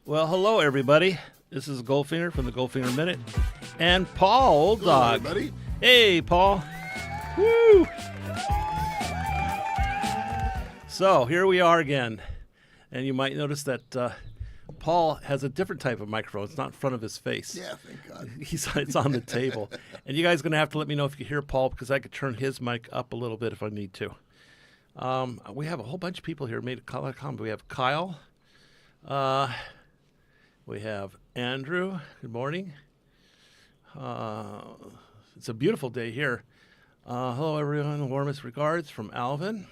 Well, hello, everybody. This is Goldfinger from the Goldfinger Minute. And Paul, old dog. Hello, everybody. Hey, Paul. Woo! So, here we are again. And you might notice that Paul has a different type of microphone. It's not in front of his face. Yeah, thank God. It's on the table. And you guys are going to have to let me know if you hear Paul, because I could turn his mic up a little bit if I need to. We have a whole bunch of people here made a comment. We have Kyle. We have Andrew. Good morning. It's a beautiful day here. Hello, everyone. The warmest regards from Alvin.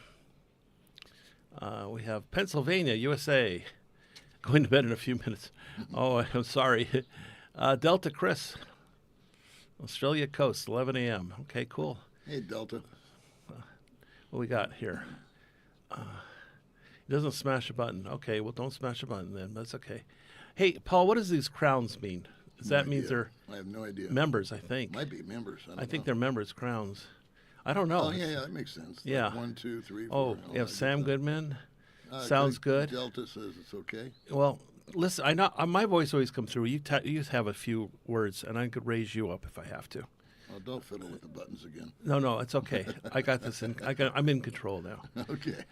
We have Pennsylvania, USA. Going to bed in a few minutes. Oh, I'm sorry. Delta Chris. Australia Coast, 11 a.m. Okay, cool. Hey, Delta. What we got here? He doesn't smash a button. Okay, well, don't smash a button then. That's okay. Hey, Paul, what does these crowns mean? Does that mean they're I have no idea. members, I think. Might be members. I think they're members, crowns. I don't know. Oh, yeah, that makes sense. Yeah. Like 1, 2, 3, 4. Oh, you have Sam Goodman. Sounds good. Delta says it's okay. Well, listen, I know my voice always comes through. You have a few words, and I could raise you up if I have to. Oh, don't fiddle with the buttons again. No, it's okay. I got this. I'm in control now. Okay.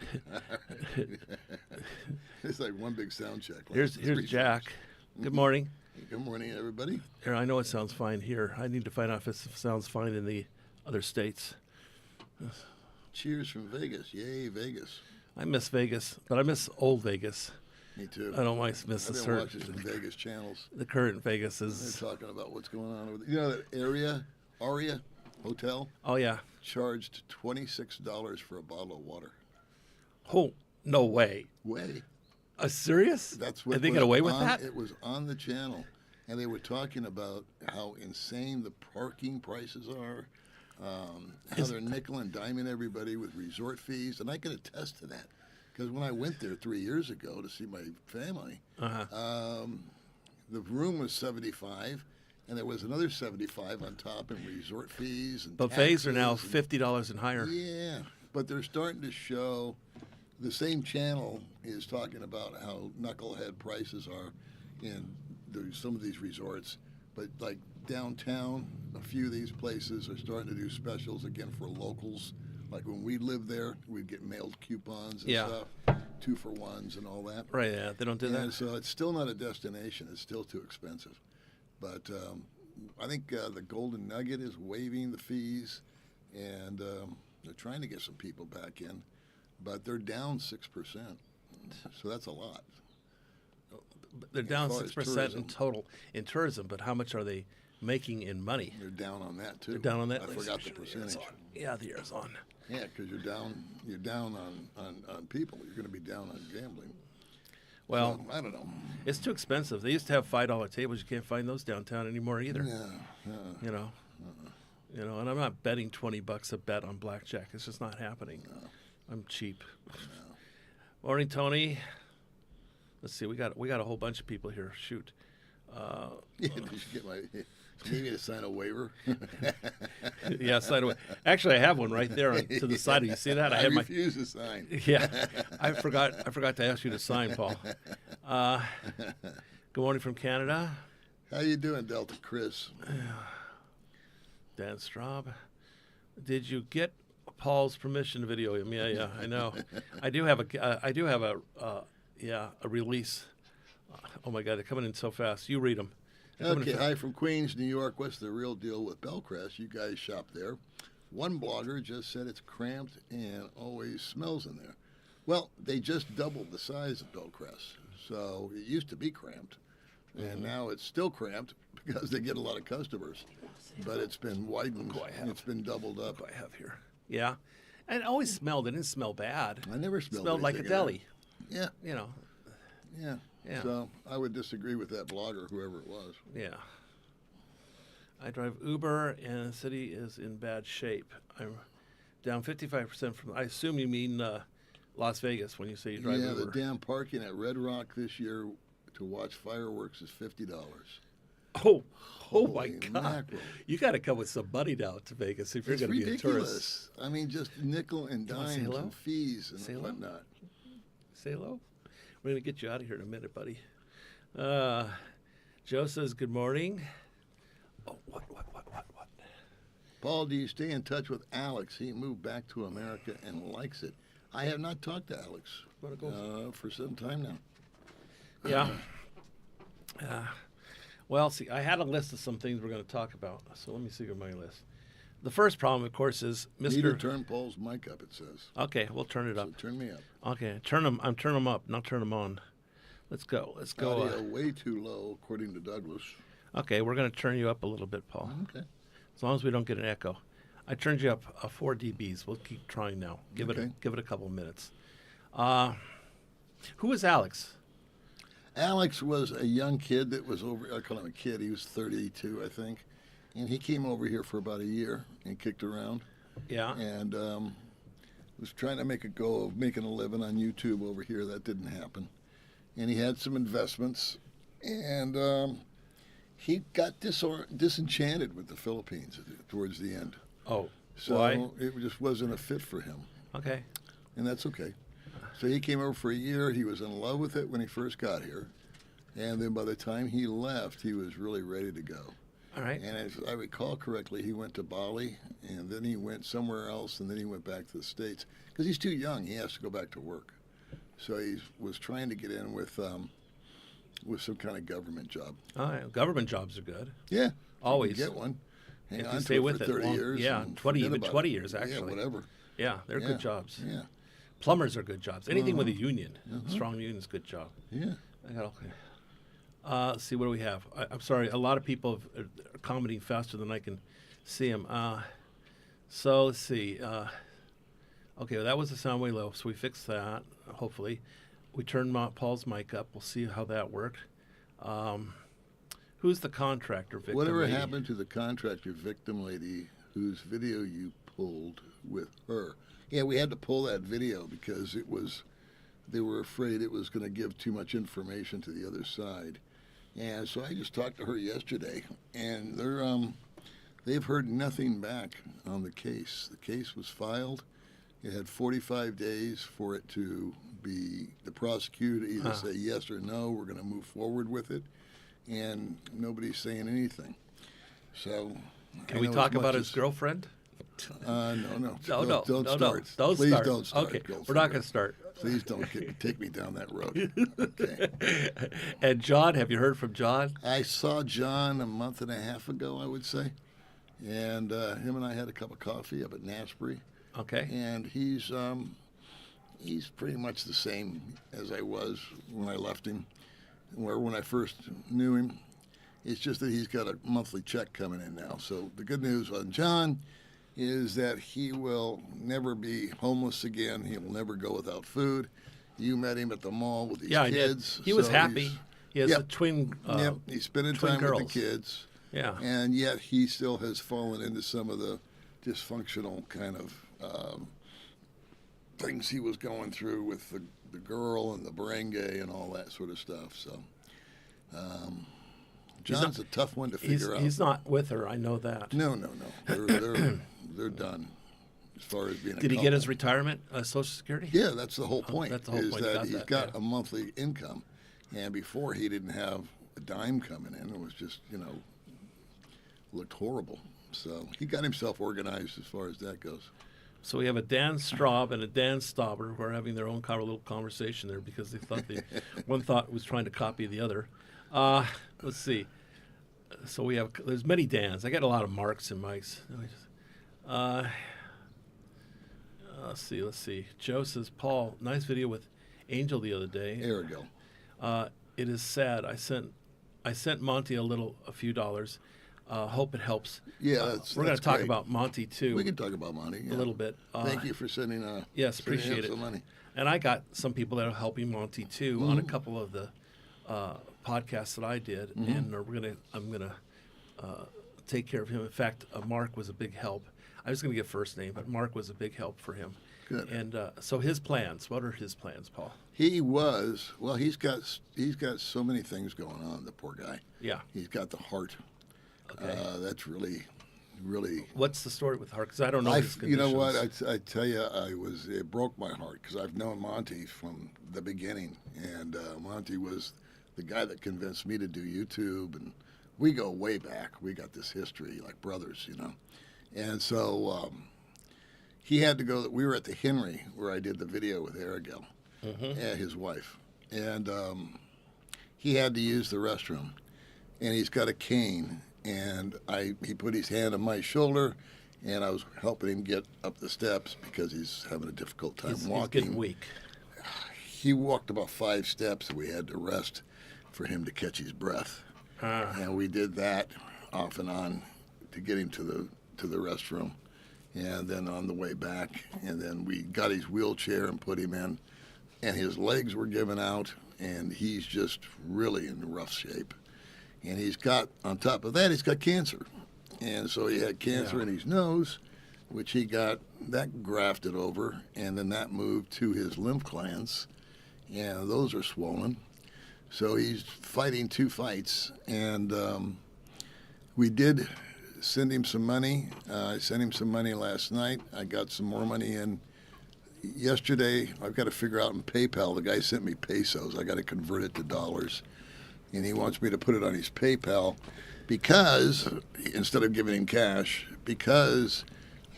It's like one big sound check. Here's Jack. Good morning. Good morning, everybody. Here, I know it sounds fine here. I need to find out if it sounds fine in the other states. Cheers from Vegas. Yay, Vegas. I miss Vegas, but I miss old Vegas. Me too. I don't miss the I've been watching some Vegas channels. The current Vegas is. They're talking about what's going on over there. You know that Aria Hotel? Oh, yeah. Charged $26 for a bottle of water. Oh, no way. Way. Serious? That's what they get away with on, that? It was on the channel, and they were talking about how insane the parking prices are, how they're nickel and diming everybody with resort fees, and I can attest to that because when I went there 3 years ago to see my family, the room was $75, and there was another $75 on top in resort fees and buffets are now taxes $50 and higher. Yeah, but they're starting to show. The same channel is talking about how knucklehead prices are in some of these resorts, but like downtown, a few of these places are starting to do specials again for locals. Like when we lived there, we'd get mailed coupons and stuff, 2-for-1s and all that. Right, yeah, they don't do that. So it's still not a destination. It's still too expensive. But I think the Golden Nugget is waiving the fees, and they're trying to get some people back in. But they're down 6%, so that's a lot. They're down 6% in total in tourism, but how much are they making in money? They're down on that too. They're down on that. I forgot the percentage. Yeah, the air's on. Yeah, because you're down on people. You're going to be down on gambling. Well, so, I don't know. It's too expensive. They used to have $5 tables. You can't find those downtown anymore either. No. You know. You know, and I'm not betting $20 a bet on blackjack. It's just not happening. No. I'm cheap. No. Morning, Tony. Let's see. We got a whole bunch of people here. Shoot. You should get maybe to sign a waiver. Yeah, sign away. Actually, I have one right there to the side. You see that? I refuse to sign. Yeah, I forgot to ask you to sign, Paul. Good morning from Canada. How you doing, Delta Chris? Dan Straub. Did you get Paul's permission to video him? Yeah, I know. I do have a release. Oh my God, they're coming in so fast. You read them. Okay, hi from Queens, New York. What's the real deal with Bellcrest? You guys shop there. One blogger just said it's cramped and always smells in there. Well, they just doubled the size of Bellcrest. So it used to be cramped, and now it's still cramped because they get a lot of customers. But it's been widened. It's been doubled up. Look what I have here. Yeah. And it always smelled. It didn't smell bad. I never smelled Smelled like a deli. Yeah. You know. Yeah. Yeah. So I would disagree with that blogger, whoever it was. Yeah. I drive Uber, and the city is in bad shape. I'm down 55% from. I assume you mean Las Vegas when you say you drive Uber. Yeah, the damn parking at Red Rock this year to watch fireworks is $50. Oh my God! Mackerel. You got to come with some money down to Vegas if you're going to be a tourist. I mean, just nickel and dimes and fees and whatnot. Say hello. We're going to get you out of here in a minute, buddy. Joe says, good morning. Oh, what? Paul, do you stay in touch with Alex? He moved back to America and likes it. I have not talked to Alex for some time now. Yeah. Well, see, I had a list of some things we're going to talk about. So let me see my list. The first problem, of course, is Mr. Need to turn Paul's mic up, it says. Okay, we'll turn it up. So turn me up. Okay, I'm turning them up, not turn them on. Let's go. Audio way too low, according to Douglas. Okay, we're going to turn you up a little bit, Paul. Okay. As long as we don't get an echo. I turned you up 4 dBs. We'll keep trying now. Give it a couple of minutes. Who is Alex? Alex was a young kid that was over. I call him a kid. He was 32, I think, and he came over here for about a year and kicked around. Yeah. And was trying to make a go of making a living on YouTube over here. That didn't happen. And he had some investments, and he got disenchanted with the Philippines towards the end. Oh, so why? It just wasn't a fit for him. Okay. And that's okay. So he came over for a year. He was in love with it when he first got here. And then by the time he left, he was really ready to go. All right. And if I recall correctly, he went to Bali, and then he went somewhere else, and then he went back to the States. Because he's too young. He has to go back to work. So he was trying to get in with some kind of government job. All right. Government jobs are good. Yeah. Always. You can get one. Hang if on you to stay it with for it 30 long, years. yeah, and 20 forget even about 20 it. years actually. Yeah, whatever. Yeah, they're good jobs. Yeah. Plumbers are good jobs. Anything with a union, strong union is a good job. Yeah. I got okay. Let's see, what do we have? I'm sorry, a lot of people are commenting faster than I can see them. So let's see. Okay, well, that was the sound way low, so we fixed that, hopefully. We turned Paul's mic up. We'll see how that worked. Who's the contractor victim Whatever lady? happened to the contractor victim lady whose video you pulled with her? Yeah, we had to pull that video because they were afraid it was going to give too much information to the other side. And so I just talked to her yesterday, and they've heard nothing back on the case. The case was filed. It had 45 days for it to be the prosecutor either say yes or no, we're going to move forward with it, and nobody's saying anything. So can we talk about his girlfriend? No. Don't start. Please start. Don't start. Okay, Goldfinger. we're not going to start. Please don't take me down that road. Okay. And John, have you heard from John? I saw John a month and a half ago, I would say, and him and I had a cup of coffee up at Nasbury. Okay. And he's pretty much the same as I was when I left him, or when I first knew him. It's just that he's got a monthly check coming in now. So the good news on John is that he will never be homeless again. He will never go without food. You met him at the mall with these kids. I did. He was happy. He has a twin. He's spending twin time girls. with the kids. Yeah. And yet he still has fallen into some of the dysfunctional kind of things he was going through with the girl and the barangay and all that sort of stuff. So John's a tough one to figure out. He's not with her. I know that. No. They're done as far as being a Did he couple. get his retirement, Social Security? Yeah, that's the whole point. That's the whole point. He's got a monthly income, and before he didn't have a dime coming in. It was just, looked horrible. So he got himself organized as far as that goes. So we have a Dan Straub and a Dan Stauber who are having their own little conversation there because they thought one thought was trying to copy the other. Let's see. So there's many Dans. I got a lot of Marks and Mikes. Let's see. Joe says, Paul, nice video with Angel the other day. There we go. It is sad. I sent Monty a few dollars. Hope it helps. Yeah, we're going to talk great. about Monty too. We can talk about Monty a little bit. Thank you for sending. Yes, appreciate it. Some money. And I got some people that are helping Monty too on a couple of the podcasts that I did, and I'm gonna take care of him. In fact, Mark was a big help. I was going to get first name, but Mark was a big help for him. Good. And so his plans. What are his plans, Paul? He's got so many things going on. The poor guy. Yeah. He's got the heart. Okay. That's really, really. What's the story with heart? Because I don't know his You know conditions. what? I tell you, it broke my heart because I've known Monty from the beginning, and Monty was the guy that convinced me to do YouTube, and we go way back. We got this history like brothers, you know. And so he had to go. We were at the Henry where I did the video with Arigel and his wife, and he had to use the restroom, and he's got a cane, and he put his hand on my shoulder, and I was helping him get up the steps because he's having a difficult time walking. He's getting weak. He walked about 5 steps, and we had to rest for him to catch his breath. And we did that off and on to get him to the restroom, and then on the way back, and then we got his wheelchair and put him in, and his legs were given out, and he's just really in rough shape. And he's got, on top of that, he's got cancer. And so he had cancer in his nose, which he got that grafted over, and then that moved to his lymph glands, and those are swollen. So he's fighting 2 fights, and we did send him some money. I sent him some money last night. I got some more money in yesterday. I've got to figure out in PayPal. The guy sent me pesos. I got to convert it to dollars, and he wants me to put it on his PayPal because, instead of giving him cash, because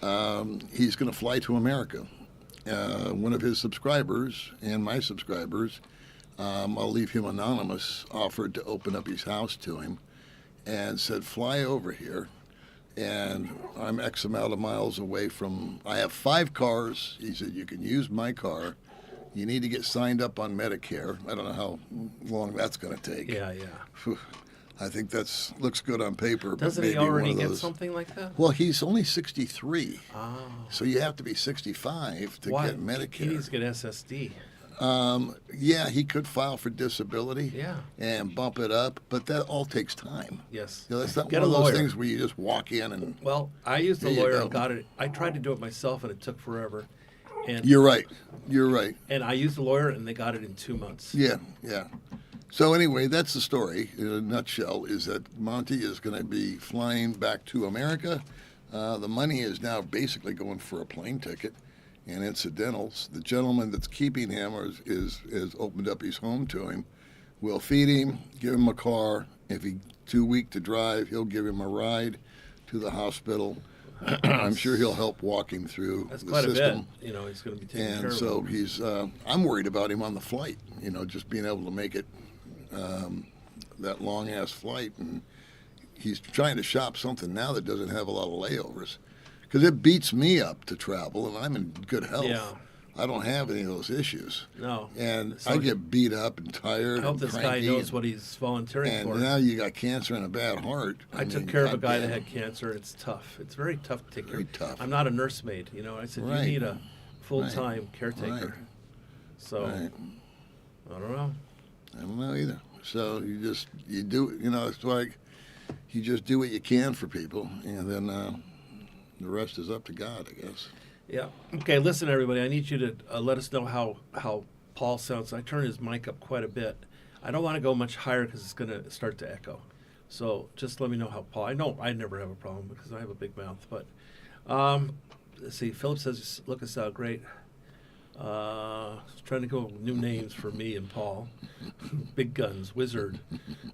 he's going to fly to America. One of his subscribers and my subscribers, I'll leave him anonymous, offered to open up his house to him and said, fly over here. And I'm X amount of miles away from, I have 5 cars. He said, you can use my car. You need to get signed up on Medicare. I don't know how long that's going to take. Yeah. I think looks good on paper. Doesn't but he maybe already one of get those. something like that? Well, he's only 63. Oh. So you have to be 65 to get Medicare. He needs to get SSD. Yeah, he could file for disability and bump it up, but that all takes time. Yes. You know, that's not Get one of a those lawyer. things where you just walk in and... Well, I used a There you lawyer go. and got it. I tried to do it myself, and it took forever. And You're right. And I used a lawyer, and they got it in 2 months. Yeah. So anyway, that's the story in a nutshell, is that Monty is going to be flying back to America. The money is now basically going for a plane ticket and incidentals. The gentleman that's keeping him has opened up his home to him. We'll feed him, give him a car. If he's too weak to drive, he'll give him a ride to the hospital. I'm sure he'll help walk him through That's the quite system. a bit. You know, he's going to be taking care And of so him. he's, I'm worried about him on the flight, you know, just being able to make it that long-ass flight. And he's trying to shop something now that doesn't have a lot of layovers. Because it beats me up to travel, and I'm in good health. Yeah. I don't have any of those issues. No. And So I get beat up and tired I hope and this cranky. guy knows what he's volunteering and for. now you got cancer and a bad heart. I took mean, care of a guy that goddamn. had cancer. It's tough. It's very tough to take care Very of. tough. I'm not a nursemaid, you know. I said, Right. you need a full-time caretaker. Right. So, Right. I don't know. I don't know either. So you do, you know, it's like you just do what you can for people, and then the rest is up to God, I guess. Yeah. Okay, listen, everybody. I need you to let us know how Paul sounds. I turned his mic up quite a bit. I don't want to go much higher because it's going to start to echo. So just let me know how Paul. I know I never have a problem because I have a big mouth. But let's see. Philip says, "Look us out, great." Trying to come up with new names for me and Paul. Big Guns, Wizard.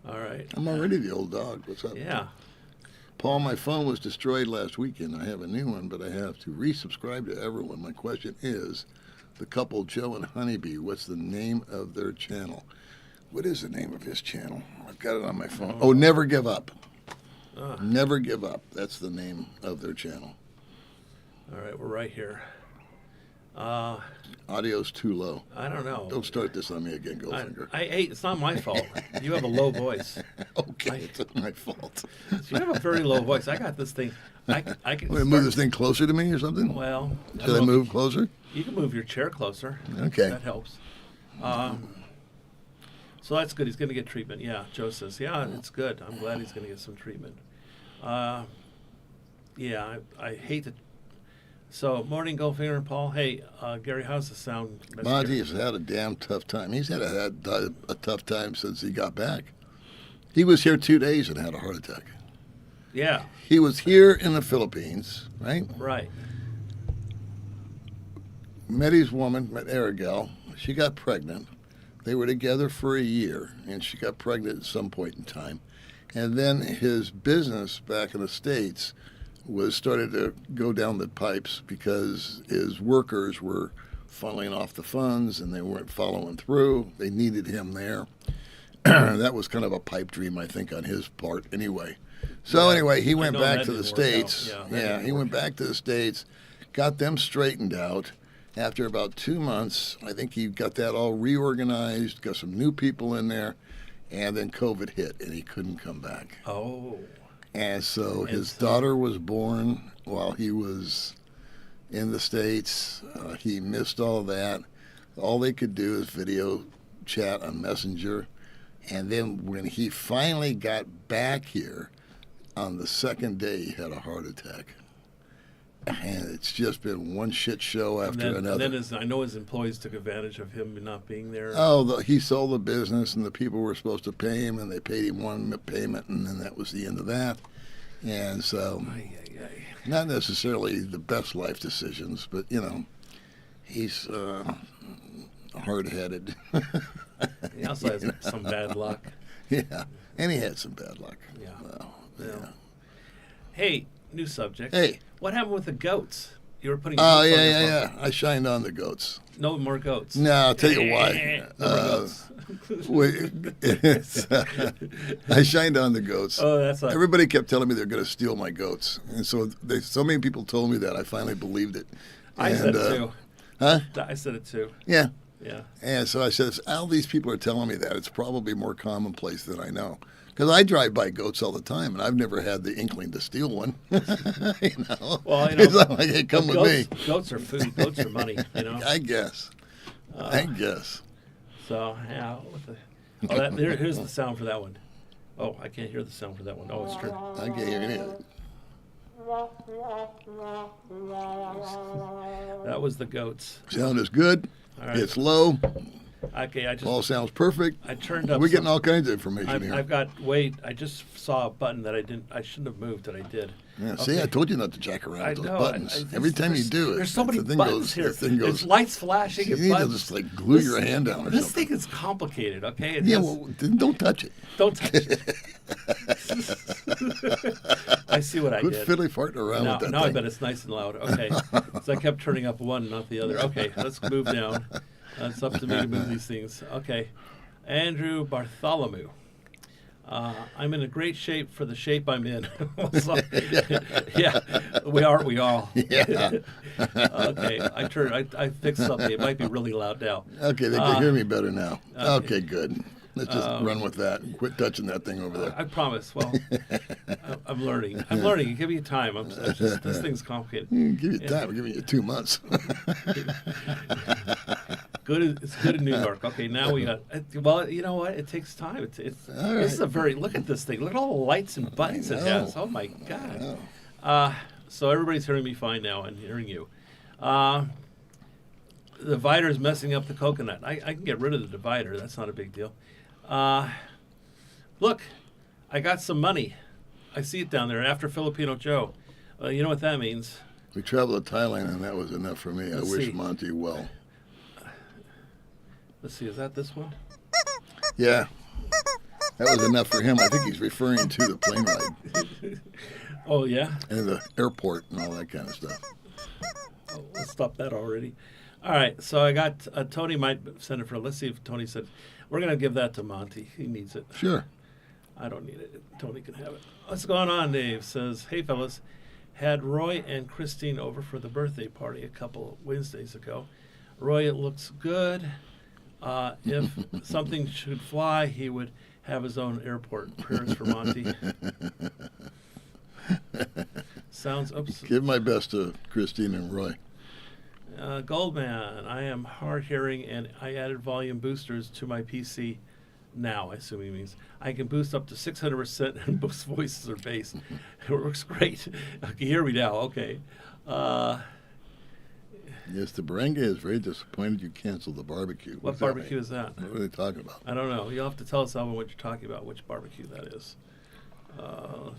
All right. I'm already the old dog. What's up? Yeah. Paul, my phone was destroyed last weekend. I have a new one, but I have to resubscribe to everyone. My question is, the couple Joe and Honeybee, what's the name of their channel? What is the name of his channel? I've got it on my phone. Oh, Never Give Up. Never Give Up. That's the name of their channel. All right, we're right here. Audio's too low. I don't know. Don't start this on me again, Goldfinger. Hey, it's not my fault. You have a low voice. Okay, it's not my fault. You have a very low voice. I got this thing. I can Want to move this thing closer to me or something? Well, Should I move closer? You can move your chair closer. Okay. That helps. So that's good. He's going to get treatment. Yeah, Joe says, yeah, it's good. I'm glad he's going to get some treatment. Yeah, I hate it. So, morning, Goldfinger and Paul. Hey, Gary, how's the sound? Monty has had a damn tough time. He's had a tough time since he got back. He was here 2 days and had a heart attack. Yeah. He was here in the Philippines, right? Right. Met his woman, met Arigel. She got pregnant. They were together for a year, and she got pregnant at some point in time. And then his business back in the States was started to go down the pipes because his workers were funneling off the funds and they weren't following through. They needed him there. That was kind of a pipe dream, I think, on his part anyway. So anyway, he went back to the States. He went back to the States, got them straightened out. After about 2 months, I think he got that all reorganized, got some new people in there, and then COVID hit, and he couldn't come back. Oh. And so his daughter was born while he was in the States. He missed all that. All they could do is video chat on Messenger. And then when he finally got back here, on the second day, he had a heart attack. And it's just been one shit show after another. And then I know his employees took advantage of him not being there. Oh, he sold the business, and the people were supposed to pay him, and they paid him one payment, and then that was the end of that. And so, not necessarily the best life decisions, but, you know, he's hard-headed. He also has some bad luck. Yeah, and he had some bad luck. Yeah. Well, yeah. Hey, new subject. Hey. What happened with the goats? You were putting Oh, goats on your phone. yeah. I shined on the goats. No more goats. No, I'll tell you why. No more goats. I shined on the goats. Oh, that's like, Everybody kept telling me they're going to steal my goats. And so so many people told me that, I finally believed it. I said it too. Huh? I said it too. Yeah. Yeah. And so I said, if all these people are telling me that, it's probably more commonplace than I know. Because I drive by goats all the time, and I've never had the inkling to steal one. You know? Well, I know. It's not like, hey, come with me. Goats are food. Goats are money, you know? I guess. So, yeah. Here's the sound for that one. Oh, I can't hear the sound for that one. Oh, it's true. I can't hear any of it. That was the goats. Sound is good. All right. It's low. Okay, All sounds perfect. I turned up. We're getting all kinds of information here. I've got. Wait, I just saw a button that I shouldn't have moved that I did. Yeah, Okay. see, I told you not to jack around with those buttons. Every time you do it, there's so many the thing buttons goes, here. the thing goes. There's lights flashing. You and need to buttons. just like glue your hand down or This something. thing is complicated. Okay. Well, then don't touch it. Don't touch it. I see what I Quit did. fiddly farting around with that Now I thing. bet it's nice and loud. Okay. So I kept turning up one, not the other. Okay, let's move down. It's up to me to move these things. Okay. Andrew Bartholomew. I'm in a great shape for the shape I'm in. Yeah, we are. Yeah. Okay, I fixed something. It might be really loud now. Okay, they can hear me better now. Okay, good. Let's just run with that and quit touching that thing over there. I promise. Well, I'm learning. Give me time. This thing's complicated. Give you time. I'm giving you 2 months. It's good in New York. Okay, now we got. Well, you know what? It takes time. This is a very. Look at this thing. Look at all the lights and buttons it has. Oh my God. So everybody's hearing me fine now and hearing you. The divider is messing up the coconut. I can get rid of the divider. That's not a big deal. Look, I got some money. I see it down there after Filipino Joe. You know what that means? We traveled to Thailand, and that was enough for me. Let's I wish see. Monty well. Let's see. Is that this one? Yeah. That was enough for him. I think he's referring to the plane ride Oh, yeah? and the airport and all that kind of stuff. Oh, let's stop that already. All right, so I got Tony might send it for. Let's see if Tony said we're gonna give that to Monty. He needs it. Sure. I don't need it. Tony can have it. What's going on? Dave says, "Hey fellas, had Roy and Christine over for the birthday party a couple Wednesdays ago. Roy, it looks good. If something should fly, he would have his own airport. Prayers for Monty." Sounds. Oops. Give my best to Christine and Roy. Goldman, I am hard hearing and I added volume boosters to my PC now, I assume he means. I can boost up to 600% and boost voices or bass. It works great. Okay, hear me now. Okay. Yes, the Baranga is very disappointed you canceled the barbecue. What barbecue is that? What are they talking about? I don't know. You'll have to tell us, Alvin, what you're talking about, which barbecue that is. I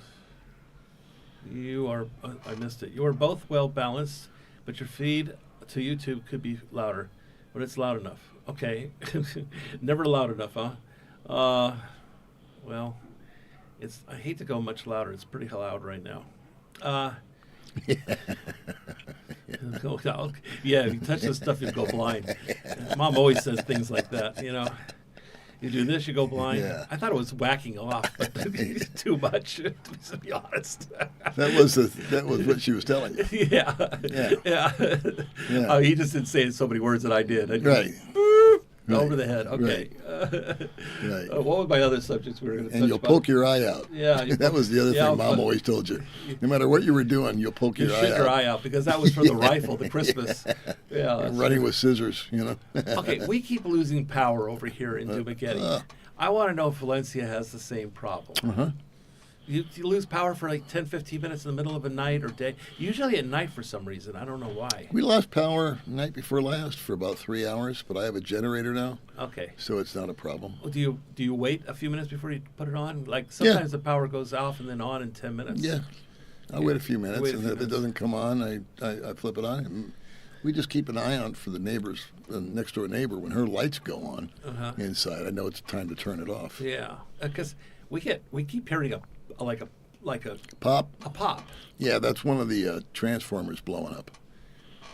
missed it. You are both well balanced, but your feed to YouTube could be louder. but it's loud enough. Okay. Never loud enough, huh? Well, I hate to go much louder. It's pretty loud right now. Yeah, if you touch this stuff, you'll go blind. Mom always says things like that, you know. You do this, you go blind. Yeah. I thought it was whacking off, but too much, to be honest. That was what she was telling you. Yeah. Yeah. Oh, he just didn't say it in so many words that I did. Right. Over the head. Okay. Right. What were my other subjects we were going to touch And you'll poke your eye out. Yeah. That was the other thing Mom always told you. No matter what you were doing, you'll poke your eye out. You shoot your eye out because that was for the rifle, the Christmas. Yeah. Running with scissors, you know. Okay, we keep losing power over here in Dumaguete. I want to know if Valencia has the same problem. Uh-huh. You lose power for like 10, 15 minutes in the middle of a night or day. Usually at night for some reason. I don't know why. We lost power night before last for about 3 hours, but I have a generator now. Okay. So it's not a problem. Well, do you wait a few minutes before you put it on? Like sometimes the power goes off and then on in 10 minutes. Yeah. I'll wait a few minutes, and if it doesn't come on, I flip it on. And we just keep an eye out for the neighbors, the next door neighbor, when her lights go on inside. I know it's time to turn it off. Yeah, because we keep hearing a Pop? A pop. Yeah, that's one of the transformers blowing up.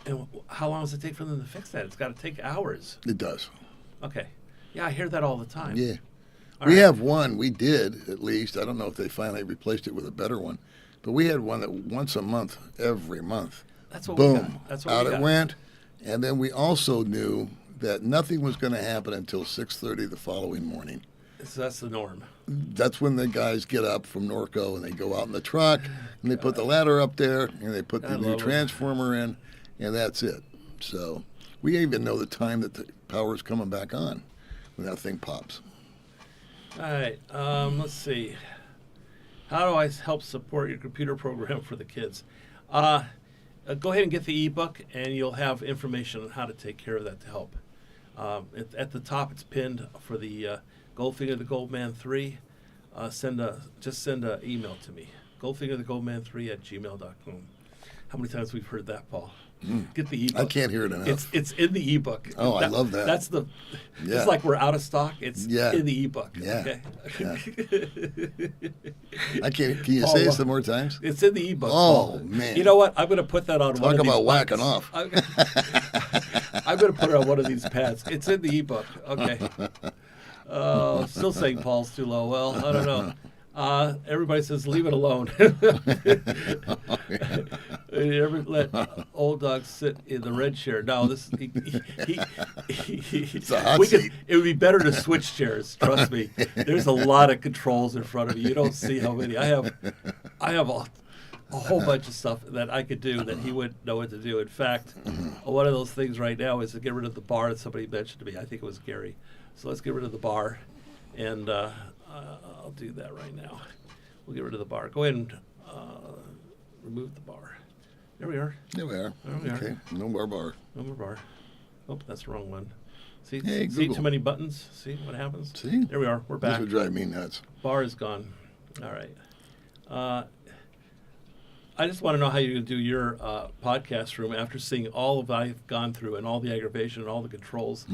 And how long does it take for them to fix that? It's got to take hours. It does. Okay. Yeah, I hear that all the time. Yeah. All we right. have one. We did, at least. I don't know if they finally replaced it with a better one. But we had one that once a month, every month. That's what boom, we got. That's what out we got. it went. And then we also knew that nothing was going to happen until 6:30 the following morning. So that's the norm. That's when the guys get up from Norco and they go out in the truck and they put the ladder up there and they put the new transformer in, and that's it. So we even know the time that the power is coming back on when that thing pops. All right. Let's see. How do I help support your computer program for the kids? Go ahead and get the ebook, and you'll have information on how to take care of that to help. At the top, it's pinned for the Goldfinger the Goldman 3. Just send an email to me. Goldfingerthegoldman3@gmail.com. How many times we've heard that, Paul? Get the ebook. I can't hear it enough. It's in the ebook. Oh, I love that. That's the. Yeah. It's like we're out of stock. It's in the ebook. Yeah. Okay. Yeah. I can't. Can you Paul, say it some more times? It's in the ebook. Oh, Paul. man. You know what? I'm going to put that on Talk one of these about whacking buttons. off. I'm going to put it on one of these pads. It's in the ebook. Okay. Still saying Paul's too low. Well, I don't know. Everybody says leave it alone. You ever let old dogs sit in the red chair? No, this It's a hot seat. It would be better to switch chairs. Trust me. There's a lot of controls in front of you. You don't see how many. I have a whole bunch of stuff that I could do that he wouldn't know what to do. In fact, one of those things right now is to get rid of the bar that somebody mentioned to me. I think it was Gary. So let's get rid of the bar, and I'll do that right now. We'll get rid of the bar. Go ahead and remove the bar. There we are. There we are. There we okay. are. No more bar. No more bar. Oh, that's the wrong one. See, Hey, see Google. too many buttons? See what happens? See? There we are. We're This back. would drive me nuts. Bar is gone. All right. I just want to know how you're going to do your podcast room after seeing all of I've gone through and all the aggravation and all the controls.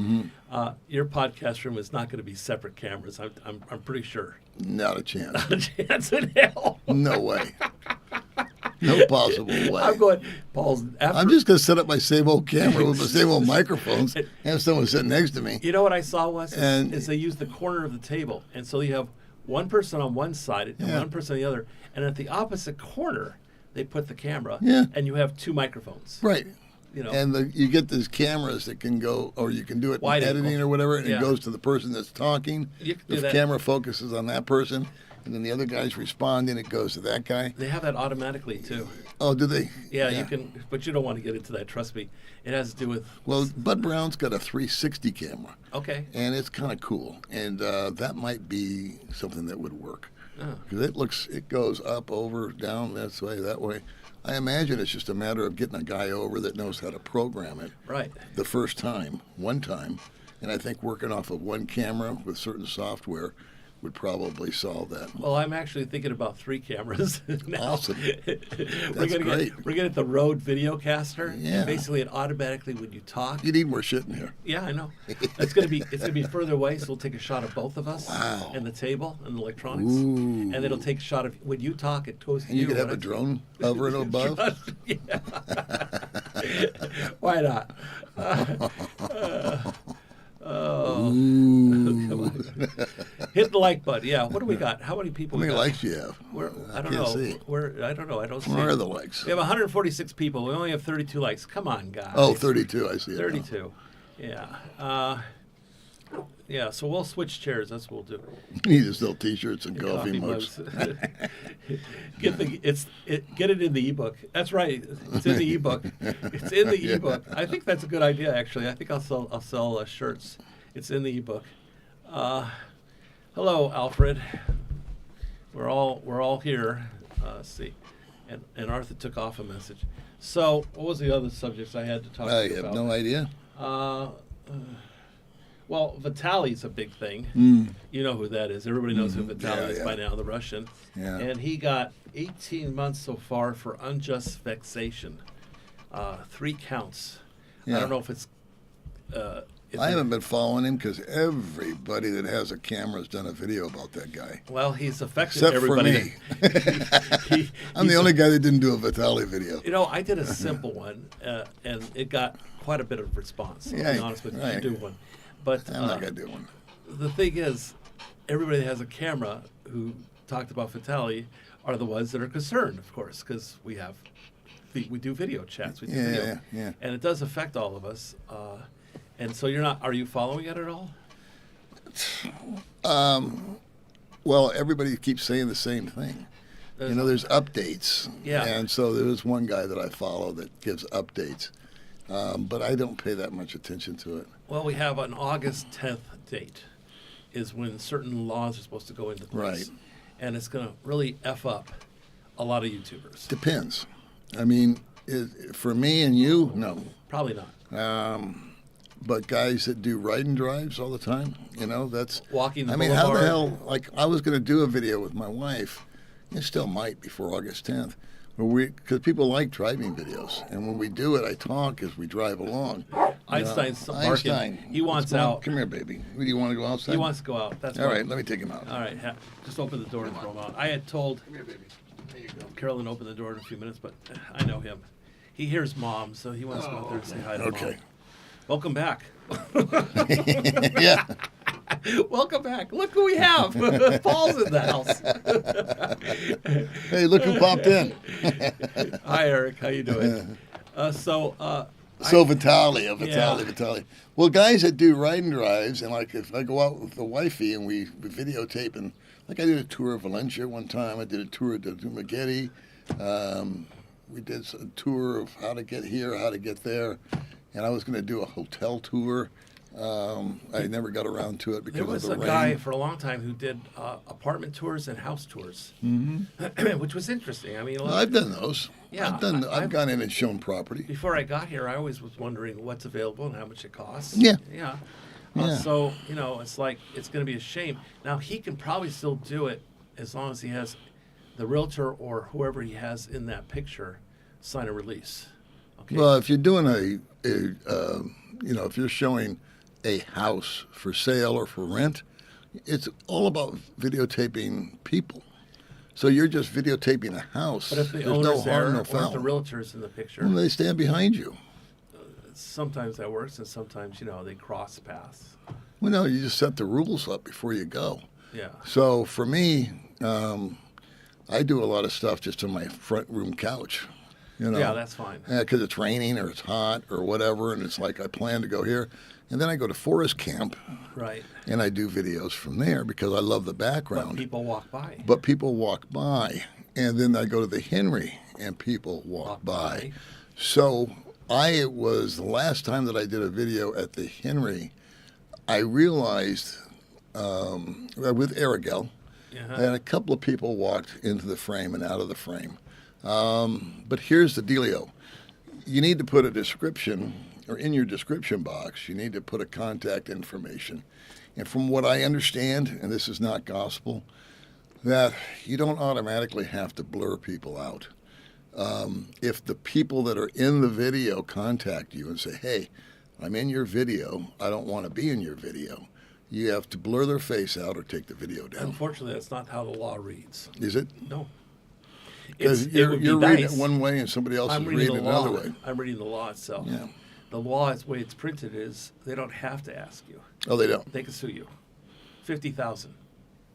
Your podcast room is not going to be separate cameras. I'm pretty sure. Not a chance. Not a chance in hell. No way. No possible way. I'm going, Paul's. After, I'm just going to set up my same old camera with the same old microphones and have someone sitting next to me. You know what I saw was And- is they use the corner of the table, and so you have one person on one side and one person on the other, and at the opposite corner they put the camera, and you have two microphones. Right. You know, And you get these cameras that can go, or you can do it in Wide editing angle. or whatever, and Yeah. it goes to the person that's talking. You can do The that. camera focuses on that person, and then the other guy's responding. It goes to that guy. they have that automatically too. Oh, do they? Yeah, you can, but you don't want to get into that. Trust me, it has to do with. Well, Bud Brown's got a 360 camera, Okay. and it's kind of cool. And that might be something that would work. Oh. Because it goes up, over, down, this way, that way. I imagine it's just a matter of getting a guy over that knows how to program it Right. the first time, one time, and I think working off of one camera with certain software would probably solve that. Well, I'm actually thinking about 3 cameras now. Awesome. We're gonna get the Rode Videocaster. Yeah. Basically, it automatically, when you talk. You need more shit in here. Yeah, I know. It's gonna be further away, so we'll take a shot of both of us. Wow. And the table and the electronics. Ooh. And it'll take a shot of when you talk. It goes to And you could when have I a drone hovering above. Yeah. Why not? Ooh. Hit the like button. Yeah. What do we got? How many people? How many we got? likes do you have? I don't can't know. see. I don't know. I don't see. Where are the likes? We have 146 people. We only have 32 likes. Come on, guys. Oh, 32. I see it now. 32. Yeah. Yeah. So we'll switch chairs. That's what we'll do. You need to sell T-shirts and coffee mugs. Get it in the ebook. That's right. It's in the ebook. It's in the ebook. I think that's a good idea. Actually, I think I'll sell shirts. It's in the ebook. Hello, Alfred. We're all here. Let's see, and Arthur took off a message. So, what was the other subjects I had to talk I about? have no idea. Well, Vitaly's a big thing. You know who that is. Everybody knows who Vitaly is by now, the Russian. Yeah. And he got 18 months so far for unjust vexation. 3 counts. Yeah. I don't know if it's... I haven't been following him because everybody that has a camera has done a video about that guy. Well, he's affected Except everybody. for me. I'm the only guy that didn't do a Vitaly video. You know, I did a simple one, and it got quite a bit of response. I'll be honest with you. right. You do one. But I'm not going to do one. the thing is, everybody that has a camera who talked about Vitaly are the ones that are concerned, of course, because we do video chats. We do video. Yeah. And it does affect all of us. And so are you following it at all? Well, everybody keeps saying the same thing. There's updates. Yeah. And so there's one guy that I follow that gives updates. But I don't pay that much attention to it. Well, we have an August 10th date is when certain laws are supposed to go into place. Right. And it's going to really F up a lot of YouTubers. Depends. I mean, for me and you, no. Probably not. But guys that do ride and drives all the time, that's... Walking the I mean, how the boulevard. hell... Like, I was going to do a video with my wife. I still might before August 10th. Because people like driving videos. And when we do it, I talk as we drive along. Einstein's barking. Einstein. He wants Let's go out. Come here, baby. Do you want to go outside? He wants to go out. That's All fine. right, let me take him out. All right. Just open the door and throw him out. I had told Come here, baby. There you go. Carolyn open the door in a few minutes, but I know him. He hears Mom, so he wants to go out there and say hi to Mom. Okay. Welcome back. Yeah. Welcome back. Look who we have. Paul's in the house. Hey, look who popped in. Hi, Eric. How you doing? So Vitaly. Well, guys that do ride and drives, and like if I go out with the wifey and we videotape, and like I did a tour of Valencia one time, I did a tour of Dumaguete. We did a tour of how to get here, how to get there, and I was going to do a hotel tour. I never got around to it because there was of the a rain. guy for a long time who did apartment tours and house tours, which was interesting. I mean, I've done those. Yeah, I've gone in and shown property. Before I got here, I always was wondering what's available and how much it costs. Yeah. Yeah. Yeah. So, it's like, it's going to be a shame. Now, he can probably still do it as long as he has the realtor or whoever he has in that picture sign a release. Okay. Well, if you're doing if you're showing a house for sale or for rent, it's all about videotaping people. So you're just videotaping a house. But if the There's owner's no there harm, or no if foul. the realtor's in the picture, Well, they stand behind you. sometimes that works and sometimes, they cross paths. Well, no, you just set the rules up before you go. Yeah. So for me, I do a lot of stuff just on my front room couch. Yeah, that's fine. Because it's raining or it's hot or whatever, and it's like I plan to go here. And then I go to forest camp. Right. And I do videos from there because I love the background. But people walk by. But people walk by. And then I go to the Henry and people walk by. So it was the last time that I did a video at the Henry, I realized with Arigel, and a couple of people walked into the frame and out of the frame. But here's the dealio. You need to put a description, or in your description box, you need to put a contact information. And from what I understand, and this is not gospel, that you don't automatically have to blur people out. If the people that are in the video contact you and say, hey, I'm in your video, I don't want to be in your video, you have to blur their face out or take the video down. Unfortunately, that's not how the law reads. Is it? No. Because you're reading it one way and somebody else is reading it another way. I'm reading the law itself. Yeah. The law, the way it's printed, is they don't have to ask you. Oh, they don't? They can sue you. 50,000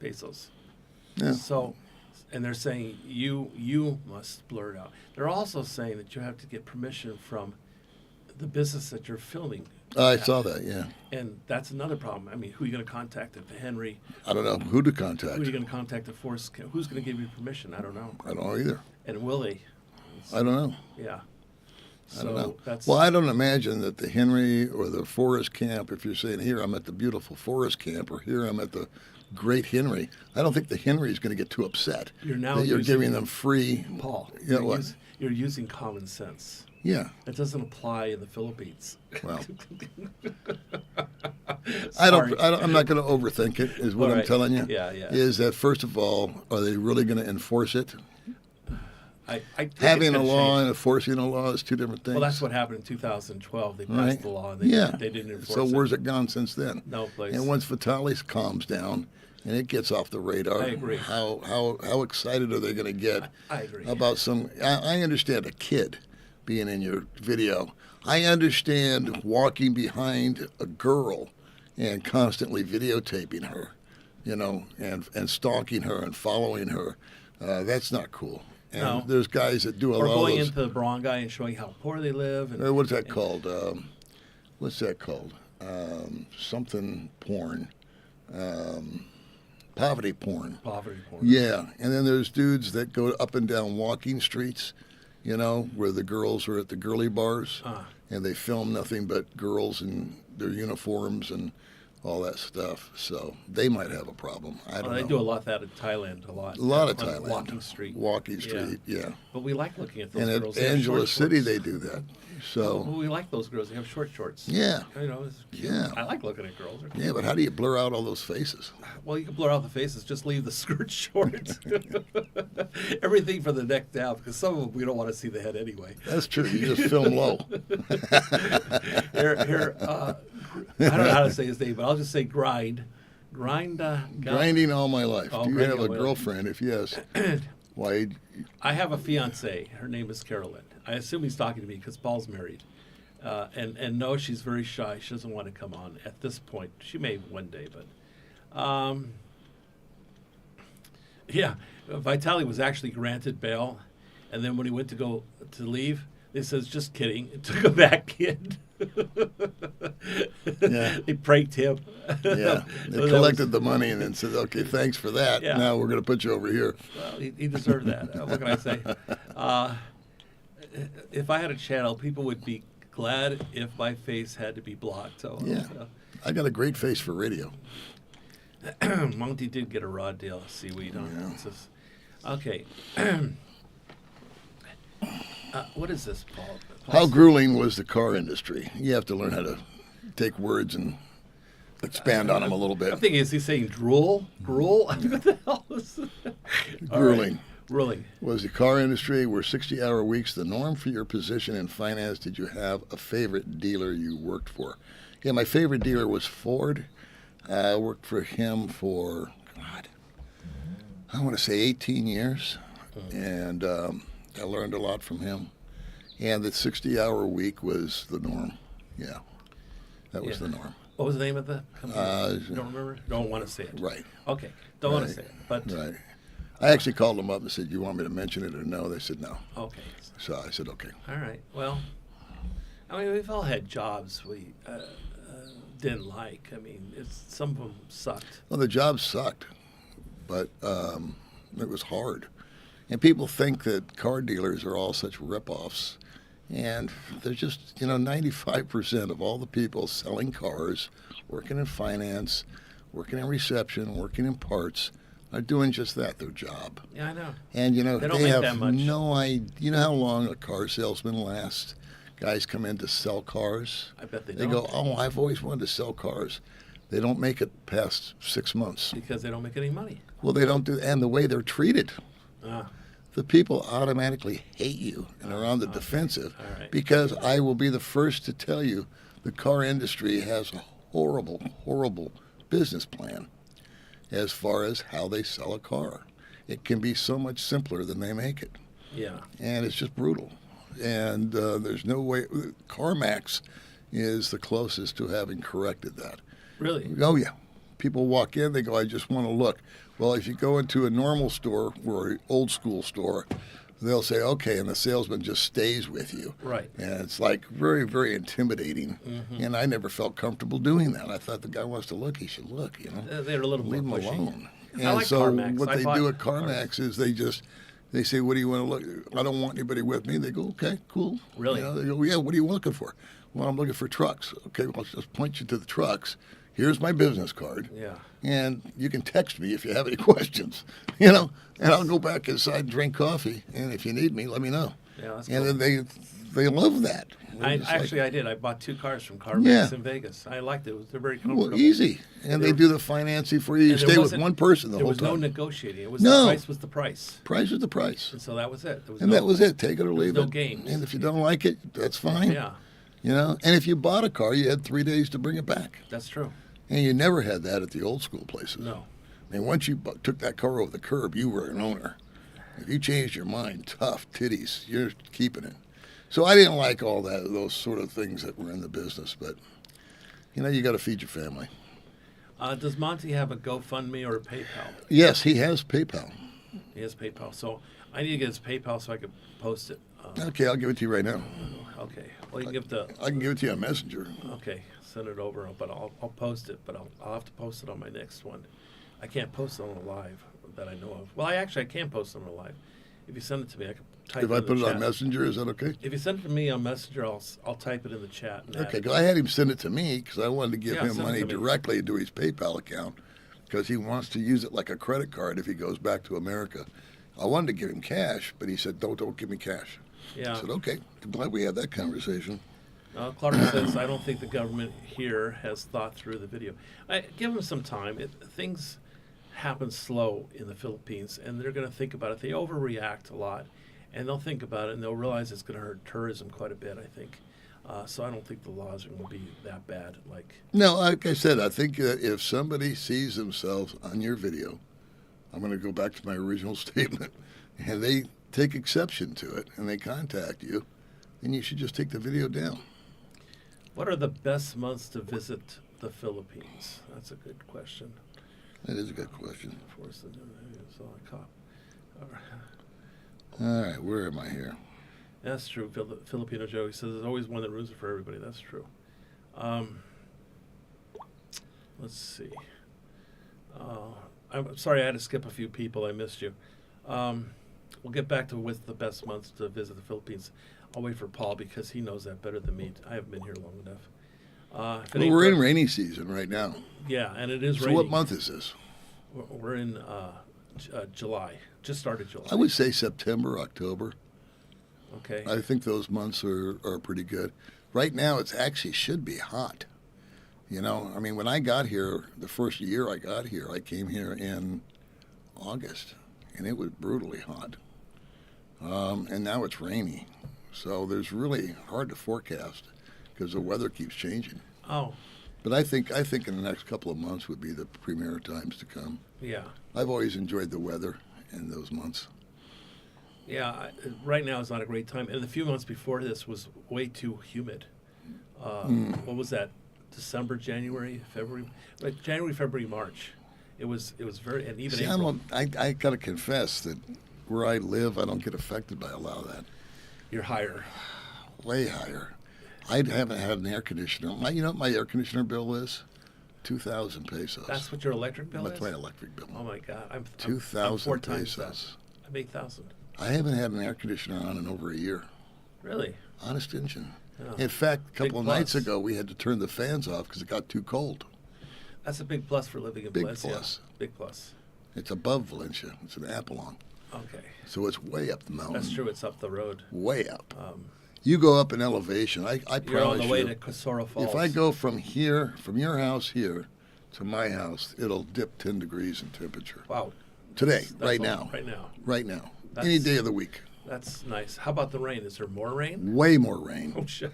pesos. Yeah. So, and they're saying you must blur it out. They're also saying that you have to get permission from the business that you're filming. I saw that, yeah. And that's another problem. I mean, who are you going to contact at the Henry? I don't know who to contact. Who are you going to contact at Force? Who's going to give you permission? I don't know. I don't know either. And will they? I don't know. Yeah. I don't know. That's, well, I don't imagine that the Henry or the Forest Camp, if you're saying, here I'm at the beautiful Forest Camp or here I'm at the Great Henry, I don't think the Henry is going to get too upset that you're giving them free. Paul, Yeah, you're using common sense. Yeah. It doesn't apply in the Philippines. Well, I'm not going to overthink it, is what I'm telling you. Yeah, yeah. Is that, first of all, are they really going to enforce it? I think Having a law and enforcing a law is two different things. Well, that's what happened in 2012. They passed the law and they didn't enforce it. So where's it gone since then? No place. And once Vitalis calms down and it gets off the radar, I agree. How excited are they going to get I agree. about some? I understand a kid being in your video. I understand walking behind a girl and constantly videotaping her, and stalking her and following her. That's not cool. And no. There's guys that do a lot of those. Or going into the barangay and showing how poor they live. And, what's that called? What's that called? Something porn. Poverty porn. Poverty porn. Yeah. And then there's dudes that go up and down walking streets, where the girls are at the girly bars. And they film nothing but girls in their uniforms and all that stuff. So they might have a problem. I don't know. They do a lot of that in Thailand, a lot. of Thailand. Walking street. Walking street, yeah. But we like looking at those and girls. And at Angeles City, they do that. So well, we like those girls. They have short shorts. Yeah. It's cute. Yeah. I like looking at girls. Yeah, but how do you blur out all those faces? Well, you can blur out the faces. Just leave the skirt short. Everything from the neck down, because some of them we don't want to see the head anyway. That's true. You just film low. Here, I don't know how to say his name, but I'll just say Grind. Grinding all my life. Oh, do you have a girlfriend? If yes, why? I have a fiance. Her name is Carolyn. I assume he's talking to me because Paul's married. And no, she's very shy. She doesn't want to come on at this point. She may one day, but yeah, Vitali was actually granted bail, and then when he went to leave, they says, "Just kidding," and took him back in. Yeah. They pranked him. Yeah, they collected the money and then said, "Okay, thanks for that. Yeah. Now we're going to put you over here." Well, he deserved that. What can I say? If I had a channel, people would be glad if my face had to be blocked. So yeah, I got a great face for radio. Monty did get a raw deal of seaweed on it. It's just, okay. What is this, Paul? How grueling was the car industry? You have to learn how to take words and expand on them a little bit. I'm thinking, is he saying drool? Gruel? What the hell is this? Grueling. Right. Grueling. Was the car industry, were 60-hour weeks the norm for your position in finance? Did you have a favorite dealer you worked for? Yeah, my favorite dealer was Ford. I worked for him for, I want to say 18 years. And I learned a lot from him. And the 60-hour week was the norm. Yeah, that was the norm. What was the name of the company? You don't remember? Don't want to say it. Right. Okay, don't want to say it. But right. I actually called them up and said, "You want me to mention it or no?" They said no. Okay. So I said, "Okay." All right. Well, I mean, we've all had jobs we didn't like. I mean, some of them sucked. Well, the jobs sucked, but it was hard. And people think that car dealers are all such rip-offs. And there's just, 95% of all the people selling cars, working in finance, working in reception, working in parts, are doing just that, their job. Yeah, I know. And, they don't they make have that much. no idea. You know how long a car salesman lasts? Guys come in to sell cars. I bet they They don't. go, "Oh, I've always wanted to sell cars." They don't make it past 6 months. Because they don't make any money. Well, they don't do, and the way they're treated. Ah, The people automatically hate you and are on the defensive all right. because I will be the first to tell you the car industry has a horrible, horrible business plan as far as how they sell a car. It can be so much simpler than they make it, Yeah. and it's just brutal. And there's no way. CarMax is the closest to having corrected that. Really? Oh, yeah. People walk in, they go, I just want to look. Well, if you go into a normal store or an old school store, they'll say, okay, and the salesman just stays with you. Right. And it's like very, very intimidating. Mm-hmm. And I never felt comfortable doing that. I thought the guy wants to look, he should look, you know. They're a little Leave him more pushy. alone. I And like so CarMax. what I they bought do at cars. CarMax is they say, what do you want to look? I don't want anybody with me. They go, okay, cool. Really? You know, they go, yeah, what are you looking for? Well, I'm looking for trucks. Okay, well, let's just point you to the trucks. Here's my business card. Yeah. And you can text me if you have any questions, you know, and I'll go back inside and drink coffee. And if you need me, let me know. Yeah, that's And cool. then they love that. They're just like, I did. I bought 2 cars from CarMax Yeah. in Vegas. I liked it. They're very comfortable. well, easy. And they do the financing for you. You And there stay with wasn't- one person the There whole was no time. negotiating. It was No. the price was the price. Price is the price. And so that was it. There was And no, that was it. Take it or leave no it. games. And if you don't like it, that's fine. Yeah, You know, and if you bought a car, you had 3 days to bring it back. that's true. And you never had that at the old school places. No. And once you took that car over the curb, you were an owner. If you changed your mind, tough titties, you're keeping it. So I didn't like all that, those sort of things that were in the business. But, you know, you got to feed your family. Does Monty have a GoFundMe or a PayPal? Yes, he has PayPal. He has PayPal. So I need to get his PayPal so I can post it. Okay, I'll give it to you right now. Okay. Well, you can give the. I can give it to you on Messenger. Okay, send it over, but I'll post it. But I'll have to post it on my next one. I can't post it on a live that I know of. Well, I can post it on a live. If you send it to me, I can type If it I in the put it chat. on Messenger, is that okay? If you send it to me on Messenger, I'll type it in the chat. And add Okay, it. 'cause I had him send it to me because I wanted to give Yeah, him send it money to me. directly into his PayPal account because he wants to use it like a credit card if he goes back to America. I wanted to give him cash, but he said, don't give me cash. Yeah. I said, okay, I'm glad we had that conversation. Clark says, I don't think the government here has thought through the video. Give them some time. Things happen slow in the Philippines, and they're going to think about it. They overreact a lot, and they'll think about it, and they'll realize it's going to hurt tourism quite a bit, I think. So I don't think the laws are going to be that bad. No, like I said, I think if somebody sees themselves on your video, I'm going to go back to my original statement, and they take exception to it, and they contact you, then you should just take the video down. What are the best months to visit the Philippines? That's a good question. That is a good question. All All right, where am I here? That's true. Filipino Joe, he says there's always one that ruins it for everybody. That's true. Let's see. I'm sorry I had to skip a few people. I missed you. We'll get back to with the best months to visit the Philippines. I'll wait for Paul because he knows that better than me. I haven't been here long enough. Well, we're in rainy season right now. Yeah, and it is So raining. what month is this? We're in July. Just started July. I would say September, October. Okay. I think those months are pretty good. Right now, it's actually should be hot. You know, I mean, when I got here, the first year I got here, I came here in August, and it was brutally hot. And now it's rainy. So there's really hard to forecast because the weather keeps changing. Oh, But I think in the next couple of months would be the premier times to come. yeah. I've always enjoyed the weather in those months. Yeah, right now is not a great time. And the few months before this was way too humid. What was that? December, January, February? Like January, February, March. It was very, and even See, April. I got to confess that where I live, I don't get affected by a lot of that. You're higher. Way higher. I haven't had an air conditioner. You know what my air conditioner bill is? 2,000 pesos. That's what your electric bill That's is? my electric bill. Oh, my God. I'm 2,000 4 times that. pesos. I'm 8,000. I haven't had an air conditioner on in over a year. Really? Honest engine. Oh. In fact, a couple of Big nights plus. ago, we had to turn the fans off because it got too cold. That's a big plus for living in Big Valencia. plus. Big plus. It's above Valencia. It's an Apollon. Okay. So it's way up the mountain. That's true. It's up the road. Way up. You go up in elevation. I You're promise on the way you, to Casora Falls. if I go from here, from your house here, to my house, it'll dip 10 degrees in temperature. Wow. Today, That's right all- now. Right now. Right now. That's- Any day of the week. That's nice. How about the rain? Is there more rain? Way more rain. Oh, shit.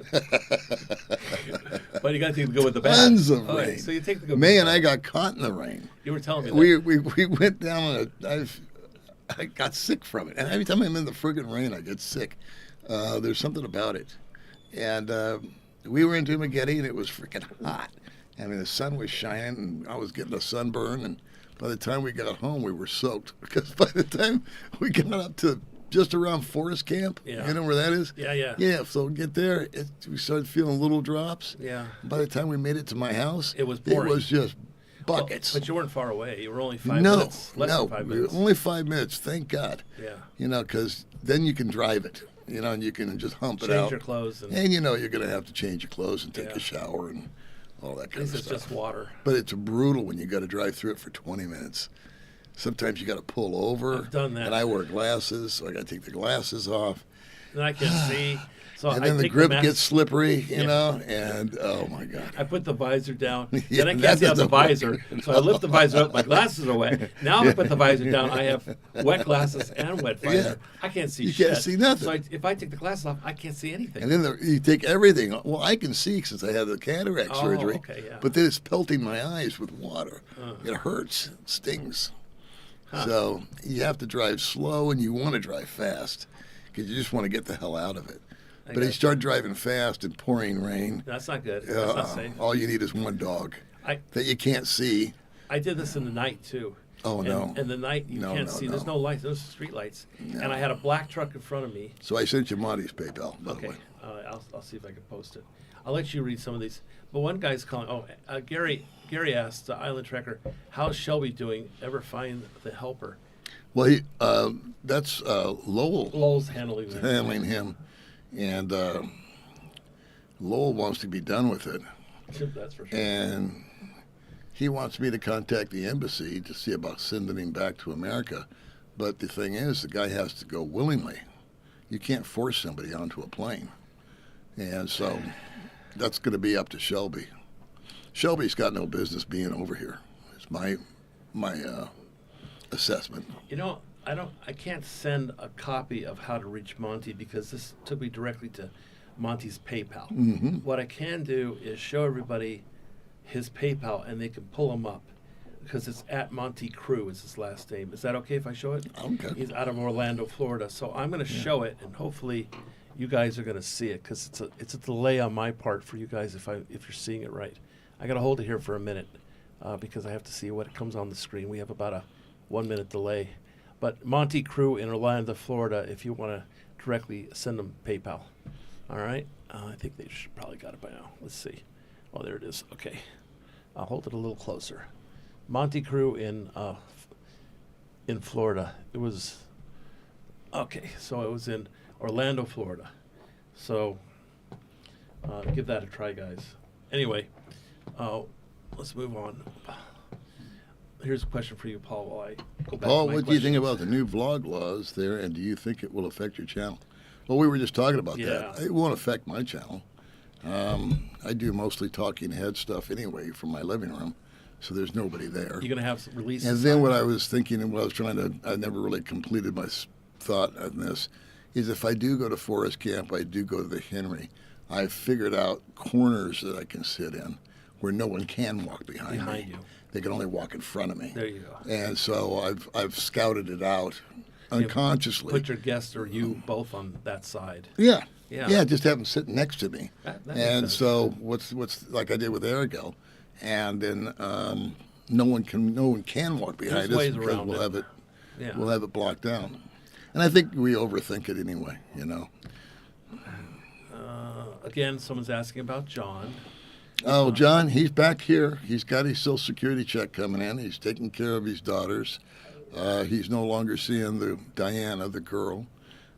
But you got to take the good with the bad. Tons of Okay, rain. so you take the good May with and the I bad. got caught in the rain. You were telling me that. We went down I got sick from it. And every time I'm in the friggin' rain, I get sick. There's something about it. And we were in Dumageddon, and it was freaking hot. I mean, the sun was shining, and I was getting a sunburn. And by the time we got home, we were soaked. Because by the time we got up to just around Forest Camp, Yeah. you know where that is? Yeah. Yeah, so we get there, we started feeling little drops. Yeah. By the time we made it to my house, It was pouring. It was just Well, buckets. but you weren't far away. You were only 5 no, minutes. Less no, than 5 minutes. only 5 minutes. Thank God. Yeah. You know, because then you can drive it. You know, and you can just hump it Change out. your clothes. And And you know you're going to have to change your clothes and take Yeah. a shower and all that at kind least of it's stuff. just water. But it's brutal when you got to drive through it for 20 minutes. Sometimes you got to pull over. I've done that. And I wear glasses, so I got to take the glasses off. And I can't see. So And I then the take grip mask- gets slippery, you Yeah. know, and oh my God. I put the visor down. Yeah, Then I that can't see out the doesn't work. visor. So I lift the visor up. My glasses are wet. Now if I put the visor down, I have wet glasses and wet visor. I can't see You shit. can't see nothing. So if I take the glasses off, I can't see anything. And then you take everything. Well, I can see since I had the cataract Oh, surgery. okay, yeah. But then it's pelting my eyes with water. It hurts. It stings. So you have to drive slow and you want to drive fast because you just want to get the hell out of it. But you start driving fast in pouring rain. That's not good. That's not safe. All you need is one dog I- that you can't see. I did this in the night too. Oh, and, no. And the night you can't No, see. no. There's no lights. There's street lights. And I had a black truck in front of me. So I sent you Monty's PayPal, by the Okay, way. I'll see if I can post it. I'll let you read some of these. But one guy's calling. Gary asked Island Trekker, how's Shelby doing? Ever find the helper? Well, that's Lowell Lowell's handling that. handling him. And Lowell wants to be done with it. That's for sure. And he wants me to contact the embassy to see about sending him back to America. But the thing is, the guy has to go willingly. You can't force somebody onto a plane. And so that's going to be up to Shelby. Shelby's got no business being over here. It's my assessment. You know, I can't send a copy of How to Reach Monty because this took me directly to Monty's PayPal. Mm-hmm. What I can do is show everybody his PayPal and they can pull him up because it's at Monty Crew is his last name. Is that okay if I show it? Okay. He's out of Orlando, Florida. So I'm going to show it and hopefully you guys are going to see it because it's a delay on my part for you guys if you're seeing it right. I got to hold it here for a minute because I have to see what comes on the screen. We have about a 1 minute delay. But Monty Crew in Orlando, Florida, if you want to directly send them PayPal. All right? I think they should probably got it by now. Let's see. Oh, there it is. Okay. I'll hold it a little closer. Monty Crew in Florida. It was, okay, so it was in Orlando, Florida. So give that a try, guys. Anyway, let's move on. Here's a question for you, Paul, while I go back Paul, to my what do you think questions. about the new vlog laws there, and do you think it will affect your channel? Well, we were just talking about that. Yeah. It won't affect my channel. I do mostly talking head stuff anyway from my living room, so there's nobody there. You're going to have some releases. And then what I was thinking, and what I was trying to, I never really completed my thought on this, is if I do go to Forest Camp, I do go to the Henry, I've figured out corners that I can sit in where no one can walk behind me. you. They can only walk in front of me. There you go. And so I've scouted it out unconsciously. Put your guest or you both on that side. Yeah. Yeah. Yeah, just have them sitting next to me. That makes And sense. so what's like I did with Arigo, and then no one can walk behind us ways because around we'll it. have it Yeah. we'll have it blocked down. And I think we overthink it anyway, you know. Again, someone's asking about John. Oh, John, he's back here. He's got his Social Security check coming in. He's taking care of his daughters. He's no longer seeing the Diana, the girl.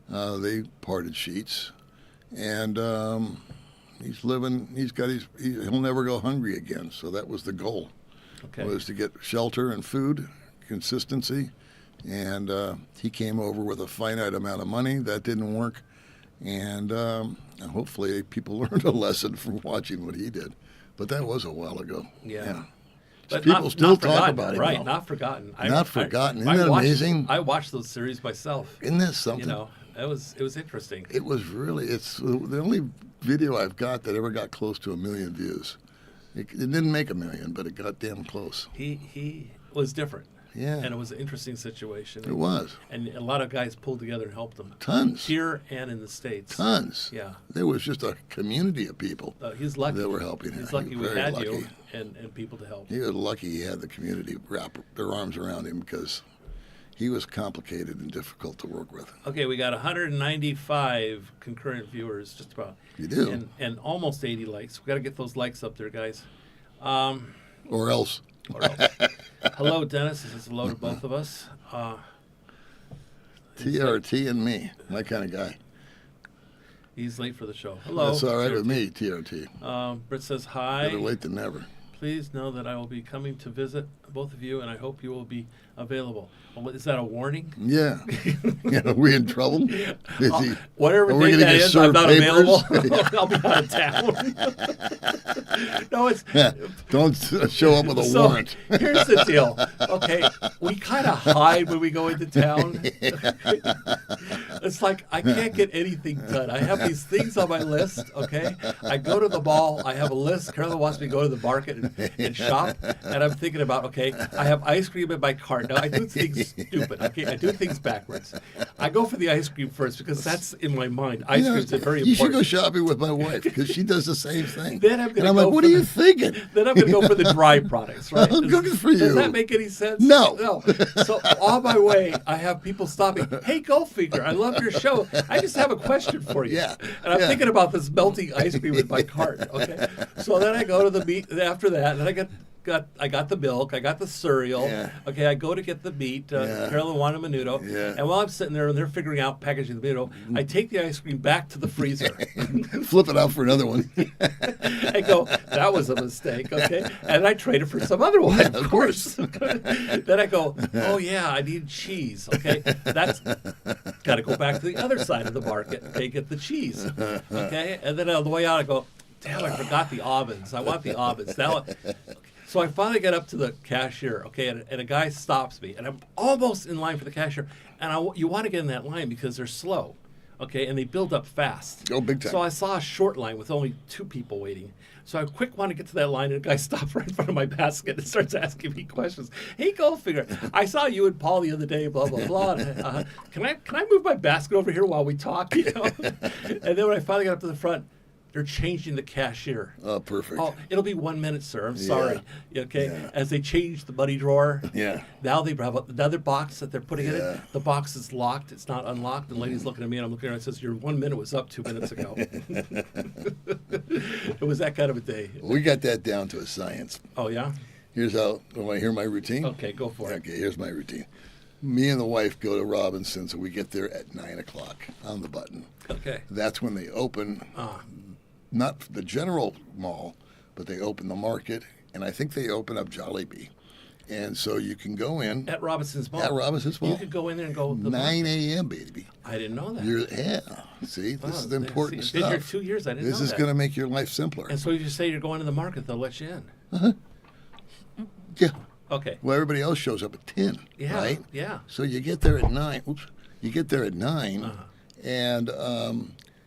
They parted sheets. And he's living, he'll never go hungry again. So that was the goal, Okay. was to get shelter and food, consistency. And he came over with a finite amount of money. That didn't work. And hopefully people learned a lesson from watching what he did. But that was a while ago. Yeah. But People still talk forgotten, about him. right? though. Not forgotten. Not forgotten. Isn't that amazing? I watched those series myself. Isn't that something? You know, it was interesting. It was really. It's the only video I've got that ever got close to 1 million views. It didn't make 1 million, but it got damn close. He was different. Yeah. And it was an interesting situation. It was. And a lot of guys pulled together and helped him. Tons. Here and in the States. Tons. Yeah. There was just a community of people He's lucky. that were helping him. He's lucky we Very had lucky. you and people to help. He was lucky he had the community wrap their arms around him because he was complicated and difficult to work with. Okay, we got 195 concurrent viewers, just about. You do. And almost 80 likes. We got to get those likes up there, guys. Or else. Hello, Dennis. This is hello to both of us. TRT and me, my kind of guy. He's late for the show. Hello. That's all right with TRT. me, TRT. Britt says hi. Better late than never. Please know that I will be coming to visit both of you, and I hope you will be available. Well, is that a warning? Yeah. Are we in trouble? Is he, Whatever are we day gonna that get is, I'm served not papers? available. I'll be out of town. No, it's Don't show up with a so, warrant. Here's the deal. Okay, we kind of hide when we go into town. It's like I can't get anything done. I have these things on my list. Okay, I go to the mall. I have a list. Carolyn wants me to go to the market and shop, and I'm thinking about I have ice cream in my cart. Now I do things stupid. Okay, I do things backwards. I go for the ice cream first because that's in my mind. Ice cream's very important. You should go shopping with my wife because she does the same thing. Then I'm and I'm like, what are you thinking? Then I'm going to go for the dry products, right? Good for you. Does that make any sense? No. So on my way, I have people stopping. Hey, Goldfinger, I love your show. I just have a question for you. Yeah. And I'm Yeah. thinking about this melting ice cream in my cart. Okay. So then I go to the meat after that, and I got the milk, I got the cereal. Yeah. Okay, I go to get the meat. Yeah. Carolyn wanted a menudo. Yeah. And while I'm sitting there and they're figuring out packaging the menudo, I take the ice cream back to the freezer. Flip it out for another one. I go, that was a mistake, okay? And I trade it for some other one, Yeah, of course. Then I go, oh yeah, I need cheese, okay? That's got to go back to the other side of the market, okay? Get the cheese, okay? And then on the way out, I go, damn, I forgot the almonds. I want the almonds. Now, so I finally get up to the cashier, okay, and a guy stops me, and I'm almost in line for the cashier, and you want to get in that line because they're slow. Okay, and they build up fast. Oh, big time. So I saw a short line with only 2 people waiting. So I quick want to get to that line, and a guy stops right in front of my basket and starts asking me questions. Hey, Goldfinger, I saw you and Paul the other day, blah, blah, blah. Can I move my basket over here while we talk? You know? And then when I finally got up to the front, they're changing the cashier. Oh, perfect. Oh, it'll be 1 minute, sir. I'm sorry. Okay. Yeah. As they change the money drawer. Yeah. Now they have another box that they're putting in Yeah. it. The box is locked. It's not unlocked. The lady's looking at me, and I'm looking at her and says, "Your 1 minute was up 2 minutes ago." It was that kind of a day. We got that down to a science. Oh yeah. Here's how. Want to hear my routine? Okay, go for it. Okay, here's my routine. Me and the wife go to Robinson's, so we get there at 9 o'clock on the button. Okay. That's when they open. Not the general mall, but they open the market, and I think they open up Jollibee. And so you can go in. At Robinson's Mall. At Robinson's Mall. You could go in there and go. 9 a.m., baby. I didn't know that. Yeah. See, this is important Been here stuff. 2 years. I didn't know This is that. going to make your life simpler. And so if you say you're going to the market, they'll let you in. Yeah. Okay. Well, everybody else shows up at 10, Yeah. right? Yeah. So you get there at 9. Oops. You get there at 9, and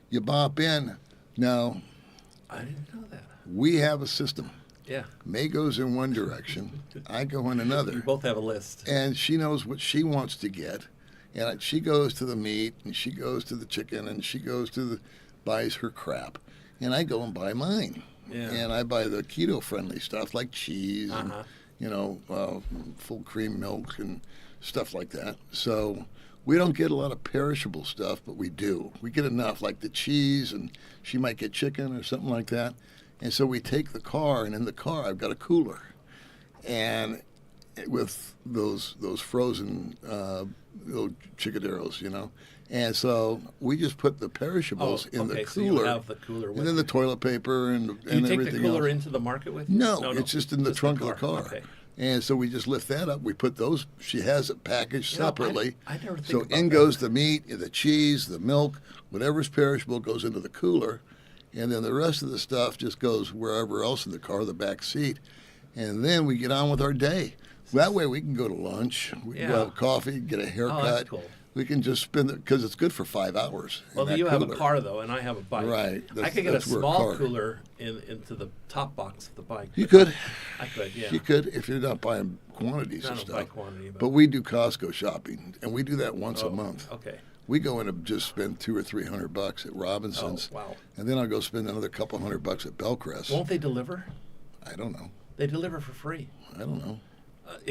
you bop in. Now, I didn't know that. we have a system. Yeah. May goes in one direction, I go in You another. both have a list. And she knows what she wants to get. And she goes to the meat, and she goes to the chicken, and she goes to buys her crap. And I go and buy mine. Yeah. And I buy the keto-friendly stuff like cheese and, full cream milk and stuff like that. So we don't get a lot of perishable stuff, but we do. We get enough, like the cheese, and she might get chicken or something like that. And so we take the car, and in the car I've got a cooler, and with those frozen little chicaderos, And so we just put the perishables in the So cooler, you have the cooler with and then the toilet paper and you everything take the cooler else. into the market with you? No, it's just in the trunk of the car. Okay. And so we just lift that up. We put those. She has it packaged separately. I never think so about in that. goes the meat, the cheese, the milk, whatever's perishable goes into the cooler, and then the rest of the stuff just goes wherever else in the car, the back seat. and then we get on with our day. That way we can go to lunch, we can go have coffee, get a haircut. Oh, that's cool. We can just spend it because it's good for 5 hours. Well, you have a car though, and I have a bike. Right. I could get a small cooler into the top box of the bike. You could. I could, yeah. You could if you're not buying quantities I of don't stuff. buy quantity, But we do Costco shopping, and we do that once a month. Okay. We go in and just spend $200 or $300 at Robinson's. Oh, wow. And then I'll go spend another couple $100 at Bellcrest. Won't they deliver? I don't know. They deliver for free. I don't know.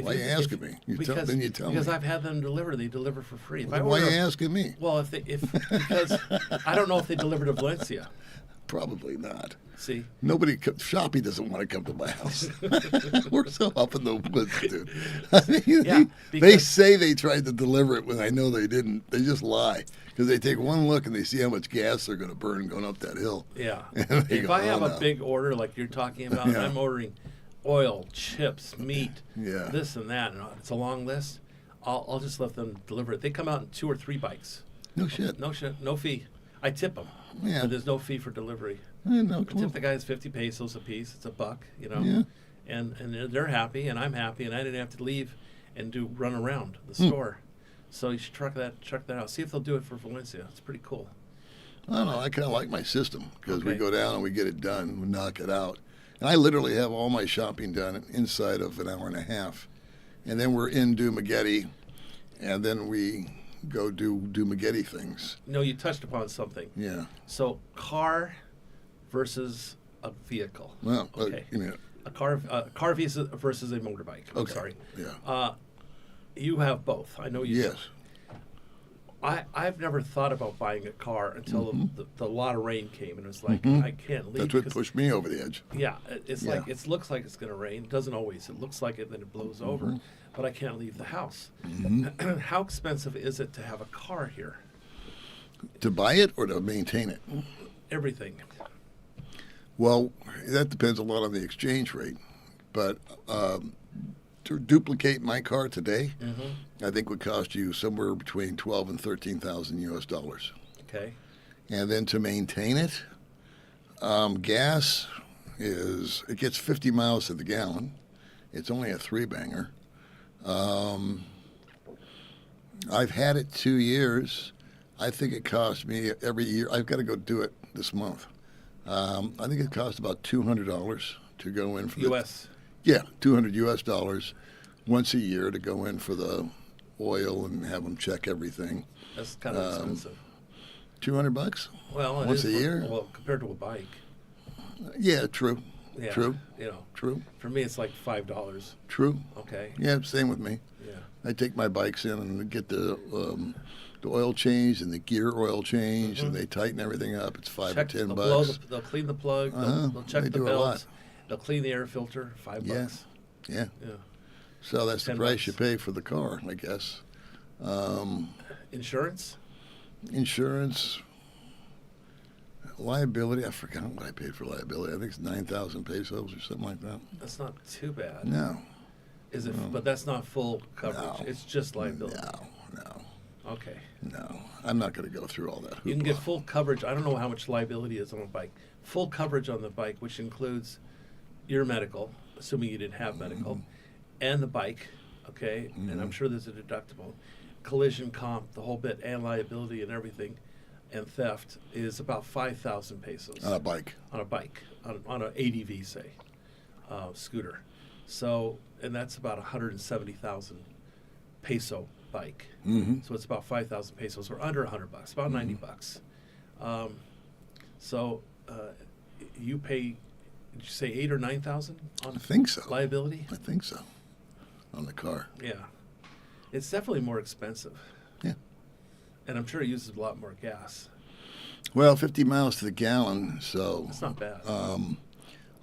Why are you asking me? Then you tell me. Because I've had them deliver. They deliver for free. Why are you asking me? Well, because I don't know if they deliver to Valencia. Probably not. See? Shopee doesn't want to come to my house. We're so up in the woods, dude. I mean, they say they tried to deliver it when I know they didn't. They just lie. Because they take one look and they see how much gas they're going to burn going up that hill. Yeah. If I have a big order like you're talking about, and I'm ordering oil, chips, meat, this and that, and it's a long list, I'll just let them deliver it. They come out in 2 or 3 bikes. No shit. No shit. No fee. I tip them. Yeah. But there's no fee for delivery. No, I tip the guys 50 pesos a piece. It's $1, you know. Yeah. And they're happy, and I'm happy, and I didn't have to leave and run around the store. So you should check that out. See if they'll do it for Valencia. It's pretty cool. I don't know. I kind of like my system because we go down and we get it done. We knock it out. And I literally have all my shopping done inside of an hour and a half. And then we're in Dumaguete, and then we go do Dumaguete things. No, you touched upon something. Yeah. So car versus a vehicle. Well, okay. A car versus a motorbike. I'm sorry. Yeah. You have both. I know you Yes. do. I've never thought about buying a car until the lot of rain came, and it was like, I can't leave. That's what pushed me over the edge. Yeah, it's like, it looks like it's going to rain. It doesn't always. It looks like it, then it blows over. But I can't leave the house. How expensive is it to have a car here? To buy it or to maintain it? Everything. Well, that depends a lot on the exchange rate. But to duplicate my car today, I think would cost you somewhere between $12,000 and $13,000 US dollars. Okay. And then to maintain it, gas it gets 50 miles to the gallon. It's only a 3-banger. I've had it 2 years. I think it costs me every year. I've got to go do it this month. I think it costs about $200 to go in for U.S. $200 US dollars once a year to go in for the oil and have them check everything. That's kind of expensive. $200? Well, once a year? Well, compared to a bike. Yeah, true. Yeah, true. True. For me, it's like $5. True. Okay. Yeah, same with me. Yeah. I take my bikes in and get the oil change and the gear oil change, and they tighten everything up. It's $5 or $10. They'll clean the plug. They'll check the belts. They'll clean the air filter. $5. Yeah. Yeah. So that's the price you pay for the car, I guess. Insurance? Insurance. Liability. I forgot what I paid for liability. I think it's 9,000 pesos or something like that. That's not too bad. No. Is it? But that's not full coverage. No. It's just liability. No. Okay. No. I'm not going to go through all that hoopla. You can get full coverage. I don't know how much liability is on a bike. Full coverage on the bike, which includes your medical, assuming you didn't have medical, and the bike, okay? And I'm sure there's a deductible. Collision comp, the whole bit, and liability and everything, and theft is about 5,000 pesos. On a bike. On a bike, on an ADV, say, scooter. So, and that's about 170,000 peso bike. So it's about 5,000 pesos, or under $100, about $90. So you pay, did you say 8,000 or 9,000 on I think so. liability? I think so. On the car. Yeah. It's definitely more expensive. Yeah. And I'm sure it uses a lot more gas. Well, 50 miles to the gallon, so That's not bad.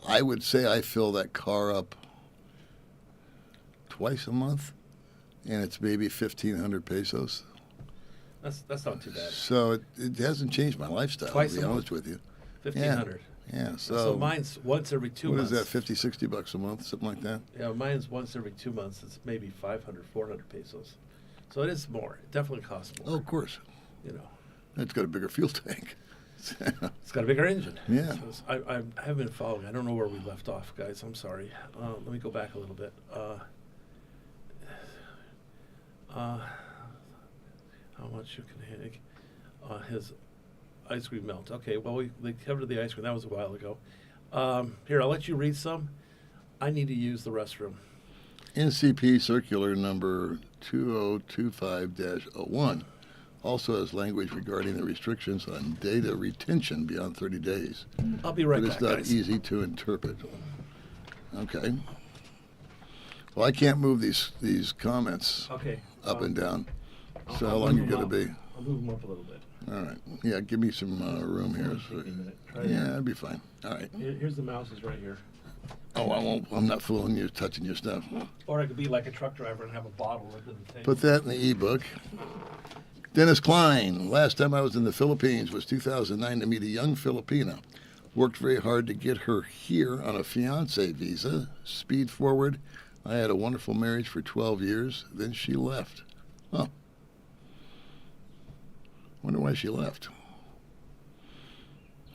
I would say I fill that car up twice a month, and it's maybe 1,500 pesos. That's not too bad. So it hasn't changed my lifestyle, Twice to be a honest with you. 1,500. Yeah, So mine's once every 2 months. What is that, 50, 60 bucks a month, something like that? Yeah, mine's once every 2 months. It's maybe 500, 400 pesos. So it is more. It definitely costs more. Oh, of course. You know. It's got a bigger fuel tank. It's got a bigger engine. Yeah. So I haven't been following. I don't know where we left off, guys. I'm sorry. Let me go back a little bit. How much you can hang? His ice cream melt. Okay, well, they covered the ice cream. That was a while ago. Here, I'll let you read some. I need to use the restroom. NCP circular number 2025-01 also has language regarding the restrictions on data retention beyond 30 days. I'll be right but back, it's not guys. easy to interpret. Okay. Well, I can't move these comments Okay. up and down. So I'll how long move you them going to up. be? I'll move them up a little bit. All right. Yeah, give me some room here. So, Take a minute. Try yeah, that. that'd be fine. All right. Here's the mouse is right here. Oh, I won't. I'm not fooling you, touching your stuff. Or I could be like a truck driver and have a bottle under the table. Put that in the ebook. Dennis Klein. Last time I was in the Philippines was 2009 to meet a young Filipina. Worked very hard to get her here on a fiancé visa. Speed forward. I had a wonderful marriage for 12 years. Then she left. Huh. Wonder why she left.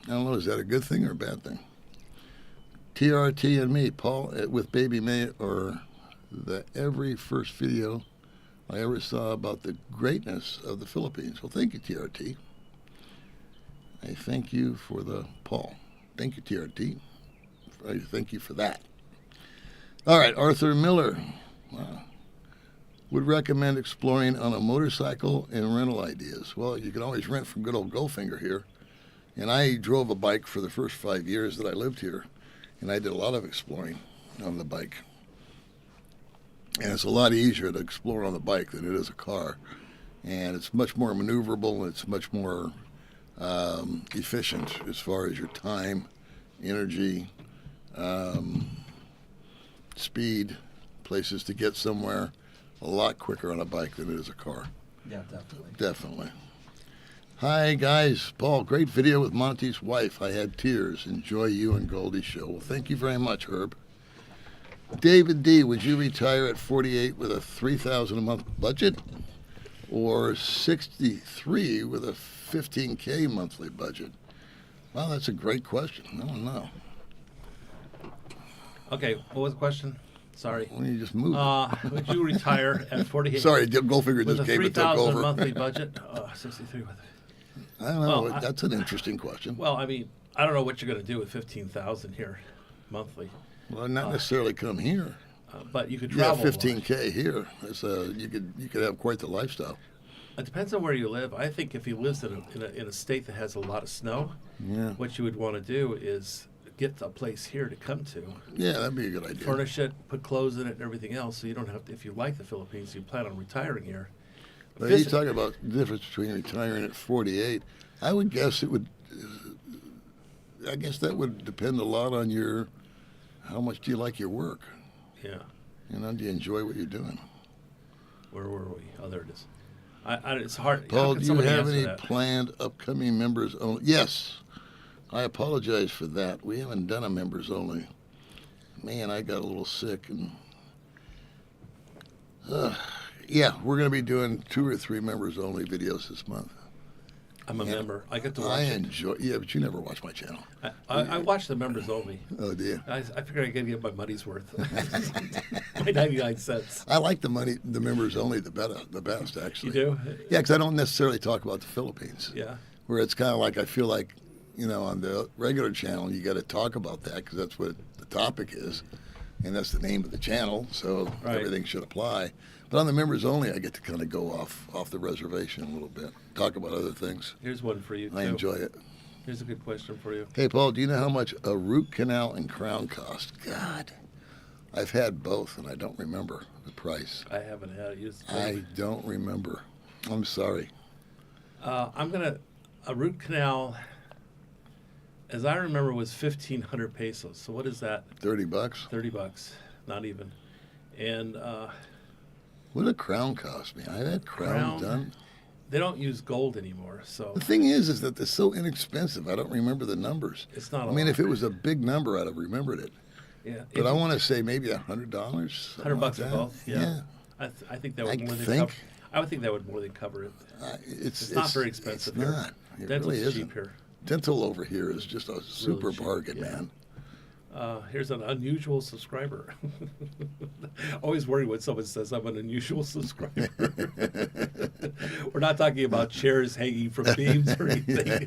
I don't know. Is that a good thing or a bad thing? TRT and me, Paul, with Baby May, or the every first video I ever saw about the greatness of the Philippines. Well, thank you, TRT. I thank you for the Paul. Thank you, TRT. I thank you for that. All right, Arthur Miller. Wow. Would recommend exploring on a motorcycle and rental ideas. Well, you can always rent from good old Goldfinger here. And I drove a bike for the first 5 years that I lived here. And I did a lot of exploring on the bike. And it's a lot easier to explore on the bike than it is a car. And it's much more maneuverable. It's much more efficient as far as your time, energy, speed, places to get somewhere. A lot quicker on a bike than it is a car. Yeah, definitely. Definitely. Hi, guys. Paul, great video with Monty's wife. I had tears. Enjoy you and Goldie's show. Well, thank you very much, Herb. David D., would you retire at 48 with a $3,000 a month budget or 63 with a $15K monthly budget? Well, that's a great question. I don't know. Okay, what was the question? Sorry. Why don't you just move? Would you retire at 48? Sorry, Goldfinger with just a gave it took $3,000 over. monthly budget? 63 with I don't know. Well, That's an interesting question. Well, I mean, I don't know what you're going to do with 15,000 here monthly. Well, not necessarily come here. But you could Yeah, travel. a lot. 15K here. It's you could have quite the lifestyle. It depends on where you live. I think if he lives in a state that has a lot of snow, Yeah. what you would want to do is get a place here to come to, Yeah, that'd be a good idea. furnish it, put clothes in it, and everything else. So you don't have to. If you like the Philippines, you plan on retiring here. But you talk about the difference between retiring at 48. I would guess it would. I guess that would depend a lot on how much do you like your work? Yeah. You know, do you enjoy what you're doing? Where were we? Oh, there it is. It's hard. Paul, How do can you somebody have answer any that? planned upcoming members only? Yes. I apologize for that. We haven't done a members only. Man, I got a little sick and. Yeah, we're going to be doing 2 or 3 members only videos this month. I'm a member. I get to watch I it. enjoy. Yeah, but you never watch my channel. I watch the members only. Oh, do you? I figure I can get my money's worth. My 99 cents. I like the members only the best actually. You do? Yeah, because I don't necessarily talk about the Philippines. Yeah. Where it's kind of like I feel like, on the regular channel you got to talk about that because that's what the topic is, and that's the name of the channel, so Right. everything should apply. But on the members only, I get to kind of go off the reservation a little bit, talk about other things. Here's one for you, too. I enjoy it. Here's a good question for you. Hey, Paul, do you know how much a root canal and crown cost? God, I've had both, and I don't remember the price. I haven't had it. I don't remember. I'm sorry. A root canal, as I remember, was 1,500 pesos. So what is that? $30. $30, not even. And What did a crown cost me? I had crown done. they don't use gold anymore, so The thing is that they're so inexpensive. I don't remember the numbers. it's not. I mean, if it was a big number, I'd have remembered it. yeah, But I want to say maybe $100. $100 for both. Yeah, I think that would I more than think- cover. I would think that would more than cover it. It's It's not very expensive It's here. not. It Dental's really cheap isn't. here. dental over here is just a super cheap, bargain, yeah. man. Here's an unusual subscriber. Always worry when someone says I'm an unusual subscriber. We're not talking about chairs hanging from beams or anything.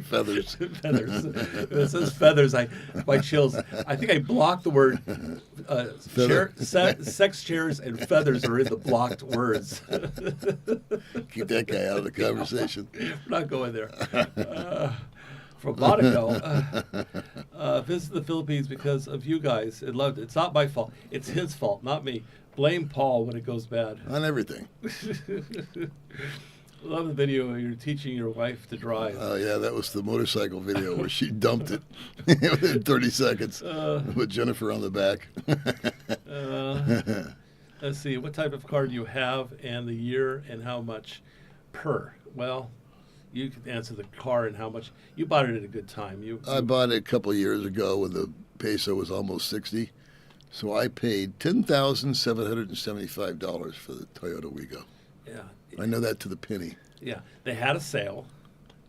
Feathers. Feathers. If it says feathers, my chills. I think I blocked the word sex chairs and feathers are in the blocked words. Keep that guy out of the conversation. We're not going there. From Monaco, visited the Philippines because of you guys and loved it. It's not my fault. It's his fault, not me. Blame Paul when it goes bad. On everything. Love the video where you're teaching your wife to drive. Oh, yeah, that was the motorcycle video where she dumped it within 30 seconds with Jennifer on the back. Let's see, what type of car do you have and the year and how much per? Well, you can answer the car and how much. You bought it at a good time. I bought it a couple of years ago when the peso was almost 60. So I paid $10,775 for the Toyota Wigo. Yeah. I know that to the penny. Yeah. They had a sale.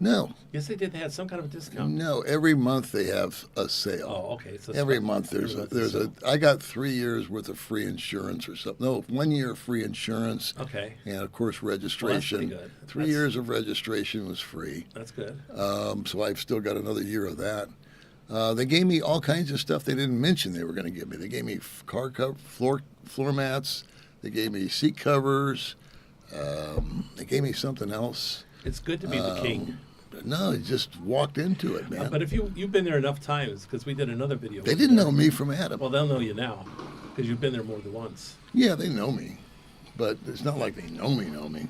No. Yes, they did. They had some kind of a discount. No, every month they have a sale. Oh, okay. So every month there's a. I got 3 years worth of free insurance or something. No, 1 year of free insurance. Okay. And of course registration. Well, that's pretty good. 3 years of registration was free. That's good. So I've still got another year of that. They gave me all kinds of stuff they didn't mention they were going to give me. They gave me car cover, floor mats. They gave me seat covers. They gave me something else. It's good to be the king. No, he just walked into it, man. But if you've been there enough times, because we did another video. They didn't know me from Adam. Well, they'll know you now, because you've been there more than once. Yeah, they know me, but it's not like they know me.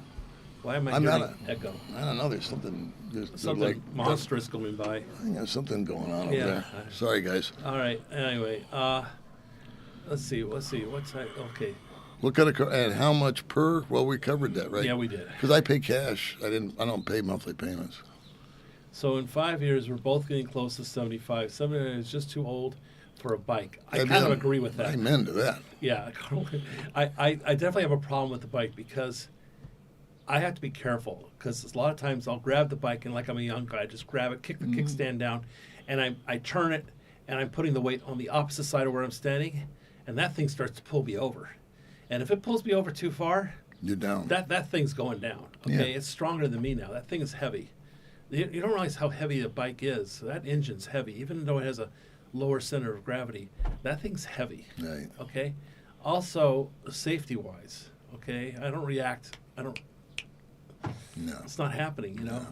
Why am I I'm hearing not echo? I don't know. There's something. There's Something like monstrous going by. I think there's something going on over Yeah. there. Sorry, guys. All right. Anyway, let's see. What's that? Okay. What kind of car and how much per? Well, we covered that, right? Yeah, we did. Because I pay cash. I don't pay monthly payments. So in 5 years, we're both getting close to 75. 79 is just too old for a bike. I kind of agree with that. Amen to that. Yeah, I definitely have a problem with the bike because I have to be careful because a lot of times I'll grab the bike and like I'm a young guy, I just grab it, kick the kickstand down, and I turn it, and I'm putting the weight on the opposite side of where I'm standing, and that thing starts to pull me over. And if it pulls me over too far, you're down. That thing's going down. Okay, Yeah. It's stronger than me now. That thing is heavy. You don't realize how heavy a bike is. That engine's heavy, even though it has a lower center of gravity. That thing's heavy. Right. Okay. Also, safety-wise. Okay, I don't react. No. It's not happening. You know.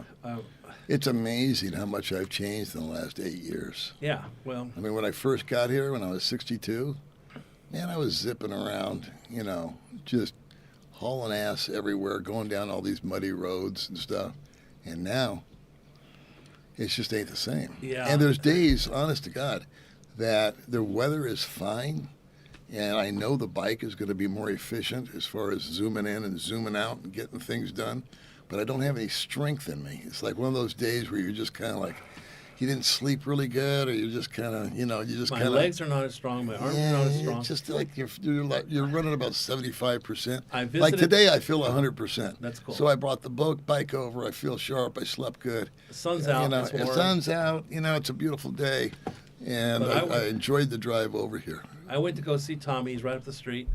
It's amazing how much I've changed in the last 8 years. Yeah. Well. I mean, when I first got here, when I was 62, man, I was zipping around, just hauling ass everywhere, going down all these muddy roads and stuff. And now, it just ain't the same. Yeah. And there's days, honest to God, that the weather is fine, and I know the bike is going to be more efficient as far as zooming in and zooming out and getting things done, but I don't have any strength in me. It's like one of those days where you're just kind of like, you didn't sleep really good, or you're just kind of, My legs are not as strong. My arms are not as strong. It's just like you're running about 75%. I visited, like today, I feel 100%. That's cool. So I brought the bike over. I feel sharp. I slept good. The sun's out. It's warm. The sun's out. It's a beautiful day, and I enjoyed the drive over here. I went to go see Tommy. He's right up the street.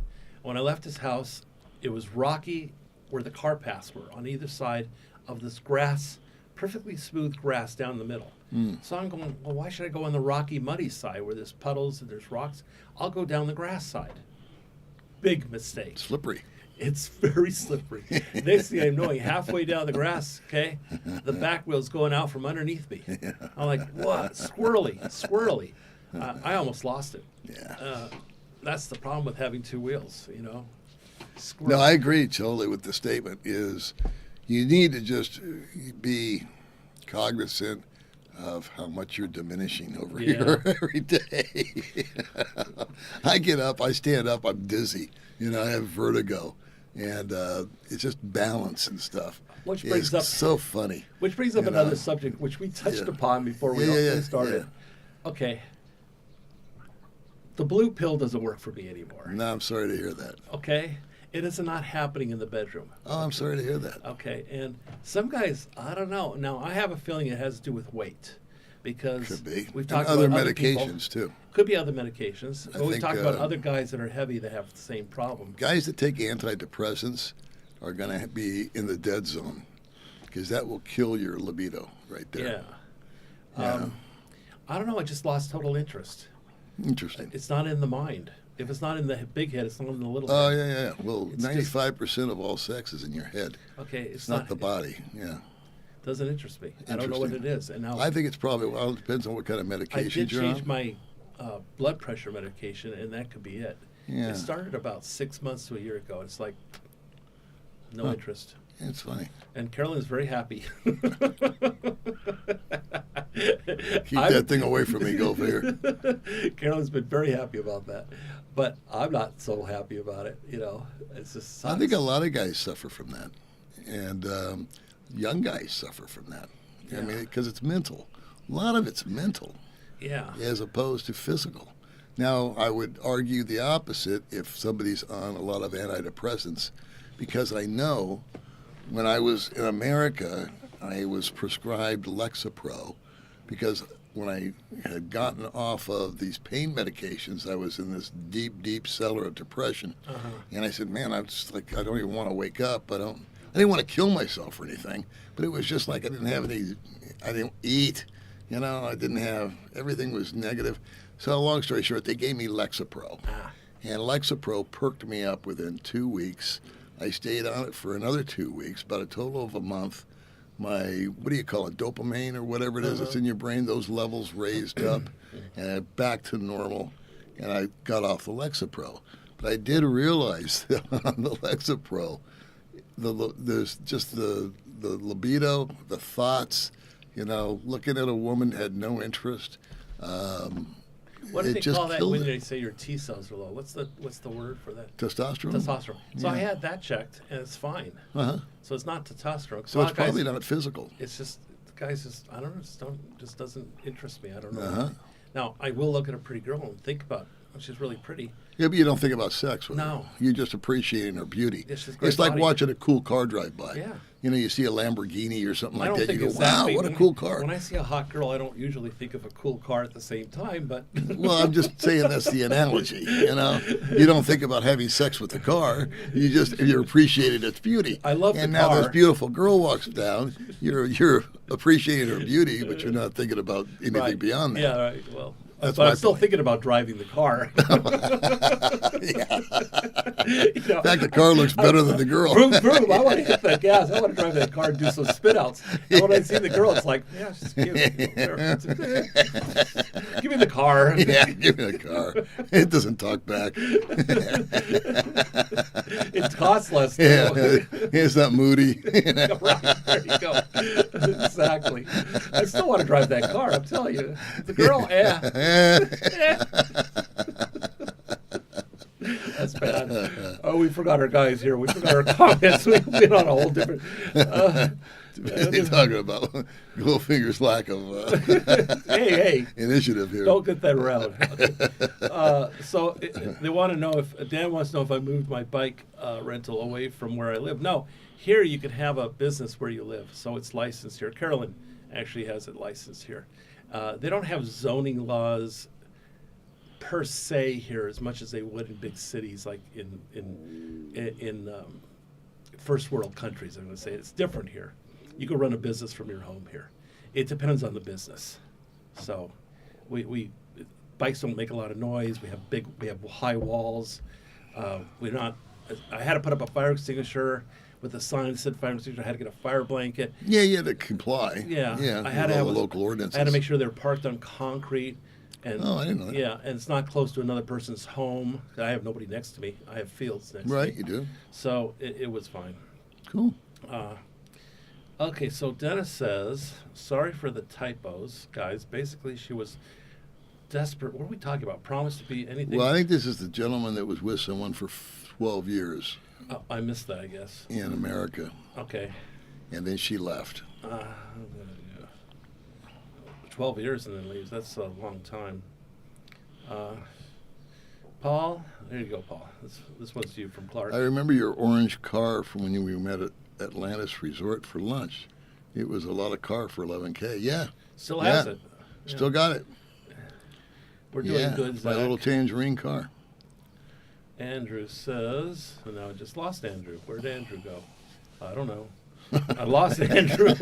When I left his house, it was rocky where the car paths were on either side of this grass, perfectly smooth grass down the middle. So I'm going, well, why should I go on the rocky, muddy side where there's puddles and there's rocks? I'll go down the grass side. Big mistake. Slippery. It's very slippery. Next thing I'm knowing, halfway down the grass, okay, the back wheel's going out from underneath me. Yeah. I'm like, what? Squirrely. I almost lost it. Yeah. That's the problem with having two wheels, Squirrely. No, I agree totally with the statement. Is you need to just be cognizant of how much you're diminishing over here every day. I get up, I stand up, I'm dizzy. I have vertigo, and it's just balance and stuff. Which brings up so funny. Which brings up another subject which we touched upon before we started. Yeah. Okay. The blue pill doesn't work for me anymore. No, I'm sorry to hear that. Okay. It is not happening in the bedroom. Oh, I'm sorry to hear that. Okay, and some guys, I don't know. Now, I have a feeling it has to do with weight, because Could be. we've And talked other about other people. medications too. Could be other medications. But we've think, talked about other guys that are heavy that have the same problem. Guys that take antidepressants are going to be in the dead zone, because that will kill your libido right there. Yeah. I don't know. I just lost total interest. Interesting. It's not in the mind. If it's not in the big head, it's not in the little Oh, head. yeah. Well, It's 95% of all sex is in your head. Okay, It's not the body. Yeah. Doesn't interest me. I don't know what it is. And now I think it's probably, well, it depends on what kind of I medication did you're change on. my blood pressure medication, and that could be it. Yeah. It started about 6 months to a year ago. It's like no interest. It's funny. And Carolyn's very happy. Keep that thing away from me, Goldfinger. Carolyn's been very happy about that, but I'm not so happy about it. You know, it's just. I think a lot of guys suffer from that, and young guys suffer from that. I mean, because it's mental. A lot of it's mental, Yeah. as opposed to physical. Now, I would argue the opposite if somebody's on a lot of antidepressants, because I know when I was in America, I was prescribed Lexapro, because when I had gotten off of these pain medications, I was in this deep, deep cellar of depression. And I said, man, I'm just like, I don't even want to wake up. I didn't want to kill myself or anything, but it was just like I didn't eat, you know, I didn't have, everything was negative. So long story short, they gave me Lexapro. And Lexapro perked me up within 2 weeks. I stayed on it for another 2 weeks, about a total of a month. My, what do you call it, dopamine or whatever it is that's in your brain, those levels raised up and back to normal. And I got off the Lexapro. But I did realize that on the Lexapro, there's just the libido, the thoughts, you know, looking at a woman had no interest. What do It they just call that killed when it. they say your T cells are low? What's the word for that? Testosterone? Testosterone. So I Yeah. had that checked, and it's fine. Uh-huh. So it's not testosterone. So it's probably not physical. It's just the guys just I don't know, just doesn't interest me. I don't know. Uh-huh. Now I will look at a pretty girl and think about, oh, she's really pretty. Yeah, but you don't think about sex with her. No. You're just appreciating her beauty. Yeah, she's a great It's like body. watching a cool car drive by. Yeah. You know, you see a Lamborghini or something I like don't that. think You go, it's wow, that what a big. cool car. When I see a hot girl, I don't usually think of a cool car at the same time, but Well, I'm just saying that's the analogy, you know. You don't think about having sex with the car. You're appreciating its beauty. I love the And now this car. beautiful girl walks down. You're appreciating her beauty, but you're not thinking about anything right. beyond that. Yeah, right. Well, That's but my I'm still point. thinking about driving the car. You know, In fact, the car looks better than the girl. Vroom, vroom. I want to hit that gas. I want to drive that car and do some spit outs. And when I see the girl, it's like, yeah, she's cute. Give me the car. Yeah, give me the car. It doesn't talk back. It costs less. Too. Yeah, it's not moody. Right, there you go. Exactly. I still want to drive that car, I'm telling you. The girl, That's bad. Oh, we forgot our guys here. We forgot our comments. We've been on a whole different. You're talking about Goldfinger's lack of Hey, initiative here. don't get that around. They want to know if Dan wants to know if I moved my bike rental away from where I live. No, here you can have a business where you live, so it's licensed here. Carolyn actually has it licensed here. They don't have zoning laws per se here as much as they would in big cities like in first world countries. I'm going to say it's different here. You can run a business from your home here. It depends on the business. So we bikes don't make a lot of noise. We have high walls. We're not. I had to put up a fire extinguisher with a sign that said fire extinguisher. I had to get a fire blanket. Yeah, you had to comply. Yeah, Yeah, I had to with all have the local ordinances. I had to make sure they're parked on concrete. And, Oh, I didn't know that. Yeah, and it's not close to another person's home. I have nobody next to me. I have fields next Right, to me. you do. So it was fine. Cool. Okay, so Dennis says, sorry for the typos, guys. Basically, she was desperate. What are we talking about? Promised to be anything? Well, I think this is the gentleman that was with someone for 12 years Oh, I missed that, I guess. in America, Okay. and then she left. 12 years and then leaves. That's a long time. Paul, there you go, Paul. This one's to you from Clark. I remember your orange car from when we met at Atlantis Resort for lunch. It was a lot of car for $11K. Yeah. Still has it. Yeah. Still got it. We're doing good, my Zach. little tangerine car. Andrew says, oh, no, I just lost Andrew. Where'd Andrew go? I don't know. I lost Andrew.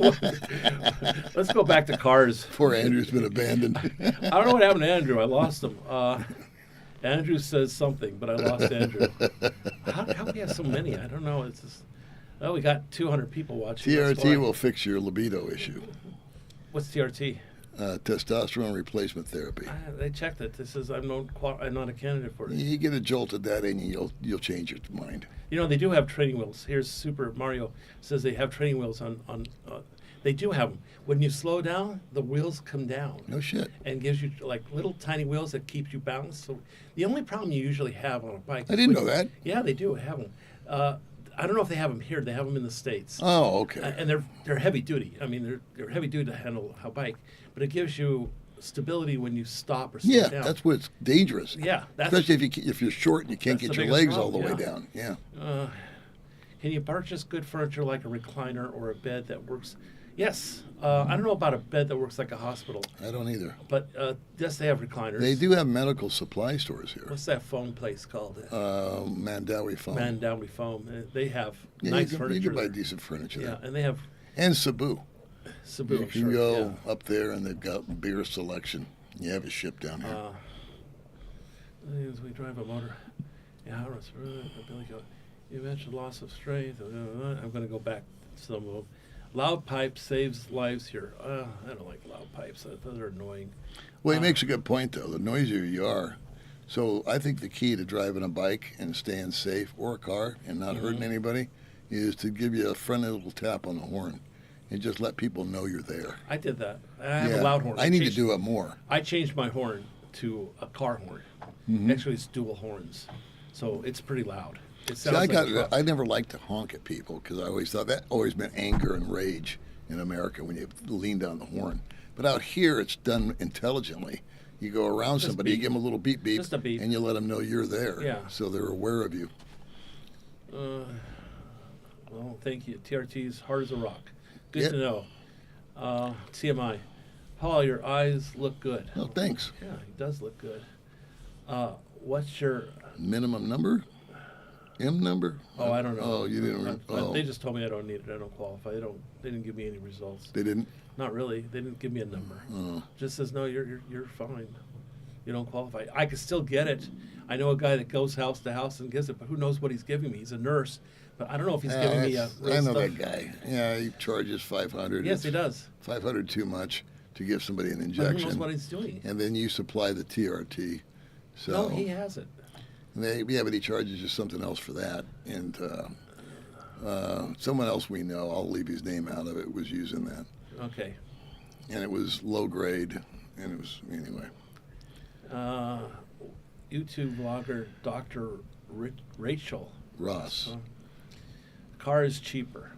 Let's go back to cars. Poor Andrew's been abandoned. I don't know what happened to Andrew. I lost him. Andrew says something, but I lost Andrew. How we have so many? I don't know. It's just, well, we got 200 people watching. TRT will fix your libido issue. What's TRT? Testosterone replacement therapy. They checked it. This is I'm not a candidate for it. You get a jolt of that in you, you'll change your mind. You know, they do have training wheels. Here's Super Mario says they have training wheels on they do have them. When you slow down, the wheels come down. No shit. And gives you like little tiny wheels that keep you balanced. So the only problem you usually have on a bike. I didn't know that. Yeah, they do have them. I don't know if they have them here. They have them in the States. Oh, okay. And they're heavy duty. I mean, they're heavy duty to handle a bike, but it gives you stability when you stop or slow down. Yeah, that's what's dangerous. Yeah, especially if you're short and you can't get your legs all the way down. Yeah. Can you purchase good furniture like a recliner or a bed that works? Yes. I don't know about a bed that works like a hospital. I don't either. But yes, they have recliners. They do have medical supply stores here. What's that foam place called? Mandawi Foam. Mandawi Foam. They have nice furniture. You can buy decent furniture there. Yeah, and they have... And Cebu. Cebu, you can go up there and they've got beer selection. You have it shipped down here. As we drive a motor... Yeah, you mentioned loss of strength. I'm going to go back to some of them. Loud pipes saves lives here. I don't like loud pipes. Those are annoying. Well, he makes a good point, though. The noisier you are. So I think the key to driving a bike and staying safe, or a car, and not hurting anybody, is to give you a friendly little tap on the horn and just let people know you're there. I did that. I have a loud horn. I need to do it more. I changed my horn to a car horn. Actually, it's dual horns. So it's pretty loud. It sounds I never liked to honk at people because I always thought that always meant anger and rage in America when you lean down the horn. But out here, it's done intelligently. You go around somebody, you give them a little beep beep, and you let them know you're there. Yeah. So they're aware of you. Well, thank you. TRT's hard as a rock. Good to know. TMI. Paul, your eyes look good. Oh, thanks. Yeah, he does look good. What's your... Minimum number? M number? Oh, I don't know. Oh, you didn't. They just told me I don't need it. I don't qualify. They didn't give me any results. They didn't? Not really. They didn't give me a number. Oh. Just says no. You're fine. You don't qualify. I could still get it. I know a guy that goes house to house and gives it, but who knows what he's giving me? He's a nurse, but I don't know if he's giving me a. I know that guy. Yeah, he charges $500. Yes, he does. $500 too much to give somebody an injection. But who knows what he's doing? And then you supply the TRT. So no, he has it. But he charges you something else for that. And someone else we know, I'll leave his name out of it, was using that. Okay. And it was low grade, and it was, anyway. YouTube vlogger Dr. Rachel Ross. Car is cheaper.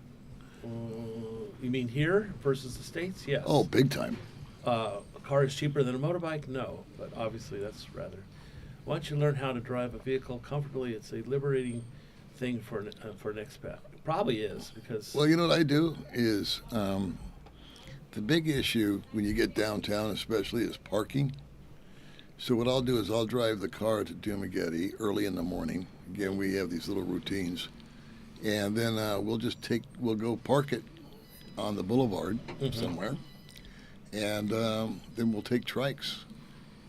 You mean here versus the States? Yes. Oh, big time. A car is cheaper than a motorbike? No, but obviously that's rather... Once you learn how to drive a vehicle comfortably, it's a liberating thing for an expat. It probably is, because... Well, you know what I do is the big issue when you get downtown especially is parking. So what I'll do is I'll drive the car to Dumagetti early in the morning. Again, we have these little routines. And then we'll go park it on the boulevard somewhere. And then we'll take trikes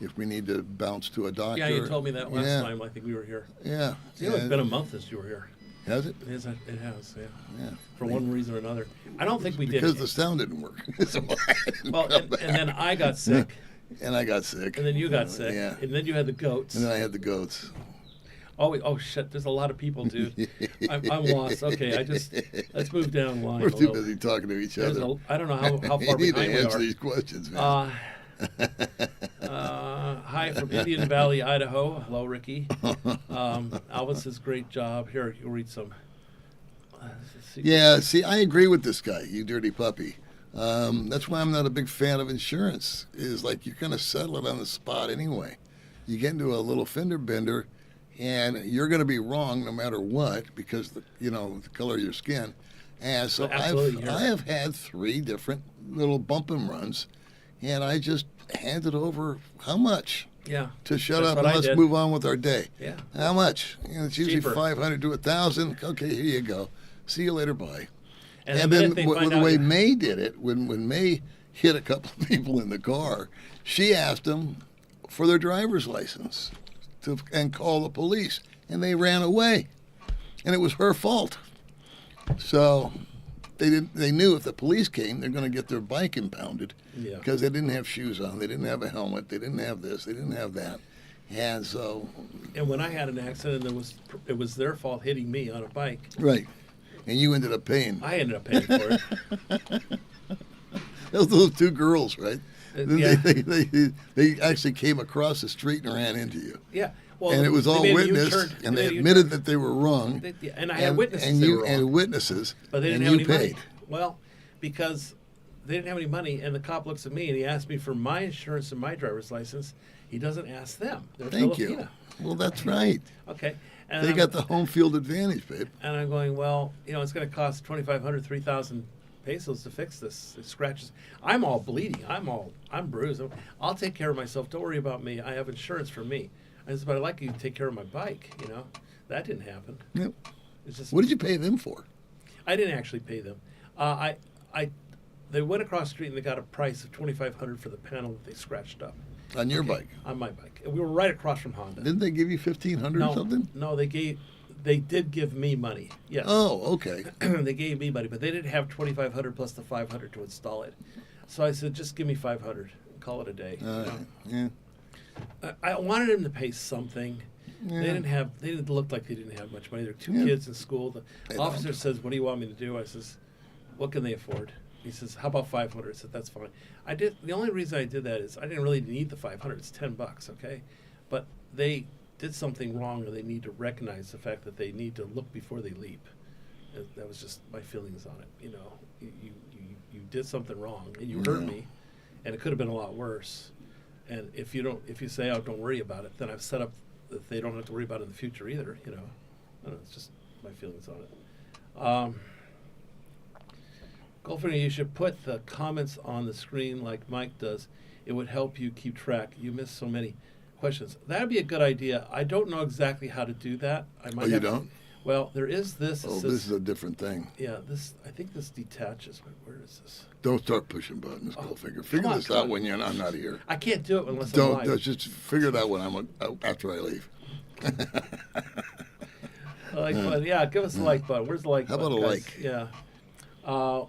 if we need to bounce to a doctor. Yeah, you told me that last time. I think we were here. Yeah. It's been a month since you were here. Has it? It has, yeah. For one reason or another. I don't think we did. Because the sound didn't work. And then I got sick. And I got sick. And then you got sick. Yeah. And then you had the goats. And then I had the goats. Oh shit! There's a lot of people, dude. I'm lost. Okay, let's move down the line. We're too busy talking to each other. I don't know how far you need behind to we answer are. these questions, man. Hi from Indian Valley, Idaho. Hello, Ricky. Alvin says, great job. Here, you'll read some. Yeah, see, I agree with this guy, you dirty puppy. That's why I'm not a big fan of insurance. Is like you're going to settle it on the spot anyway. You get into a little fender bender, and you're going to be wrong no matter what because the color of your skin. And so Absolutely, I have had 3 different little bump and runs, and I just handed over how much Yeah. to shut That's up what and I let's did. move on with our day. Yeah. How much? It's usually Cheaper. 500 to 1,000. Okay, here you go. See you later. Bye. And, And the then minute they with find the out way you- May did it, when May hit a couple of people in the car, she asked them for their driver's license and call the police, and they ran away, and it was her fault. So they knew if the police came, they're going to get their bike impounded Yeah. because they didn't have shoes on, they didn't have a helmet, they didn't have this, they didn't have that, and so And when I had an accident, it was their fault hitting me on a bike. right, and you ended up paying. I ended up paying for it. Those 2 girls, right? Then Yeah. they actually came across the street and ran into you. Yeah. Well, And it was they all made a witnessed, U-turn- and they made a admitted U-turn. that they were wrong. And I had witnesses and they you were wrong. and witnesses, But they didn't and have you any paid. money. Well, because they didn't have any money, and the cop looks at me and he asked me for my insurance and my driver's license. He doesn't ask them. They're Thank Filipina. you. Well, that's right. Okay. And They I'm- got the home field advantage, babe. And I'm going, well, it's going to cost 2,500, 3,000 pesos to fix this. It scratches. I'm all bleeding. I'm bruised. I'll take care of myself. Don't worry about me. I have insurance for me. I said, but I'd like you to take care of my bike. That didn't happen. Yep. It's just What did you pay them for? I didn't actually pay them. They went across the street and they got a price of 2,500 for the panel that they scratched up. On your Okay, bike? On my bike. And we were right across from Honda. Didn't they give you 1,500 no, or something? No, they did give me money. Yes. Oh, okay. They gave me money, but they didn't have 2,500 plus the 500 to install it. So I said, just give me 500, call it a day. All right. Yeah. I wanted him to pay something. Yeah. They didn't look like they didn't have much money. There were 2 Yeah. kids in school. The They officer don't. says, what do you want me to do? I says, what can they afford? He says, how about 500? I said, that's fine. The only reason I did that is I didn't really need the 500. It's $10, okay? But they did something wrong, and they need to recognize the fact that they need to look before they leap. That was just my feelings on it. You did something wrong, and you hurt Yeah. me, and it could have been a lot worse. And if you say, "Oh, don't worry about it," then I've set up that they don't have to worry about it in the future either. I don't know, it's just my feelings on it. Goldfinger, you should put the comments on the screen like Mike does. It would help you keep track. You miss so many questions. That'd be a good idea. I don't know exactly how to do that. I might Oh, you have don't? Well, there is this. It Oh, says- this is a different thing. yeah, this. I think this detaches. Where is this? Don't start pushing buttons, Oh, Goldfinger. Figure come on, this come out on. when I'm not here. I can't do it unless I'm Don't live. just figure it out when after I leave. Like button. Yeah, give us a like button. Where's the like How button? about a guys? like? Yeah.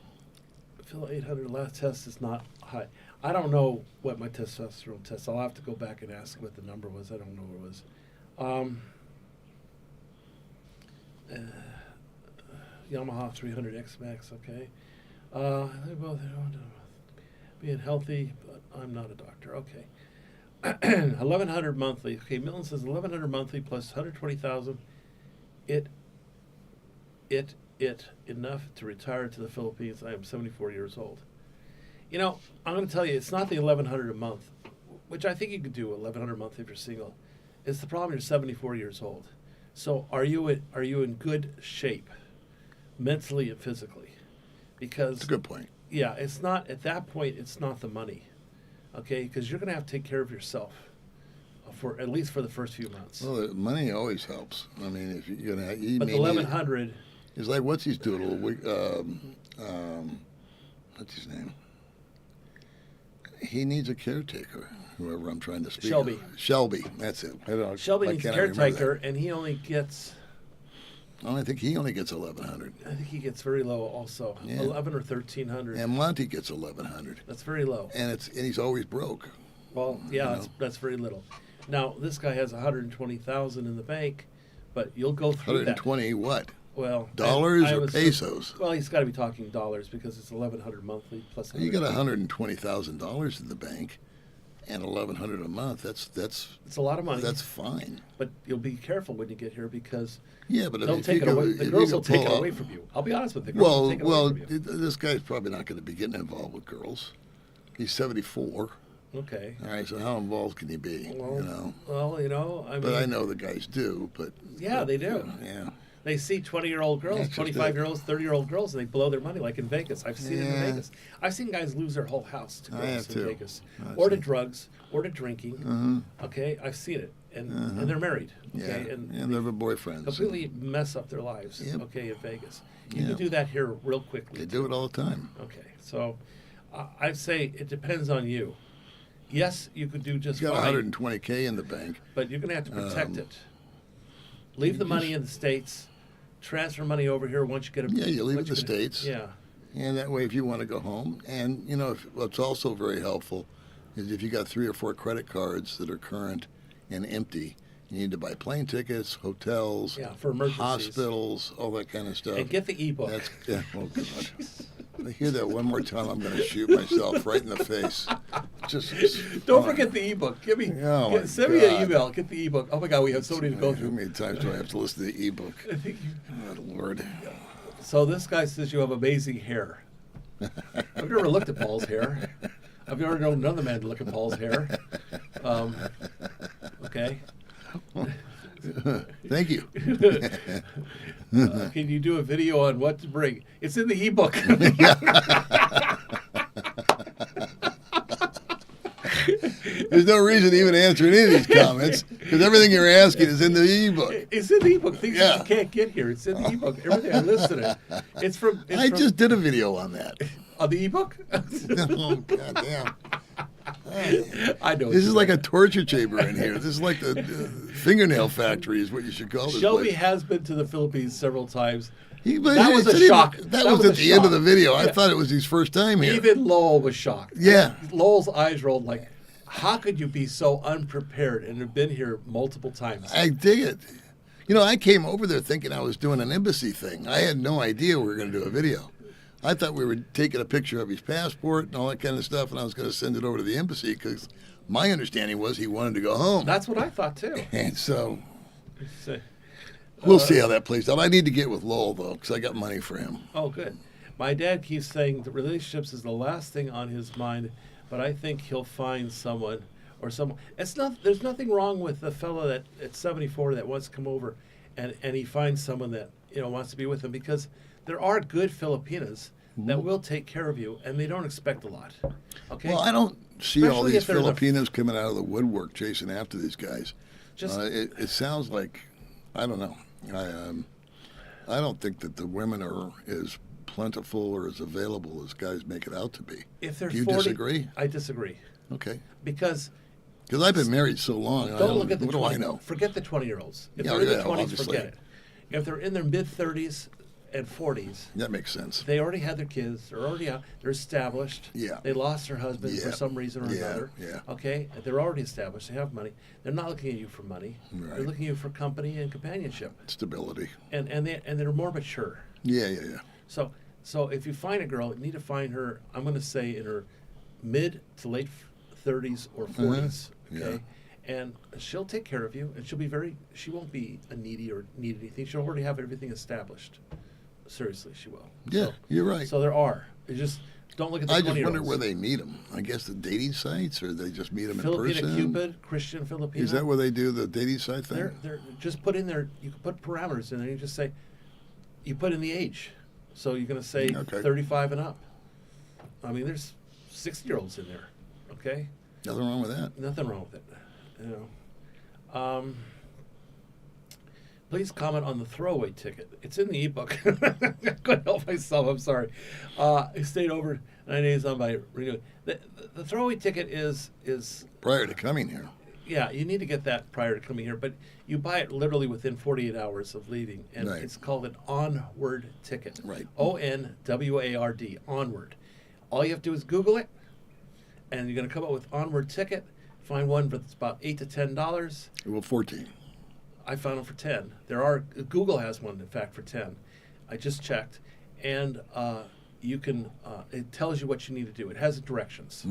Phil 800 last test is not high. I don't know what my testosterone test. I'll have to go back and ask what the number was. I don't know what it was. Yamaha 300 X Max. Okay. They both being healthy, but I'm not a doctor. Okay. 1,100 monthly. Okay, Milton says 1,100 monthly plus 120,000. It enough to retire to the Philippines. I am 74 years old. I'm going to tell you, it's not the 1,100 a month, which I think you could do 1,100 a month if you're single. It's the problem you're 74 years old. So are you in good shape, mentally and physically? Because That's a good point. yeah, it's not at that point. It's not the money, okay? Because you're going to have to take care of yourself for at least for the first few months. Well, the money always helps. I mean, if you're gonna, But the 1,100. It's like what's his doodle? What's his name? He needs a caretaker. Whoever I'm trying to speak. Shelby. Of. Shelby. That's it. Shelby why needs a can't I remember caretaker, and he only gets. that? I think he only gets 1,100, I think he gets very low, also Yeah. 11 or 1,300. and Monty gets 1,100, That's very low. and he's always broke. Well, yeah, You know. that's very little. Now this guy has 120,000 in the bank, but you'll go through that. 120 what? Well, Dollars I or was- pesos? Well, he's got to be talking dollars because it's 1,100 monthly plus. You got $120,000 in the bank, and 1,100 a month. That's It's a lot of money. That's fine. But you'll be careful when you get here because Yeah, but they'll if take you it go- away. if The you girls go will take pull it up- away from you. I'll be honest with you. The girls will take it away from you. This guy's probably not going to be getting involved with girls. He's 74. Okay. All right, so how involved can you be? Well, I mean. But I know the guys do. But yeah, they do. Yeah. They see 20-year-old girls, That's just 25-year-olds, 30-year-old girls, and they blow their money like in Vegas. I've seen it in Yeah. Vegas. I've seen guys lose their whole house to I girls have in too. Vegas, I've or to seen- drugs, or to drinking. Okay, I've seen it, and they're married. Okay, Yeah. and And they have boyfriends. completely mess up their lives. Yep. Okay, in Vegas, you Yeah. can do that here real quickly. They do it all the time. Okay, so I'd say it depends on you. Yes, you could do just You got fine, 120K in the bank. but you're going to have to protect it. Leave the you money just- in the States. Transfer money over here once you get a. Yeah, you leave it once in the get a- States. Yeah. And that way, if you want to go home, and what's also very helpful is if you got 3 or 4 credit cards that are current and empty, you need to buy plane tickets, hotels, Yeah, for emergencies. hospitals, all that kind of stuff. And get the ebook. Oh God! I hear that one more time, I'm going to shoot myself right in the face. Just Don't forget the ebook. Give me. Oh, my send me an God. email. Get the ebook. Oh my God, we have so many to go How through. many times do I have to listen to the ebook? Oh, Lord. So this guy says you have amazing hair. I've never looked at Paul's hair. I've never known another man to look at Paul's hair. Okay. Thank you. Can you do a video on what to bring? It's in the ebook. There's no reason to even answer any of these comments because everything you're asking is in the ebook. It's in the ebook. Things Yeah. you can't get here. It's in the ebook. Everything I listed it. It's from. It's I from, just did a video on that. on the ebook. Oh, goddamn. I know. This is like a torture chamber in here. This is like the fingernail factory is what you should call this Shelby place. has been to the Philippines several times. But That he was a said he- shock. That That was was at a the end of shock. the video. I Yeah. thought it was his first time here. Even Lowell was shocked. Yeah. Lowell's eyes rolled like, how could you be so unprepared and have been here multiple times? I dig it. I came over there thinking I was doing an embassy thing. I had no idea we were going to do a video. I thought we were taking a picture of his passport and all that kind of stuff, and I was going to send it over to the embassy because my understanding was he wanted to go home. That's what I thought too. And so So, we'll see how that plays out. I need to get with Lowell, though, because I got money for him. oh, good. My dad keeps saying that relationships is the last thing on his mind, but I think he'll find someone or someone. It's not. There's nothing wrong with the fellow that at 74 that wants to come over, and he finds someone that wants to be with him, because there are good Filipinas that will take care of you, and they don't expect a lot. Okay. Well, I don't see all Especially these if they're the- Filipinos coming out of the woodwork chasing after these guys. Just- It sounds like, I don't know. I don't think that the women are as plentiful or as available as guys make it out to be. If they're Do you 40, disagree? I disagree, Okay. because Because I've been married so long. don't look at the what do 20, I know? Forget the 20-year-olds. If Yeah, they're in yeah, their 20s, obviously. forget it. If they're in their mid-30s and 40s, That makes sense. they already had their kids. They're already out. They're established. Yeah. They lost their husband for Yeah. some reason or Yeah, another. yeah. Okay. They're already established. They have money. They're not looking at you for money. They're Right. looking at you for company and companionship. Stability. And they're more mature. Yeah. So if you find a girl, you need to find her. I'm going to say in her mid to late 30s or 40s. Yeah. Okay. And she'll take care of you, and she won't be a needy or need anything. She'll already have everything established. Seriously, she will. Yeah, So, you're right. So there are. You just don't look at the I 20-year-olds. just wonder where they meet them. I guess the dating sites, or they just meet them in Filipina person. Cupid, Christian Filipina. Is that where they do the dating site thing? They're just put in there. You can put parameters in there. You just say, you put in the age. So you're going to say Okay. 35 and up. I mean, there's 60-year-olds in there. Okay. Nothing wrong with that. Nothing wrong with it. Please comment on the throwaway ticket. It's in the ebook. I couldn't help myself. I'm sorry. I stayed over 9 days on my renewal. The throwaway ticket is Prior to coming here. yeah. You need to get that prior to coming here, but you buy it literally within 48 hours of leaving, and Right. it's called an onward ticket. Right. ONWARD. Onward. All you have to do is Google it, and you're going to come up with onward ticket. Find one that's about $8 to $10. Well, 14. I found them for 10. Google has one, in fact, for 10. I just checked, and you can. It tells you what you need to do. It has directions,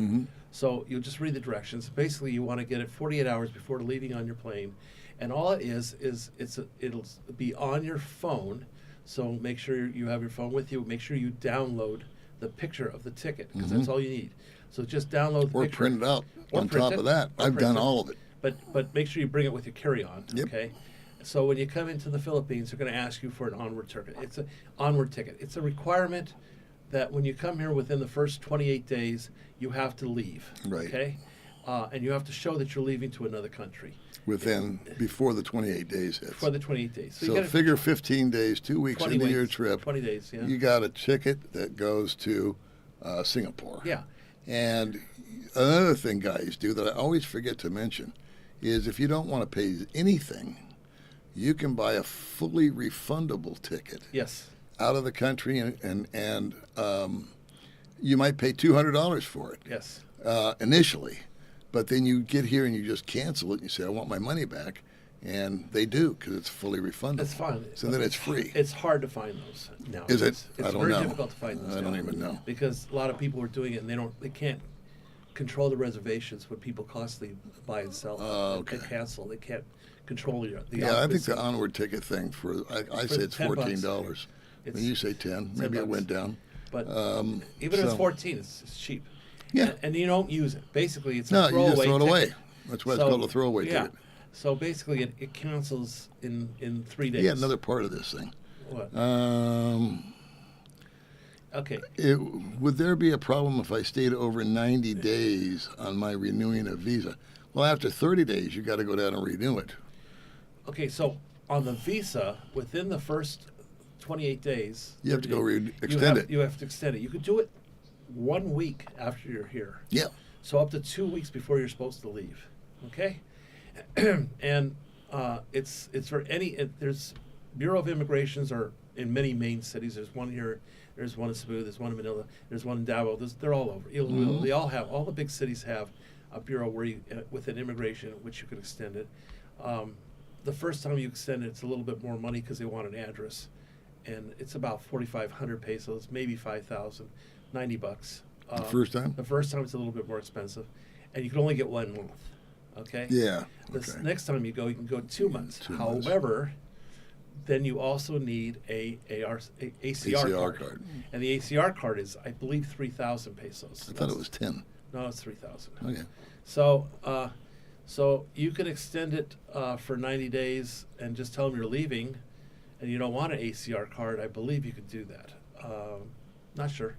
so you'll just read the directions. Basically, you want to get it 48 hours before leaving on your plane, and all it is it'll be on your phone. So make sure you have your phone with you. Make sure you download the picture of the ticket, because that's all you need. So just download the Or picture. print it out Or on print top it, of that. or I've print done it. all of it. But make sure you bring it with your carry-on. Yep. Okay. So when you come into the Philippines, they're going to ask you for an onward ticket. It's an onward ticket. It's a requirement that when you come here within the first 28 days, you have to leave. Right. Okay. And you have to show that you're leaving to another country Before the 28 days hits. for the 28 days. So you gotta, figure 15 days, 2 weeks 20 into your weeks, trip. 20 days. Yeah. You got a ticket that goes to Singapore. Yeah. And another thing guys do that I always forget to mention is if you don't want to pay anything, you can buy a fully refundable ticket Yes. out of the country, and you might pay $200 for it Yes. initially, but then you get here and you just cancel it and you say, I want my money back, and they do because it's fully refundable. It's fine. So then it's free. It's hard to find those now. Is it? It's I don't very know. difficult to find those. I don't now even know. because a lot of people are doing it and they can't control the reservations when people constantly buy and sell and Okay. cancel. They can't control the Yeah, I think occupancy. the onward ticket thing I For say it's $10. $14. It's When you say 10, maybe it $10. went down. But even if it's so- 14, it's cheap. Yeah. And you don't use it. Basically, it's a No, throwaway you just throw it ticket. away. That's why it's called a throwaway yeah. ticket. So basically, it cancels in 3 days. Yeah, another part of this thing. What? Okay. Would there be a problem if I stayed over 90 days on my renewing a visa? Well, after 30 days, you got to go down and renew it. Okay, so on the visa, within the first 28 days, You have to go 30 days, extend it. You have to extend it. You could do it 1 week after you're here. Yeah. So up to 2 weeks before you're supposed to leave. Okay? And it's for there's Bureau of Immigrations are in many main cities. There's one here, there's one in Cebu, there's one in Manila, there's one in Davao. They're all over. They all have, all the big cities have a bureau where you, with an immigration, which you could extend it. The first time you extend it, it's a little bit more money because they want an address. And it's about 4,500 pesos, maybe 5,000, $90. The first time? The first time it's a little bit more expensive. And you can only get 1 month. Okay? Yeah. This Okay. next time you go, you can go 2 months. 2 months. However, then you also need a ACR card. And the ACR card is, I believe, 3,000 pesos. I thought it was 10. No, it's 3,000. Okay. So you can extend it for 90 days and just tell them you're leaving, and you don't want an ACR card. I believe you could do that. Not sure.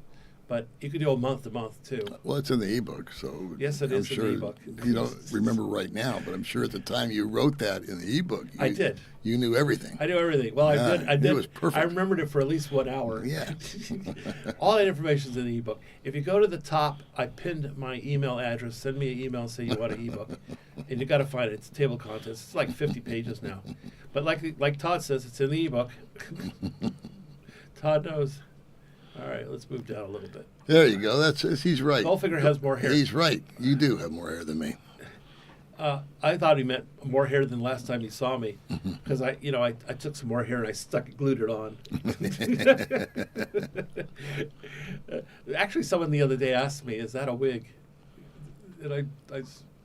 But you could do a month to month too. Well, it's in the ebook, so Yes, it I'm is in sure the ebook. You don't remember right now, but I'm sure at the time you wrote that in the ebook, I did. You knew everything. I knew everything. Well, Yeah, I did. it was perfect. I remembered it for at least 1 hour. Yeah. All that information's in the ebook. If you go to the top, I pinned my email address. Send me an email and say you want an ebook, and you got to find it. It's table of contents. It's like 50 pages now, but like Todd says, it's in the ebook. Todd knows. All right, let's move down a little bit. There you go. He's right. Goldfinger has more hair. He's right. You do have more hair than me. I thought he meant more hair than last time he saw me, because I took some more hair and I glued it on. Actually, someone the other day asked me, "Is that a wig?" And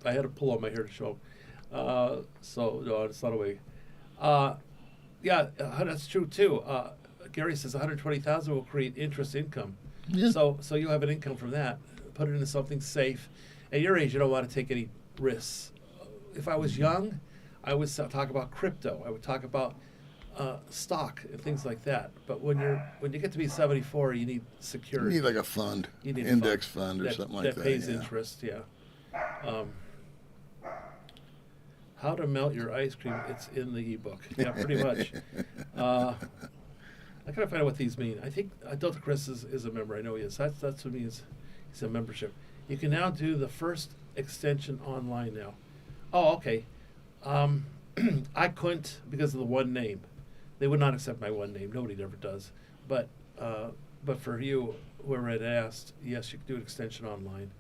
I had to pull on my hair to show. So no, it's not a wig. Yeah, that's true too. Gary says 120,000 will create interest income. Yeah. So you have an income from that. Put it into something safe. At your age, you don't want to take any risks. If I was young, I would talk about crypto. I would talk about stock and things like that. But when you get to be 74, you need You security. need like a fund, You need a index fund or something like that. That pays yeah. interest. Yeah. How to melt your ice cream? It's in the ebook. Yeah, pretty much. I gotta find out what these mean. I think Delta Chris is a member. I know he is. That's what means. He's a membership. You can now do the first extension online now. Oh, okay. I couldn't because of the one name. They would not accept my one name. Nobody ever does. But for you, whoever had asked, yes, you can do an extension online.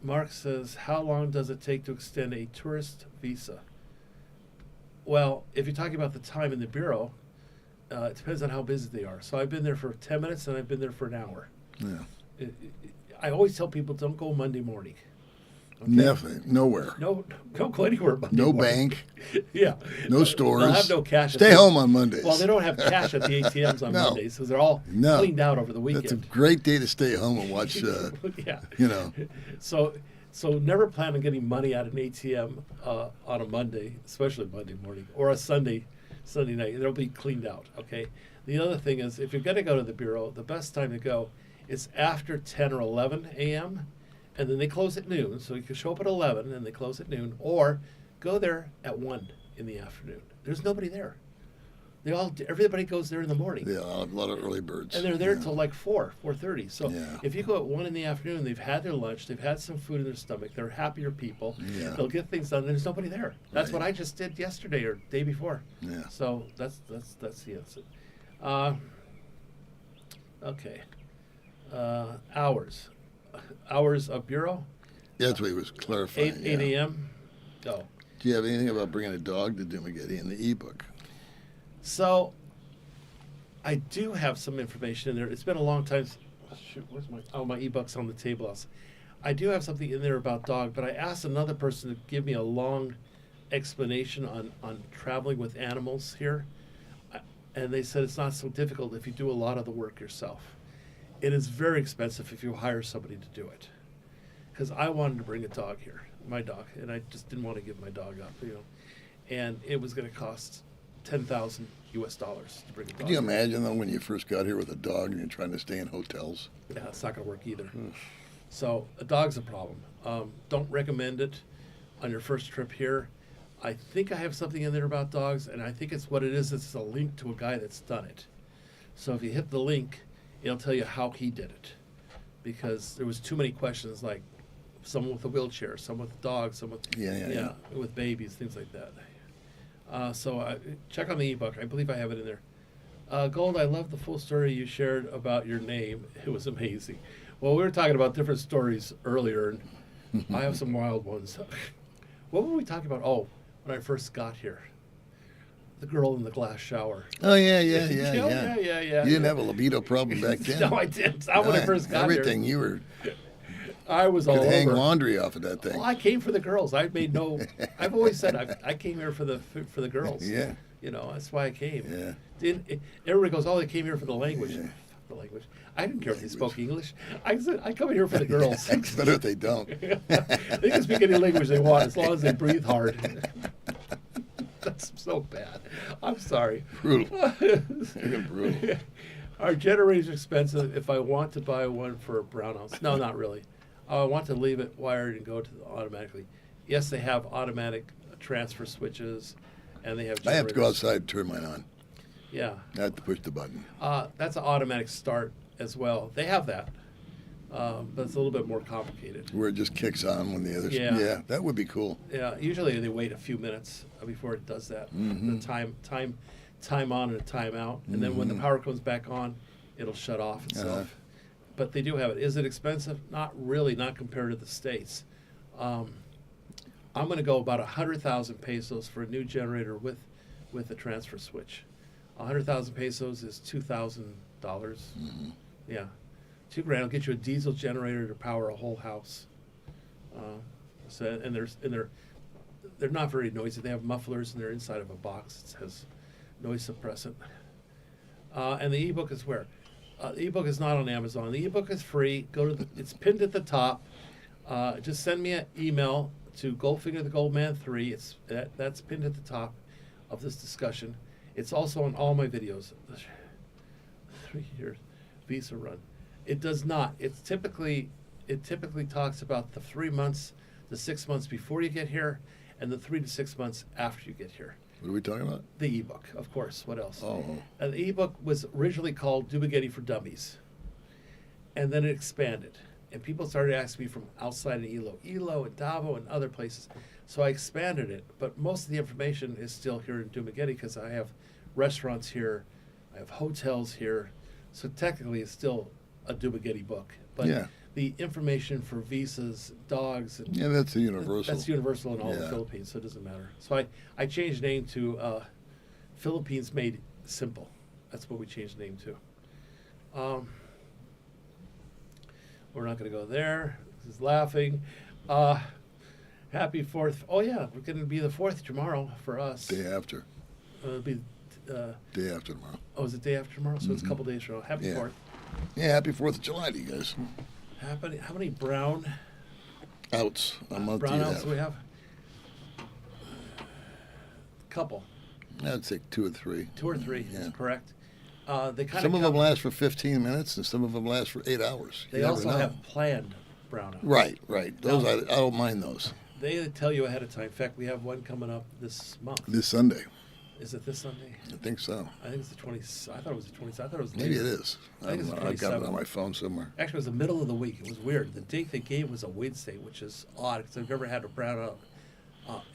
Mark says, how long does it take to extend a tourist visa? Well, if you're talking about the time in the Bureau, it depends on how busy they are. So I've been there for 10 minutes and I've been there for an hour. Yeah. I always tell people, don't go Monday morning. Okay? Definitely. Nowhere. No, don't go anywhere Monday No morning. bank. Yeah. No stores. They'll have no cash. Stay home on Mondays. Well, they don't have cash at the ATMs on No. Mondays, so they're all No. cleaned out over the That's a weekend. great day to stay home and watch, Yeah. you know. So never plan on getting money out of an ATM on a Monday, especially Monday morning, or a Sunday night. They'll be cleaned out, okay? The other thing is, if you're going to go to the bureau, the best time to go is after 10 or 11 a.m., and then they close at noon. So you can show up at 11 and they close at noon, or go there at 1 in the afternoon. There's nobody there. Everybody goes there in the morning. Yeah, a lot of early birds. And they're there yeah. till like 4:30. So Yeah. if you go at 1 in the afternoon, they've had their lunch, they've had some food in their stomach, they're happier people. Yeah. They'll get things done. There's nobody there. That's Right. what I just did yesterday or day before. Yeah. So that's the answer. Okay. Hours of bureau. That's what he was clarifying. 8 a.m. Go. Do you have anything about bringing a dog to Dumageddon in the ebook? So, I do have some information in there. It's been a long time. Shoot, where's my ebooks on the table. I do have something in there about dog, but I asked another person to give me a long explanation on traveling with animals here, and they said it's not so difficult if you do a lot of the work yourself. It is very expensive if you hire somebody to do it, because I wanted to bring a dog here, my dog, and I just didn't want to give my dog up, and it was going to cost $10,000 US to bring a dog. Could you imagine, though, when you first got here with a dog and you're trying to stay in hotels? Yeah, it's not going to work either. So a dog's a problem. Don't recommend it on your first trip here. I think I have something in there about dogs, and I think it's what it is. It's a link to a guy that's done it. So if you hit the link, it'll tell you how he did it, because there was too many questions, like someone with a wheelchair, someone with a dog, someone with babies, things like that. So check on the ebook. I believe I have it in there. Gold, I love the full story you shared about your name. It was amazing. Well, we were talking about different stories earlier, and I have some wild ones. What were we talking about? Oh, when I first got here. The girl in the glass shower. Oh, yeah. Yeah. You didn't have a libido problem back then. No, I didn't. Not when I first got everything, here. you were... I was all Could hang over. laundry off of that thing. Well, I came for the girls. I've always said I came here for the girls. Yeah. That's why I came. Yeah. Everybody goes, oh, they came here for the language. Yeah. The language. I didn't care if they spoke English. I said, I come here for the girls. It's better if they don't. They can speak any language they want as long as they breathe hard. That's so bad. I'm sorry. Brutal. Brutal. Our generator's expensive if I want to buy one for a brown house. No, not really. I want to leave it wired and go to the automatically. Yes, they have automatic transfer switches, and they have I have to go generators. outside and turn mine on. Yeah. I have to push the button. That's an automatic start as well. They have that, but it's a little bit more complicated. Where it just kicks on when the others... Yeah. Yeah, that would be cool. Yeah, usually they wait a few minutes before it does that. Mm-hmm. The time on and time out, and then when the power comes back on, it'll shut off itself. But they do have it. Is it expensive? Not really, not compared to the States. I'm going to go about 100,000 pesos for a new generator with a transfer switch. 100,000 pesos is $2,000. Yeah, $2,000 will get you a diesel generator to power a whole house. They're not very noisy. They have mufflers and they're inside of a box. It has noise suppressant. And the ebook is where? The ebook is not on Amazon. The ebook is free. It's pinned at the top. Just send me an email to Goldfinger the Goldman 3. That's pinned at the top of this discussion. It's also on all my videos. 3 years visa run. It does not. It typically talks about the 3 months to 6 months before you get here, and the 3 to 6 months after you get here. What are we talking about? The ebook, of course. What else? Oh. The ebook was originally called Dumageddon for Dummies, and then it expanded. And people started asking me from outside of Ilo and Davao and other places. So I expanded it, but most of the information is still here in Dumageddon because I have restaurants here, I have hotels here. So technically it's still a Dumageddon book. But Yeah. the information for visas, dogs, and Yeah, that's universal. that's universal in all the Yeah. Philippines, so it doesn't matter. So I changed the name to Philippines Made Simple. That's what we changed the name to. We're not going to go there. This is laughing. Happy 4th. Oh, yeah, we're going to be the 4th tomorrow for us. Day after. It'll be, Day after tomorrow. oh, is it day after tomorrow? So it's a couple days from now. Happy Yeah. 4th. Yeah, happy 4th of July to you guys. How many brown Outs a month do you brownouts have? do we have? Couple. I'd say 2 or 3. 2 or 3 Yeah. is correct. They kind Some of come, them last for 15 minutes, and some of them last for 8 hours. They You never also know. have planned brownouts. Right. Those No. I don't mind those. They tell you ahead of time. In fact, we have one coming up this month. This Sunday, Is it this Sunday? I think so. I think it's the 20th. I thought it was the 20th. I thought it was the Maybe it 20th. is. I think it's the I've got it 27th. on my phone somewhere. Actually, it was the middle of the week. It was weird. The date they gave was a Wednesday, which is odd because I've never had a brownout.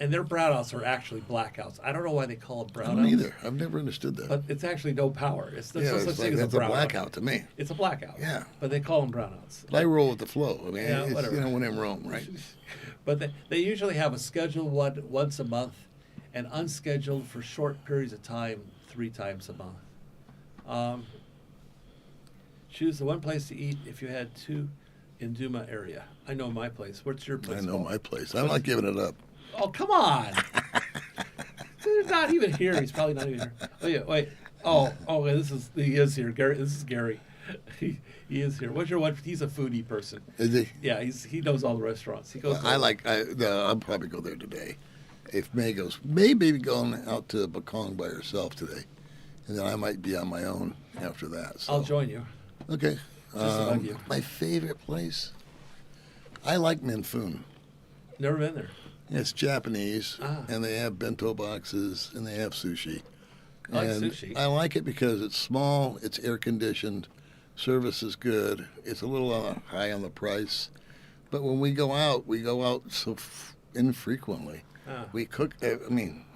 And their brownouts are actually blackouts. I don't know why they call them I brownouts. don't either. I've never understood that. But it's actually no power. It's there's Yeah, no such it's thing like as that's a a brownout. blackout to me. It's a blackout. Yeah. But they call them brownouts. But I roll with the flow. I mean, Yeah, it's, whatever. when in Rome, right? But they usually have a scheduled one once a month and unscheduled for short periods of time 3 times a month. Choose the one place to eat if you had to in Duma area. I know my place. What's your place I know called? my place. I'm not giving it up. Oh, come on. He's not even here. He's probably not even here. Oh, yeah, wait. He is here. Gary, this is Gary. He is here. What's your one? He's a foodie person. Is he? Yeah, he knows all the restaurants. He goes. I'll probably go there today. If May goes, May may be going out to Bakong by herself today, and then I might be on my own after that. So. I'll join you. Okay. Just about you. My favorite place. I like Minfun. Never been there. It's Japanese, Ah. and they have bento boxes, and they have sushi. I like And sushi. I like it because it's small, it's air conditioned, service is good. It's a little high on the price, but when we go out so infrequently. Ah. We cook. We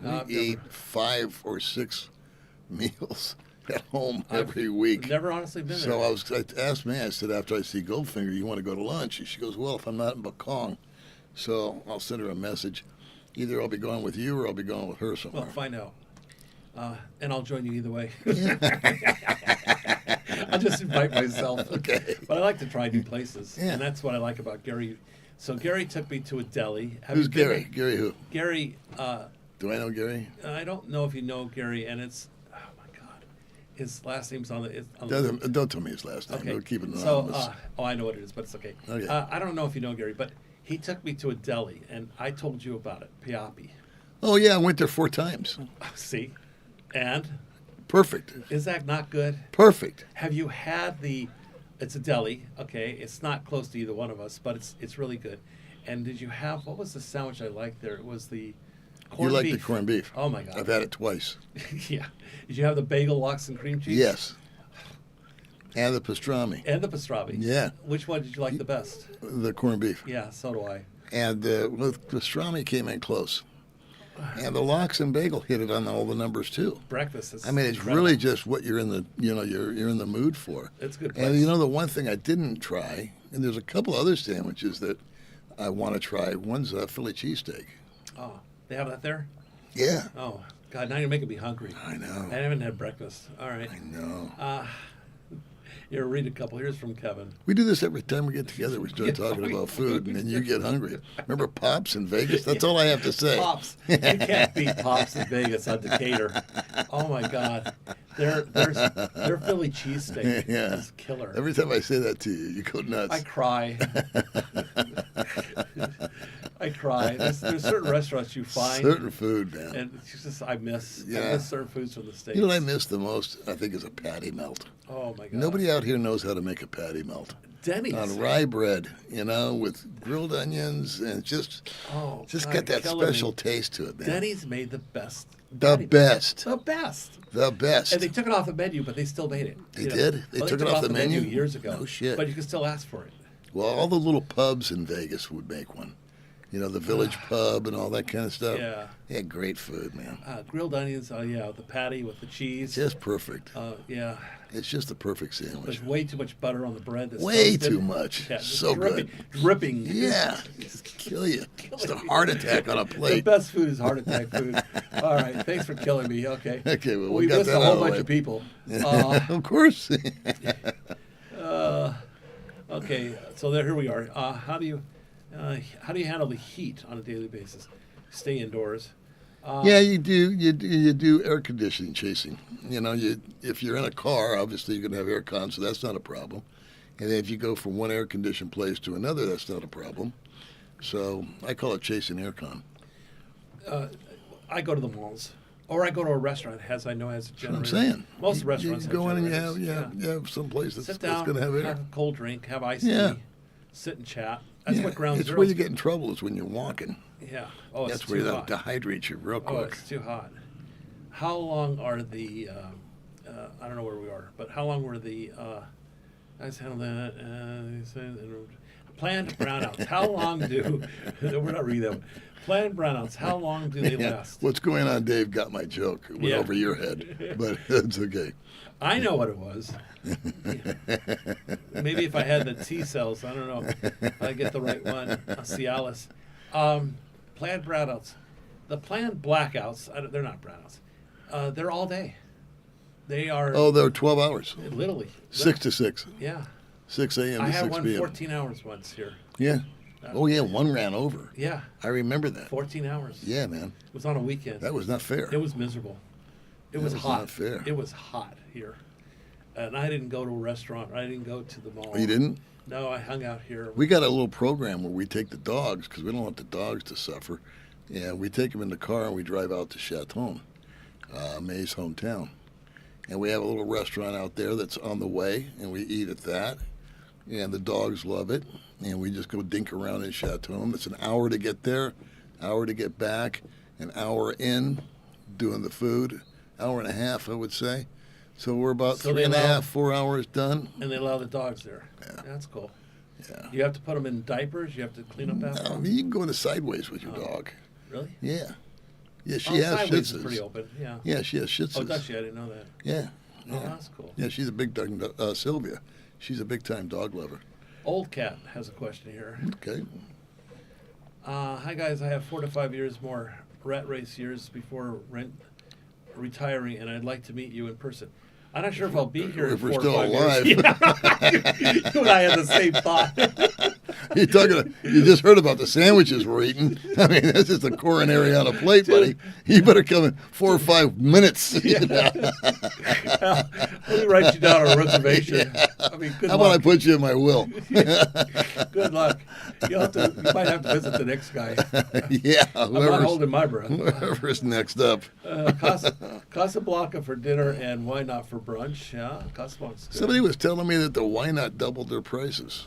I've eat never- 5 or 6 meals at home I've every week. Never honestly been So there. I asked May. I said, after I see Goldfinger, you want to go to lunch? And she goes, well, if I'm not in Bakong, so I'll send her a message. Either I'll be going with you or I'll be going with her somewhere. Well, find out. And I'll join you either way. Yeah. I'll just invite myself. Okay. But I like to try new places. Yeah. And that's what I like about Gary. So Gary took me to a deli. Have Who's you been Gary? there? Gary who? Gary, Do I know Gary? I don't know if you know Gary, and it's, oh my God. His last name's on the. Don't tell me his last name. Okay. Don't keep it So, anonymous. I know what it is, but it's okay. Okay. I don't know if you know Gary, but he took me to a deli, and I told you about it, Piapi. Oh, yeah, I went there 4 times. See? And Perfect. is that not good? Perfect. Have you had it's a deli, okay? It's not close to either one of us, but it's really good. And did you have, what was the sandwich I liked there? It was the corned You like beef. the corned beef? Oh, my God. I've had it twice. Yeah. Did you have the bagel, lox, and cream cheese? Yes. And the pastrami. And the pastrami? Yeah. Which one did you like the best? The corned beef. Yeah, so do I. And with pastrami came in close. And the lox and bagel hit it on all the numbers too. Breakfast is I mean, it's incredible. really just what you're in the you're in the mood for. It's a good And place. the one thing I didn't try, and there's a couple other sandwiches that I want to try. One's a Philly cheesesteak. Oh, they have that there? Yeah, Oh, God, now you're making me hungry. I know. I haven't had breakfast. All right. I know. Here, read a couple. Here's from Kevin. We do this every time we get together. We start Yeah. talking about food, and then you get hungry. Remember Pops in Vegas? That's all I have to say. Pops. You can't beat Pops in Vegas on Decatur. Oh, my God. Their Philly cheesesteak Yeah. is killer. Every time I say that to you, you go nuts. I cry. I cry. There's certain restaurants you find. Certain food, man. And it's just, I miss Yeah. certain foods from the States. You know what I miss the most? I think is a patty melt. Oh, my God. Nobody out here knows how to make a patty melt. Denny's. On rye bread, with grilled onions and just Oh, got God, that killing special me. taste to it, man. Denny's made the best. The patty best. melt. The best. The best. And they took it off the menu, but they still made it. They did? They took it off the menu? years ago. No shit. But you can still ask for it. Well, all the little pubs in Vegas would make one. The Village Pub and all that kind of stuff. Yeah. They had great food, man. Grilled onions, the patty with the cheese. Just perfect. Yeah. It's just the perfect sandwich. There's way too much butter on the bread. That's Way toasted. too much. Yeah, just So dripping, good. Dripping. Yeah. Just kill you. Just a heart attack on a The plate. best food is heart attack food. All right. Thanks for killing me. Okay. Okay, well, we we got missed that a out whole of the bunch way. of people. Of course. Okay. So here we are. How do you handle the heat on a daily basis? Stay indoors. Yeah, you do air conditioning chasing. If you're in a car, obviously you're going to have air con, so that's not a problem. And if you go from one air conditioned place to another, that's not a problem. So I call it chasing air con. I go to the malls, or I go to a restaurant as I know has a generator. That's what I'm saying. Most restaurants you go have in and generators. you have some place that's Sit down, going to have air. have a cold drink, have iced Yeah. tea, sit and chat. That's what ground It's zero. where you get in trouble is when you're walking. Yeah. Oh, it's That's too where hot. that dehydrates you real Oh, quick. it's too hot. How long are the? I don't know where we are, but how long were the? I just handled that. Planned brownouts. How long do? We're not reading them. Planned brownouts. How long do they last? What's going on, Dave? Got my joke. It went over your head, but it's okay. I know what it was. Maybe if I had the T cells, I don't know. If I get the right one. Cialis. Planned brownouts. The planned blackouts. They're not brownouts. They're all day. They are. Oh, they're 12 hours. Literally. 6 to 6. Yeah. 6 a.m. I to had 6 one p.m. 14 hours once here. Yeah. Oh, yeah. One ran over. Yeah. I remember that. 14 hours. Yeah, man. It was on a weekend. That was not fair. It was miserable. It That was was hot. not fair. It was hot here. And I didn't go to a restaurant. I didn't go to the mall. Oh, you didn't? No, I hung out here. We got a little program where we take the dogs because we don't want the dogs to suffer. And we take them in the car and we drive out to Chaton, May's hometown. And we have a little restaurant out there that's on the way, and we eat at that. And the dogs love it. And we just go dink around in Chaton. It's an hour to get there, hour to get back, an hour in doing the food, hour and a half, I would say. So we're about So 3.5, 4 hours done. And they allow the dogs there. Yeah. That's cool. Yeah. You have to put them in diapers? You have to clean up after I them? mean, you can go into sideways with your dog. Really? Yeah. Yeah, she has Shih Sideways is Tzus. pretty open. Yeah. Yeah, she has Shih Tzus. Oh, does she? I didn't know that. Yeah. Oh, Yeah. that's cool. Yeah, she's a big dog. Sylvia, she's a big-time dog lover. Old Cat has a question here. Okay. Hi, guys. I have 4 to 5 years more rat race years before retiring, and I'd like to meet you in person. I'm not sure if I'll be here in If we're 4 still or 5 alive. years. Yeah. You and I had the same thought. You just heard about the sandwiches we're eating. I mean, that's just a coronary on a plate, buddy. You better come in 4 or 5 minutes. Let me write you down on a reservation. Yeah. I mean, good How about I luck. put you in my will? Good luck. You might have to visit the next guy. Yeah, I'm not holding my breath. whoever's next up. Casablanca for dinner and why not for brunch? Yeah, Casablanca's good. Somebody was telling me that the Why Not doubled their prices.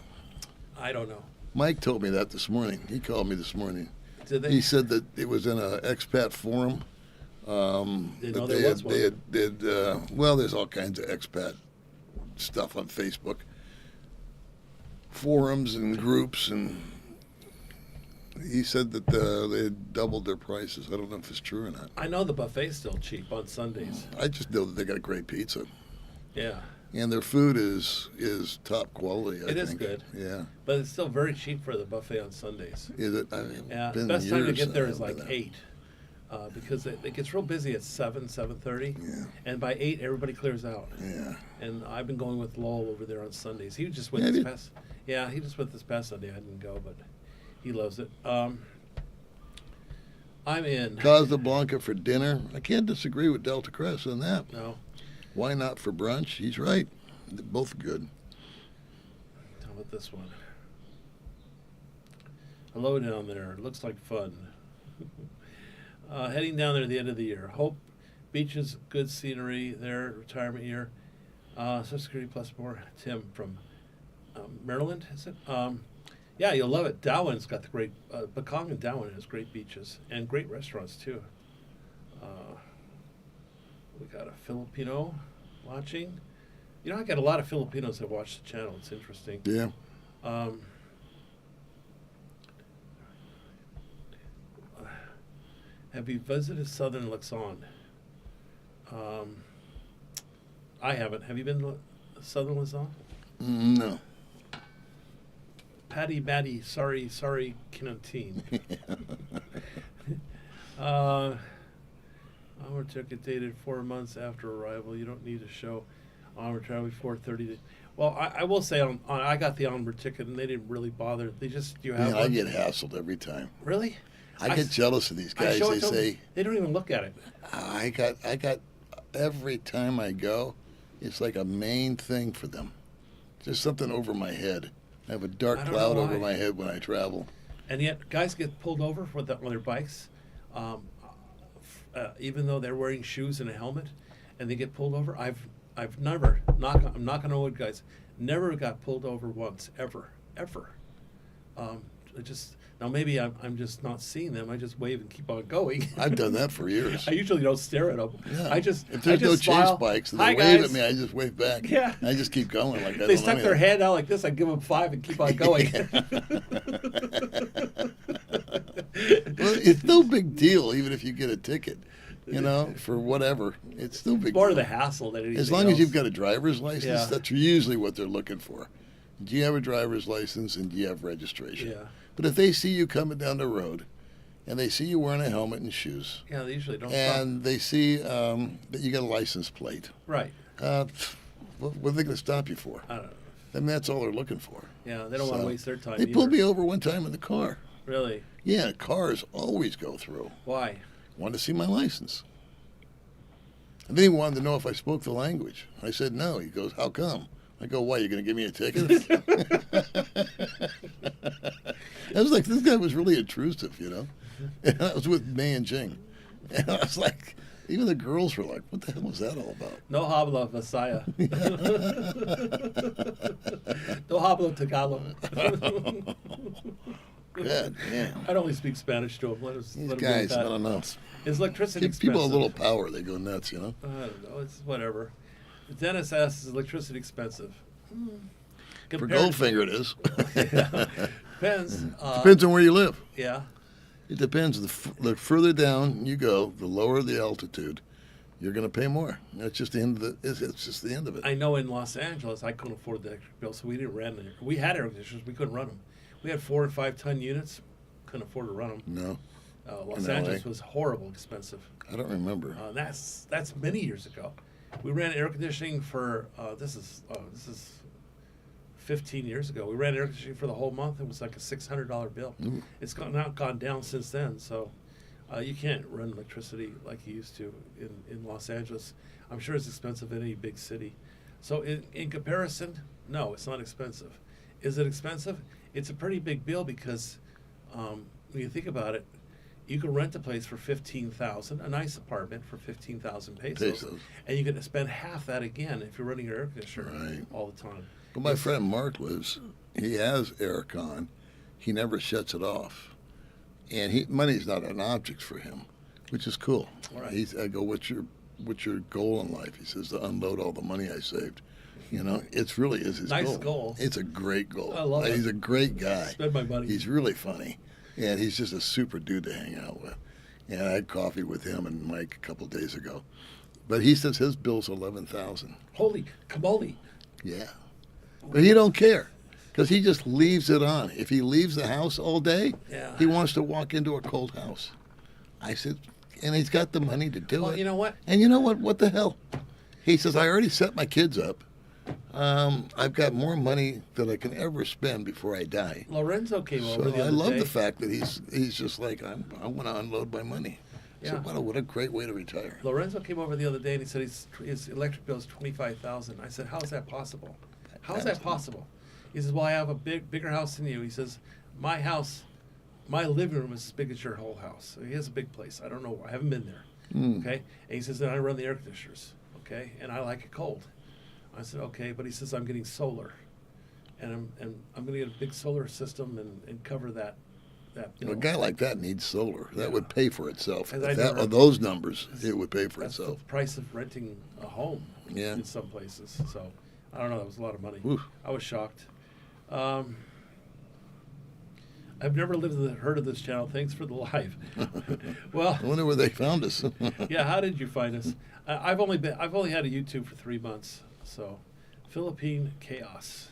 I don't know. Mike told me that this morning. He called me this morning. Did they? He said that it was in an expat forum. Didn't know that there was one. Well, there's all kinds of expat stuff on Facebook, forums and groups, and he said that they had doubled their prices. I don't know if it's true or not. I know the buffet's still cheap on Sundays. I just know that they got great pizza, Yeah, and their food is top quality. I It is think. good. Yeah. but it's still very cheap for the buffet on Sundays. Is it? I mean, Yeah, been best time to years get there since is I've like been there. 8, because it gets real busy at 7:30, Yeah. and by 8 everybody clears out. Yeah. And I've been going with Lowell over there on Sundays. He just went Yeah, this did- past. Yeah, he just went this past Sunday. I didn't go, but he loves it. I'm in. Casablanca for dinner. I can't disagree with Delta Crest on that. No, Why not for brunch? He's right. They're both good. how about this one? Hello down there. Looks like fun. Heading down there at the end of the year. Hope beaches, good scenery there. Retirement year. Social Security plus more. Tim from Maryland, is it? Yeah, you'll love it. Darwin's got the great, Bakong and Darwin has great beaches and great restaurants too. We got a Filipino watching. You know, I got a lot of Filipinos that watch the channel. It's interesting. Yeah. Have you visited Southern Luxon? I haven't. Have you been to Southern Luxon? No. Patty Batty, sorry, canteen. Our ticket dated 4 months after arrival. You don't need a show. Onward travel before 30. Well, I will say I got the onward ticket and they didn't really bother. They just you have. Man, I get hassled every time. Really? I get jealous of these guys. show They it to them, say they don't even look at it. I got every time I go, it's like a main thing for them. Just something over my head. I have a dark cloud over my head when I travel. And yet, guys get pulled over on their bikes, even though they're wearing shoes and a helmet, and they get pulled over. I've never, I'm knocking on wood, guys, never got pulled over once, ever. Now maybe I'm just not seeing them. I just wave and keep on going. I've done that for years. I usually don't stare at them. Yeah. If there's no smile. chase bikes and Hi, they wave guys. at me, I just wave back. Yeah. I just keep going like that. They stuck their hand out like this. I give them 5 and keep on going. Well, it's no big deal, even if you get a ticket, for whatever. It's still big. More deal. of the hassle than anything As long else. as you've got a driver's license, Yeah. that's usually what they're looking for. Do you have a driver's license and do you have registration? Yeah. But if they see you coming down the road, and they see you wearing a helmet and shoes, Yeah, they usually don't. and they see that you got a license plate, Right. what are they going to stop you for? I don't know. I mean, that's all they're looking for. Yeah, they don't want to waste their time. They pulled me over one time in the car. Really? Yeah, cars always go through. Why? Wanted to see my license. And then he wanted to know if I spoke the language. I said no. He goes, how come? I go, why, you going to give me a ticket? I was like, this guy was really intrusive, And I was with May and Jing. And I was like, even the girls were like, what the hell was that all about? No habla Messiah. No habla Tagalog. God damn. I'd only speak Spanish to him. These let him guys, do I that. don't know. Is electricity Give expensive? people a little power, they go nuts, I don't know. It's whatever. Dennis asks, is electricity expensive? For Compared- Goldfinger, it is. Yeah. Depends. Depends on where you live. Yeah. It depends. The further down you go, the lower the altitude, you're going to pay more. That's just the end of it's just the end of it. I know in Los Angeles, I couldn't afford the electric bill, so we didn't rent it. We had air conditioners. We couldn't run them. We had 4 and 5 ton units. Couldn't afford to run them. No, Los In Angeles LA? was horrible expensive. I don't remember. That's many years ago. We ran air conditioning for this is 15 years ago. We ran air conditioning for the whole month. It was like a $600 bill. Ooh. It's gone down since then. So you can't run electricity like you used to in Los Angeles. I'm sure it's expensive in any big city. So in comparison, no, it's not expensive. Is it expensive? It's a pretty big bill because when you think about it, you can rent a place for $15,000, a nice apartment for 15,000 pesos, and you can spend half that again if you're running your air conditioner all the time. But my friend Mark he has aircon. He never shuts it off. And money's not an object for him, which is cool. Right. I go, what's your goal in life? He says, to unload all the money I saved. It really is his Nice goal. It's a great goal. I love it. He's a great guy. Spend my money. He's really funny. And he's just a super dude to hang out with. And I had coffee with him and Mike a couple days ago. But he says his bill's $11,000. Holy camoli. Yeah. But he don't care because he just leaves it on. If he leaves the house all day, he wants to walk into a cold house. I said, and he's got the money to do it. Well, you know what? And you know what? What the hell? He says, I already set my kids up. I've got more money than I can ever spend before I die. Lorenzo came over the other day. I love the fact that he's just like, I want to unload my money. Yeah. So what a great way to retire. Lorenzo came over the other day and he said his electric bill is $25,000. I said, how is that possible? How is that possible? He says, well, I have a bigger house than you. He says, my house, my living room is as big as your whole house. So he has a big place. I don't know. I haven't been there. Okay. And he says, then I run the air conditioners. Okay. And I like it cold. I said, okay. But he says, I'm getting solar. And I'm going to get a big solar system and cover that bill. A guy like that needs solar. That would pay for itself. Those numbers, it would pay for That's itself. the price of renting a home in some places. So I don't know. That was a lot of money. Oof. I was shocked. I've never heard of this channel. Thanks for the live. Well, I wonder where they found us. yeah. How did you find us? I've only had a YouTube for 3 months. So, Philippine Chaos.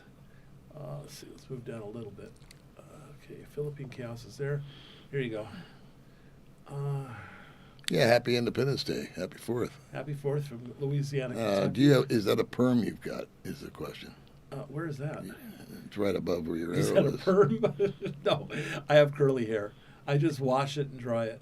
Let's see. Let's move down a little bit. Okay, Philippine Chaos is there. Here you go. Yeah, happy Independence Day. Happy 4th. Happy 4th from Louisiana, Is that a perm you've got, is the question. where is that? It's right above where your Is arrow that a perm? No, I have curly hair. I just wash it and dry it.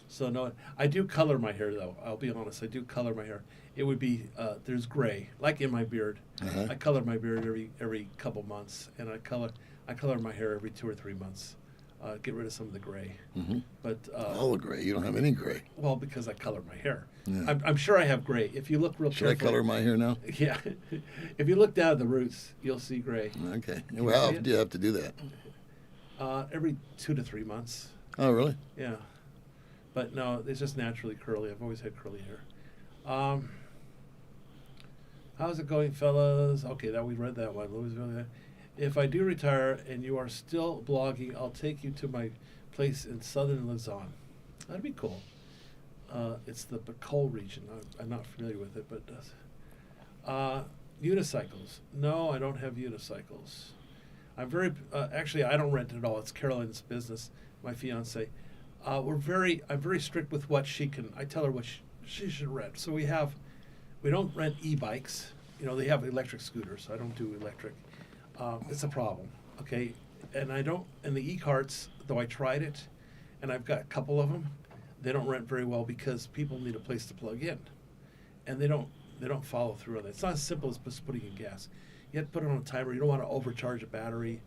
So no, I do color my hair though. I'll be honest, I do color my hair. It would be there's gray, like in my beard. Uh-huh. I color my beard every couple months, and I color my hair every 2 or 3 months. Get rid of some of the gray. Mm-hmm. But All the gray. You don't have any gray. well, because I color my hair. Yeah. I'm sure I have gray. If you look real Should I carefully, color my hair now? yeah. If you look down at the roots, you'll see gray. Okay. you Well, how see it? often do you have to do that? Every 2 to 3 months. Oh, really? Yeah. But no, it's just naturally curly. I've always had curly hair. How's it going, fellas? Okay, that we read that one. Louisville. If I do retire and you are still blogging, I'll take you to my place in southern Luzon. That'd be cool. It's the Bacol region. I'm not familiar with it, but it does. Unicycles. No, I don't have unicycles. I'm very actually I don't rent it at all. It's Caroline's business, my fiance. I'm very strict with what she can. I tell her what she should rent. So we don't rent e-bikes. You know, they have electric scooters. I don't do electric. It's a problem. Okay, and the e-carts, though I tried it, and I've got a couple of them. They don't rent very well because people need a place to plug in, and they don't follow through on that. It's not as simple as just putting in gas. You have to put it on a timer. You don't want to overcharge a battery.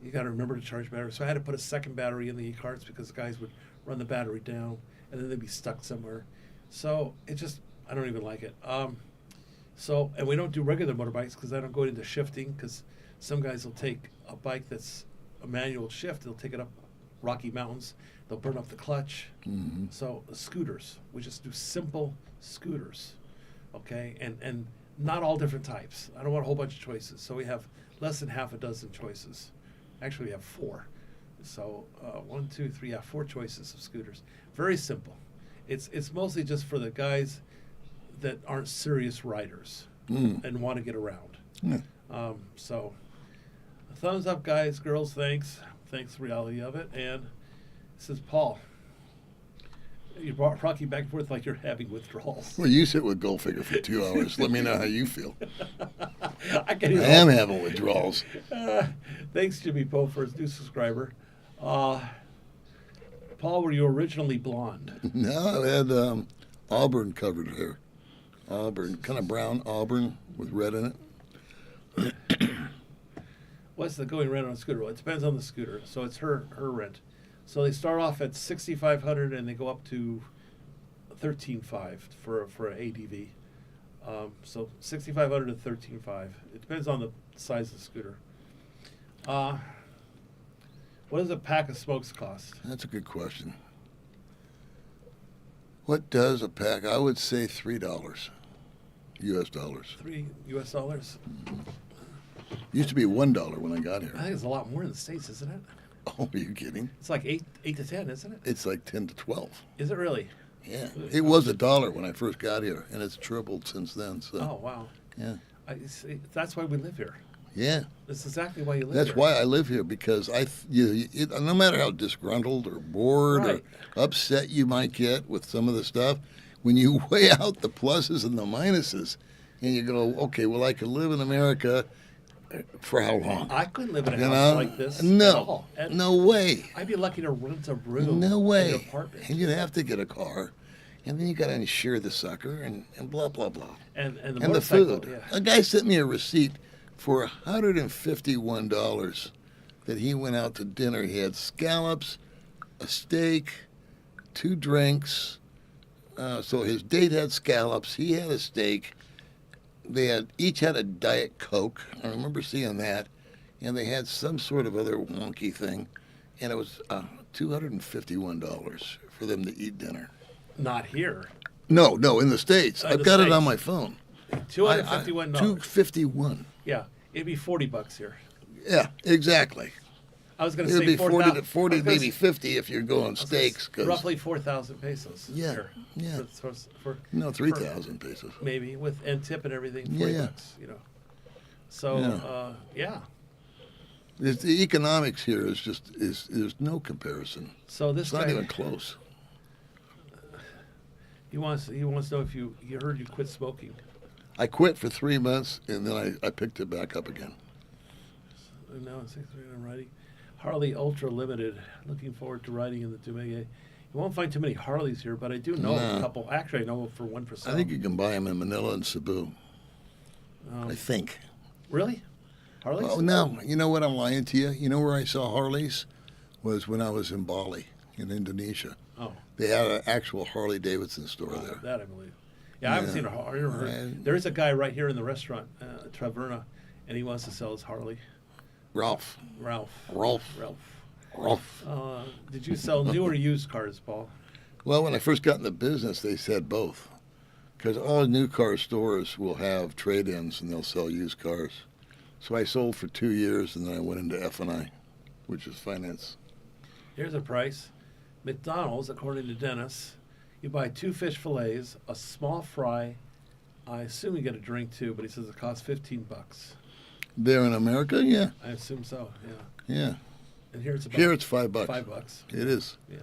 You got to remember to charge battery. So I had to put a second battery in the e-carts because the guys would run the battery down, and then they'd be stuck somewhere. So I don't even like it. And we don't do regular motorbikes because I don't go into shifting because some guys will take a bike that's a manual shift. They'll take it up Rocky Mountains. They'll burn up the clutch. Mm-hmm. So scooters, we just do simple scooters, okay? And not all different types. I don't want a whole bunch of choices. So we have less than half a dozen choices. Actually, we have 4. So 1, 2, 3, 4 choices of scooters. Very simple. It's mostly just for the guys that aren't serious riders and want to get around. Yeah. So thumbs up, guys, girls, thanks. Thanks, the reality of it. And this is Paul. You brought Rocky back and forth like you're having withdrawals. Well, you sit with Goldfinger for 2 hours. Let me know how you feel. I am having withdrawals. Thanks, Jimmy Poe, for his new subscriber. Paul, were you originally blonde? No, I had auburn covered hair. Auburn, kind of brown auburn with red in it. What's the going rent on a scooter? Well, it depends on the scooter. So it's her rent. So they start off at $6,500 and they go up to $13,500 for an ADV. So $6,500 to $13,500. It depends on the size of the scooter. What does a pack of smokes cost? That's a good question. What does a pack? I would say $3 U.S. dollars. $3 U.S. dollars? Used to be $1 when I got here. I think it's a lot more in the States, isn't it? Oh, are you kidding? It's like 8 to 10, isn't it? It's like 10 to 12. Is it really? Yeah. It was $1 when I first got here, and it's tripled since then. So. Oh, wow. Yeah. That's why we live here. Yeah. That's exactly why you live That's here. why I live here, because no matter how disgruntled or bored Right. or upset you might get with some of the stuff, when you weigh out the pluses and the minuses, and you go, okay, well, I could live in America for how long? I couldn't live in a You house know? like this at No, all. And no way. I'd be lucky to rent a room No in way. an apartment. And you'd have to get a car, and then you got to insure the sucker, and blah, blah, blah. And the And the motorcycle, food. yeah. A guy sent me a receipt for $151 that he went out to dinner. He had scallops, a steak, 2 drinks. So his date had scallops. He had a steak. They each had a Diet Coke. I remember seeing that. And they had some sort of other wonky thing. And it was $251 for them to eat dinner. Not here. No, in the States. In I've the got it on States. my phone. $251. $251. Yeah, it'd be $40 here. Yeah, exactly. I was going to It'll say be 40 to 40, maybe 50 if you're going steaks. 'Cause roughly 4,000 pesos. Yeah, here. yeah. For no, 3,000 pesos. maybe with and tip and everything, Yeah, $40. yeah. You know. So yeah. The economics here is there's no comparison. So this It's not guy, even close. He wants to know if you heard you quit smoking. I quit for 3 months, and then I picked it back up again. Now it's 6:03 I'm riding. Harley Ultra Limited. Looking forward to riding in the Dumaguete. You won't find too many Harleys here, but I do know a couple. Actually, I know for one for sale. I think you can buy them in Manila and Cebu. I think. Really? Harleys? Well, no. You know what? I'm lying to you. You know where I saw Harleys? Was when I was in Bali, in Indonesia. Oh. They had an actual Harley Davidson store there. That I believe. Yeah, I haven't seen a Harley. I've never heard. There is a guy right here in the restaurant, Traverna, and he wants to sell his Harley. Ralph. Did you sell new or used cars, Paul? Well, when I first got in the business, they said both. Because all new car stores will have trade-ins and they'll sell used cars. So I sold for 2 years and then I went into F&I, which is finance. Here's a price. McDonald's, according to Dennis, you buy 2 fish fillets, a small fry. I assume you get a drink too, but he says it costs $15. There in America, yeah. I assume so, yeah. Yeah. And here it's $5. $5. It is. Yeah.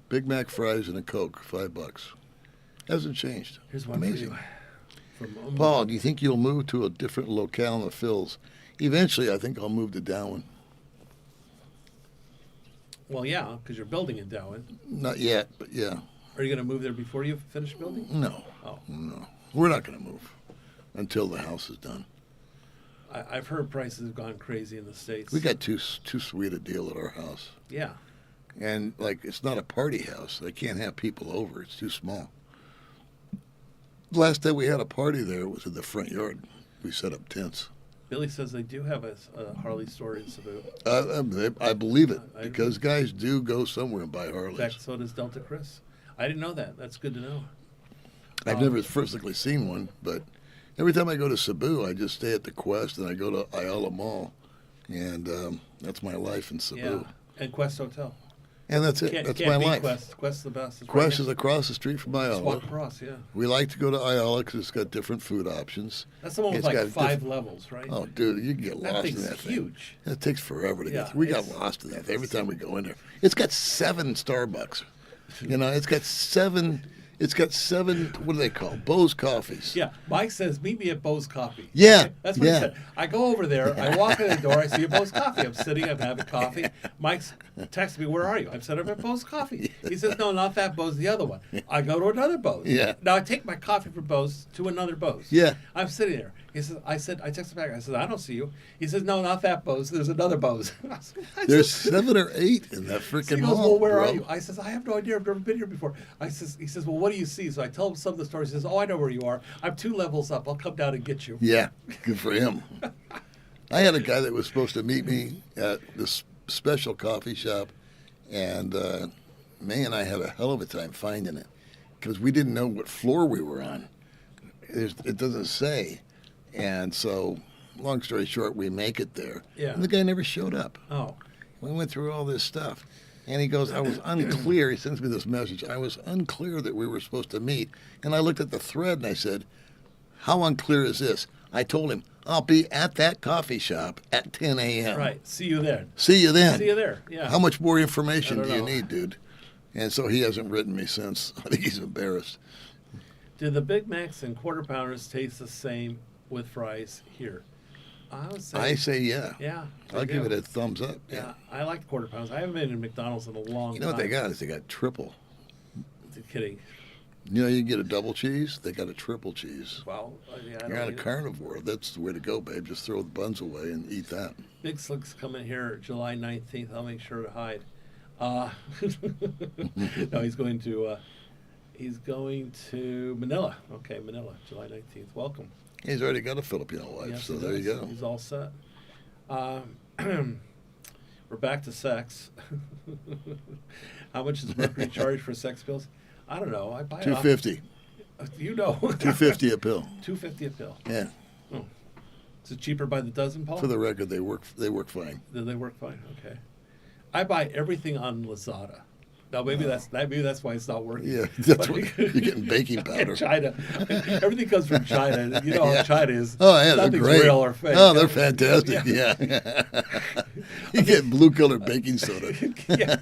Big Mac fries and a Coke, $5. Hasn't changed. Here's one amazing. For you. Paul, do you think you'll move to a different locale in the Phils? Eventually, I think I'll move to Darwin. Well, yeah, because you're building in Darwin. Not yet, but yeah. Are you going to move there before you finish building? No. Oh. No. We're not going to move until the house is done. I've heard prices have gone crazy in the States. We got too sweet a deal at our house. Yeah. And, it's not a party house. They can't have people over. It's too small. Last time we had a party there, it was in the front yard. We set up tents. Billy says they do have a Harley store in Cebu. I believe it, because guys do go somewhere and buy Harleys. In fact, so does Delta Chris. I didn't know that. That's good to know. I've never physically seen one, but every time I go to Cebu, I just stay at the Quest and I go to Ayala Mall, and that's my life in Cebu. Yeah, and Quest Hotel. And that's it. That's my life. Quest's the best. Quest is across the street from Ayala. Just walk across, yeah. We like to go to Ayala because it's got different food options. That's the one with like 5 levels, right? Oh, dude, you can get that lost in thing's that thing. huge. It takes forever to Yeah, get through. We got lost in that every time we go in there. It's got 7 Starbucks. It's got 7. It's got 7. What do they call Bo's coffees? Yeah, Mike says meet me at Bo's Coffee. Yeah, that's what he said. I go over there. I walk in the door. I see a Bo's Coffee. I'm sitting. I'm having coffee. Mike's texting me, "Where are you?" I'm said, "I'm at Bo's Coffee." He says, "No, not that Bo's. The other one." I go to another Bo's. Yeah. Now I take my coffee from Bo's to another Bo's. Yeah. I'm sitting there. He says, I texted back. I said, "I don't see you." He says, "No, not that Bo's. There's another Bo's." There's 7 or 8 in that freaking he goes, mall. "Well, where bro. are you?" I says, "I have no idea. I've never been here before." He says, "Well, what do you see?" So I tell him some of the stories. He says, "Oh, I know where you are. I'm 2 levels up. I'll come down and get you." Yeah, good for him. I had a guy that was supposed to meet me at this special coffee shop, and man, I had a hell of a time finding it because we didn't know what floor we were on. It doesn't say. And so, long story short, we make it there. Yeah. And the guy never showed up. Oh. We went through all this stuff. And he goes, I was unclear. He sends me this message. I was unclear that we were supposed to meet. And I looked at the thread and I said, how unclear is this? I told him, I'll be at that coffee shop at 10 a.m. Right. See you there. See you then. See you there. Yeah. How much more information do you know. need, dude? And so he hasn't written me since. I think he's embarrassed. Do the Big Macs and Quarter Pounders taste the same with fries here? I say yeah. Yeah. I'll give it a thumbs up. Yeah. I like Quarter Pounders. I haven't been in McDonald's in a long time. You know what they got is they got triple. Kidding. You know, you get a double cheese, they got a triple cheese. Well, yeah, You're on a carnivore. That's the way to go, babe. Just throw the buns away and eat that. Big Slick's coming here July 19th. I'll make sure to hide. No, he's going to Manila. Okay, Manila, July 19th. Welcome. He's already got a Filipino wife, Yes, so he there does. you go. He's all set. We're back to sex. How much is Mercury charge for sex pills? I don't know. I buy it off- $2.50. You know. $2.50 a pill. $2.50 a pill. Yeah. Oh. Is it cheaper by the dozen, Paul? For the record, they work fine. Do they work fine? Okay. I buy everything on Lazada. Now maybe that's why it's not working. Yeah, that's what you're getting baking powder. China, everything comes from China. You know how China is. Oh yeah, they're Nothing's great. real or fake. Oh, they're fantastic. Yeah. You get blue color baking soda. Yeah.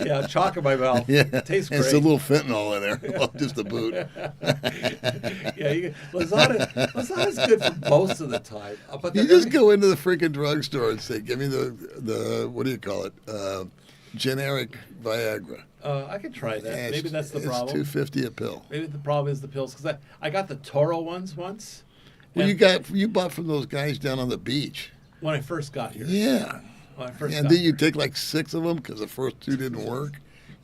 Yeah, chalk in my mouth. Yeah, Tastes and great. it's a little fentanyl in there. Well, just a boot. Yeah, lasagna's good for most of the time. But You just go into the freaking drugstore and say, "Give me the what do you call it? Generic Viagra." I could try that. Yeah, Maybe that's the problem. It's $2.50 a pill. Maybe the problem is the pills because I got the Toro ones once. Well, and you bought from those guys down on the beach. when I first got here. Yeah. When I first And got then here. you take like 6 of them because the first 2 didn't work,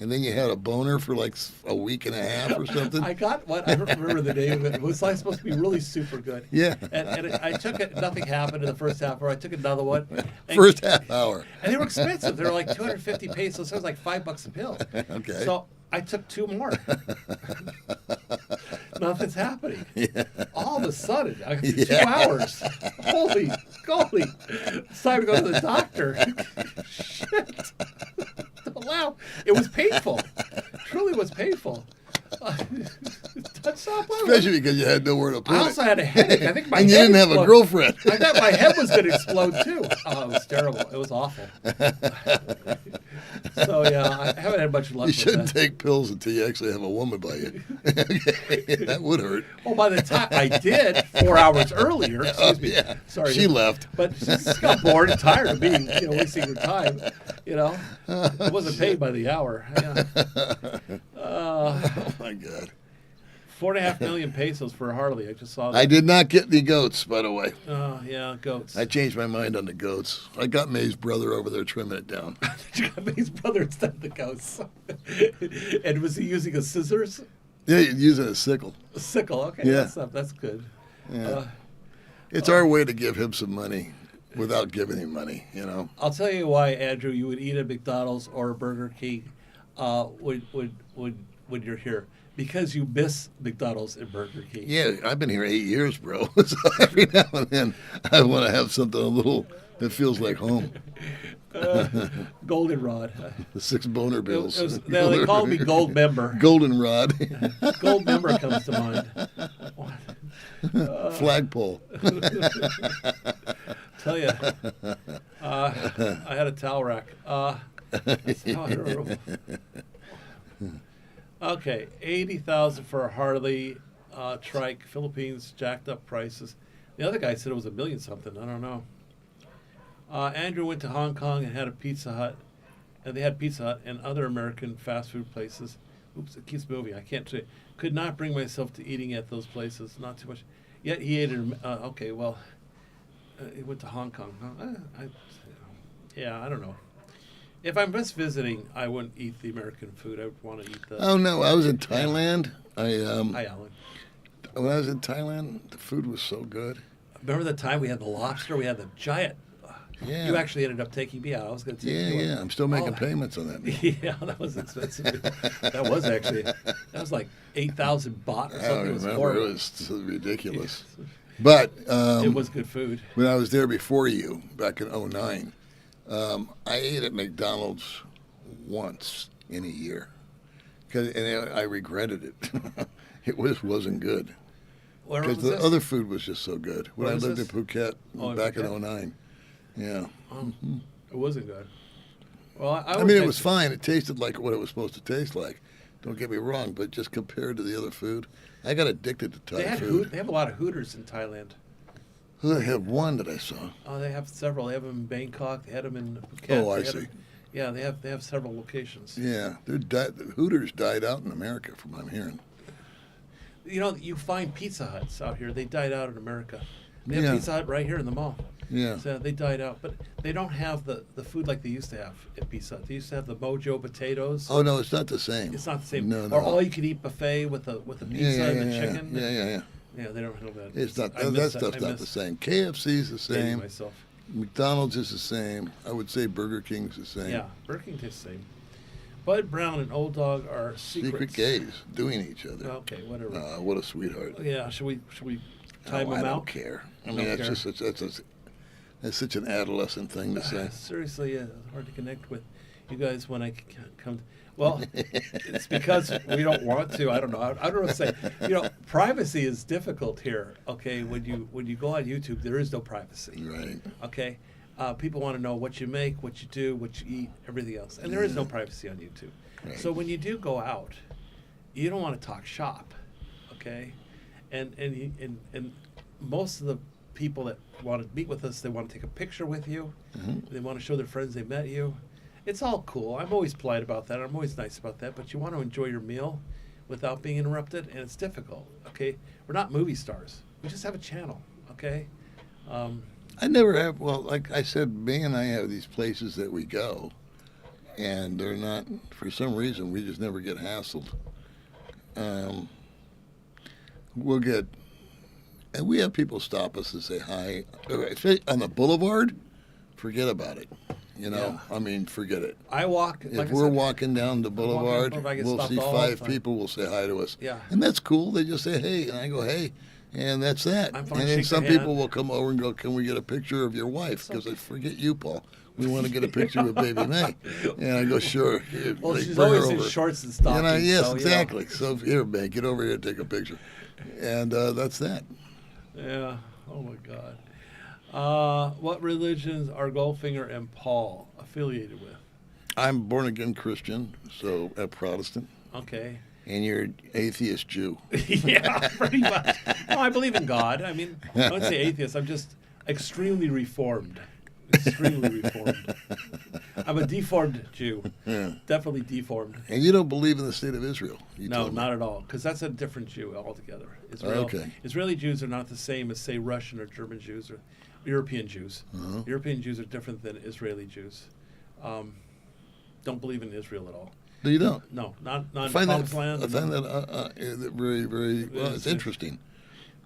and then you had a boner for like a week and a half or something. I got what I don't remember the name of it. It was like supposed to be really super good. Yeah. And I took it. Nothing happened in the first half hour. I took another one. And, First half hour. And they were expensive. They were like 250 pesos. It was like $5 a pill. Okay. So I took 2 more. Nothing's happening. Yeah. All of a sudden, 2 Yeah. hours. Holy, it's time to go to the doctor. Shit. Don't laugh. It was painful. Truly was painful. That's not bad. Especially because you had nowhere to put I it. also had a headache. I think my And you head didn't have a exploded. girlfriend. I thought my head was going to explode too. Oh, it was terrible. It was awful. So yeah, I haven't had much luck You with shouldn't that. take pills until you actually have a woman by you. Okay, that would hurt. Well, by the time I did 4 hours earlier, excuse me. Yeah. Sorry, She left. but she just got bored and tired of being, wasting her time. I wasn't paid by the hour. Yeah. Oh my God. 4.5 million pesos for a Harley. I just saw that. I did not get the goats, by the way. Oh yeah, goats. I changed my mind on the goats. I got May's brother over there trimming it down. His brother instead of the goats. And was he using a scissors? Yeah, you're using a sickle. A sickle. Okay, Yeah. that's good. Yeah. It's our way to give him some money without giving him money, I'll tell you why, Andrew, you would eat at McDonald's or a Burger King when you're here. Because you miss McDonald's and Burger King. Yeah, I've been here 8 years, bro. So every now and then I want to have something a little that feels like home. Goldenrod. The 6 boner bills. They called me Gold Member. Goldenrod. Gold Member comes to mind. Flagpole. Tell you, I had a towel rack. That's how I remember. Okay, 80,000 for a Harley trike. Philippines jacked up prices. The other guy said it was $1 million something. I don't know. Andrew went to Hong Kong and had a Pizza Hut, and they had Pizza Hut and other American fast food places. Oops, it keeps moving. I can't say. Could not bring myself to eating at those places. Not too much. Yet he ate it. Okay, well, he went to Hong Kong. I don't know. If I'm just visiting, I wouldn't eat the American food. I would want to eat the. Oh no, I was in Thailand. Hi, Alan. When I was in Thailand, the food was so good. Remember the time we had the lobster? We had the giant. Yeah. You actually ended up taking me out. I was going to take you. Yeah. I'm still making Oh. payments on that. Yeah, that was expensive. That was like 8,000 baht or I something. don't It was remember. horrible. It was so ridiculous. But It was good food. when I was there before you, back in '09, I ate at McDonald's once in a year, and I regretted it. It wasn't good Where because was the this? other food was just so good. When Where I was lived this? in Phuket Oh, in back in Phuket? '09, yeah. It wasn't good. Well, I mean, it was fine. It tasted like what it was supposed to taste like. Don't get me wrong, but just compared to the other food, I got addicted to Thai food. They have a lot of Hooters in Thailand. I had one that I saw. Oh, they have several. They have them in Bangkok. They had them in Phuket. Oh, I They had see. them- yeah, they have several locations. Yeah, the Hooters died out in America, from what I'm hearing. You find Pizza Huts out here. They died out in America. They have Yeah. Pizza Hut right here in the mall. Yeah. So they died out, but they don't have the food like they used to have at Pizza Hut. They used to have the Mojo potatoes. Oh no, it's not the same. It's not the same. No, no. Or all you could eat buffet with the pizza and the chicken. Yeah. Yeah, they don't have that. It's not I miss that I stuff's not miss the same. KFC's the dating same. myself. McDonald's is the same. I would say Burger King's the same. Yeah, Burger King tastes the same. Bud Brown and Old Dog are secrets. Secret gays doing each other. Okay, whatever. What a sweetheart. Yeah, should we time them I out? don't care. I mean, Don't that's care. just that's such an adolescent thing to say. Seriously, it's hard to connect with you guys when I come. Well, it's because we don't want to. I don't know. I don't know what to say. Privacy is difficult here. Okay, when you go on YouTube, there is no privacy. Right. Okay, People want to know what you make, what you do, what you eat, everything else. And there is no privacy on YouTube. Right. So when you do go out, you don't want to talk shop, okay? And most of the people that want to meet with us, they want to take a picture with you. They want to show their friends they met you. It's all cool. I'm always polite about that. I'm always nice about that. But you want to enjoy your meal without being interrupted, and it's difficult, okay? We're not movie stars. We just have a channel, okay? I never have. Well, like I said, Bing and I have these places that we go, and they're not, for some reason, we just never get hassled. We'll get, and we have people stop us and say hi. On the boulevard, forget about it. You know, Yeah. I mean, forget it. I walk. If like I we're said, walking down the boulevard, I get we'll stopped see all the 5 time. people will say hi to us. Yeah. And that's cool. They just say, hey. And I go, hey. And that's that. I'm fine, And then shake some their hand. people will come over and go, can we get a picture of your wife? Because I forget you, Paul. We want to get a picture of baby May. And I go, sure. Well, Like, she's bring her always in over. shorts and stockings. You know, yes, so, exactly. So here, May, get over here and take a picture. And that's that. Yeah. Oh, my God. What religions are Goldfinger and Paul affiliated with? I'm born-again Christian, so a Protestant. Okay. And you're atheist Jew. Yeah, pretty much. No, I believe in God. I mean, I wouldn't say atheist. I'm just extremely reformed. Extremely reformed. I'm a deformed Jew. Yeah. Definitely deformed. And you don't believe in the state of Israel? You No, told me. not at all. Because that's a different Jew altogether. Okay. Israeli Jews are not the same as, say, Russian or German Jews or European Jews. Uh-huh. European Jews are different than Israeli Jews. Don't believe in Israel at all. No, you don't. No, not I in find Promised Land. I find that very, very, well, it's interesting.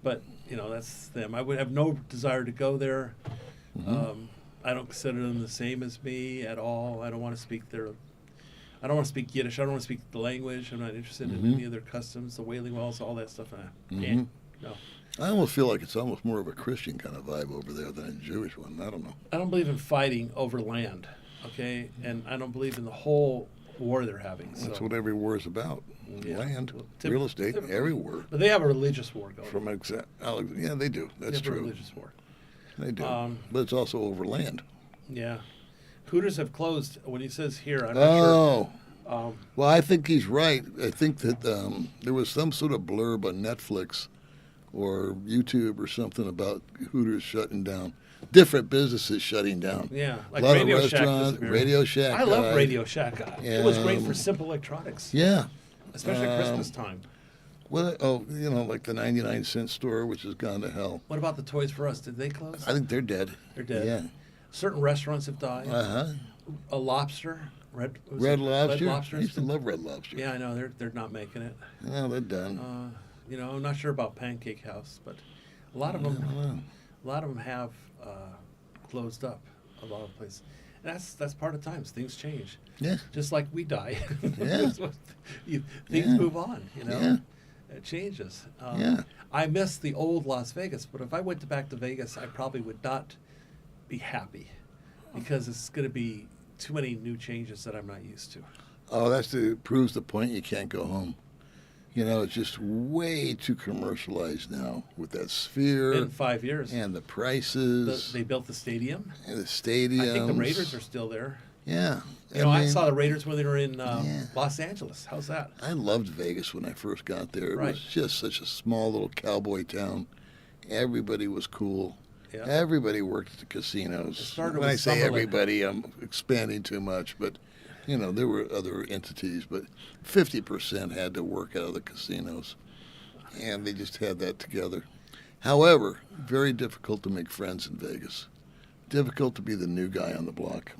But, that's them. I would have no desire to go there. I don't consider them the same as me at all. I don't want to speak I don't want to speak Yiddish. I don't want to speak the language. I'm not interested in any of their customs, the Wailing Walls, all that stuff. No. I almost feel like it's almost more of a Christian kind of vibe over there than a Jewish one. I don't know. I don't believe in fighting over land, okay? And I don't believe in the whole war they're having. That's So. what every war is about. Yeah. Land, Well, real estate, every war. But they have a religious war going. Yeah, they do. They That's have a true. religious war. They do. But it's also over land. Yeah. Hooters have closed. When he says here, I'm not sure. Well, I think he's right. I think that there was some sort of blurb on Netflix or YouTube or something about Hooters shutting down. Different businesses shutting down. Yeah, A like lot Radio of Shack. restaurants, disappeared. Radio Shack. I love died. Radio Shack. It was great for simple electronics, Yeah. especially at Christmas time. Well, like the 99-cent store, which has gone to hell. What about the Toys R Us? Did they close? I think they're dead. They're dead. Yeah. Certain restaurants have died. Uh-huh. A lobster, Red Red Lobster. Lobster. I used to love Red Lobster. Yeah, I know they're not making it. No, they're done. I'm not sure about Pancake House, but a lot of them have closed up. A lot of places. And that's part of times. Things change. Yeah. Just like we die. Yeah. Things move on. Yeah. It changes. Yeah. I miss the old Las Vegas, but if I went back to Vegas, I probably would not be happy because it's going to be too many new changes that I'm not used to. Oh, proves the point you can't go home. It's just way too commercialized now with that Sphere. In 5 years. And the prices. They built the stadium. And the stadiums. I think the Raiders are still there. Yeah. I saw the Raiders when they were in Los Angeles. How's that? I loved Vegas when I first got there. It Right. was just such a small little cowboy town. Everybody was cool. Yeah. Everybody worked at the casinos. It started When I with say Summerlin. everybody, I'm expanding too much, but there were other entities, but 50% had to work out of the casinos, and they just had that together. However, very difficult to make friends in Vegas. Difficult to be the new guy on the block.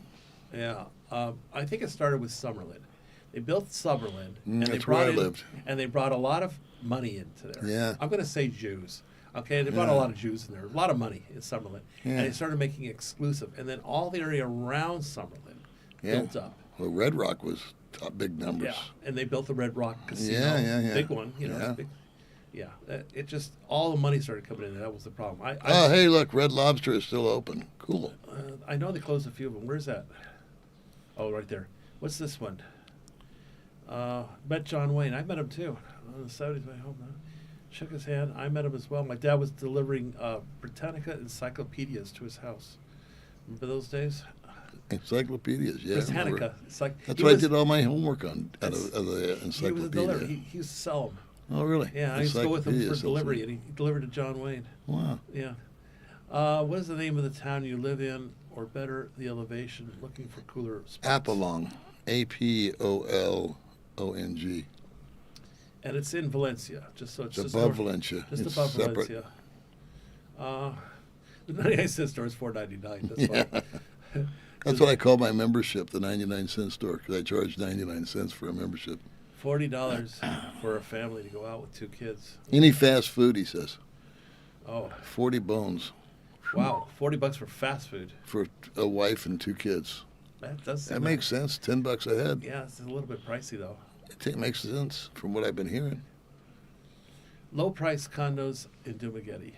Yeah. I think it started with Summerlin. They built Summerlin, and they that's brought where I in, lived. and they brought a lot of money into there. Yeah. I'm going to say Jews. Okay, they brought a lot of Jews in there, a lot of money in Summerlin, and they started making it exclusive, and then all the area around Summerlin built up. Well, Red Rock was big numbers. Yeah, and they built the Red Rock Casino, Yeah. big one, Yeah. big. Yeah, it just all the money started coming in, and that was the problem. Hey, look, Red Lobster is still open. Cool. I know they closed a few of them. Where's that? Oh, right there. What's this one? Met John Wayne. I met him too on the 70s. I hope not. Shook his hand. I met him as well. My dad was delivering Britannica encyclopedias to his house. Remember those days? Encyclopedias, yeah. I remember. Britannica. It's like That's what I did all my homework on, out of the he was a encyclopedia. deliverer. He used to sell them. Oh, really? Yeah, I used to go with him for Encyclopedia, delivery, and he delivered to John Wayne. Wow. Yeah. What is the name of the town you live in, or better, the elevation? Looking for cooler spots. Apolong. Apolong. And it's in Valencia, just so it's It's just above north, Valencia. just It's above separate. Valencia. The 99-cent store is $4.99. That's Yeah. why. That's what I call my membership, the 99-cent store, because I charge 99 cents for a membership. $40 for a family to go out with 2 kids. Any fast food, he says. Oh, 40 bones wow! $40 for fast food. for a wife and 2 kids. That does. That seem makes sense. $10 a head. Yeah, it's a little bit pricey though. It makes sense from what I've been hearing. Low price condos in Dumaguete.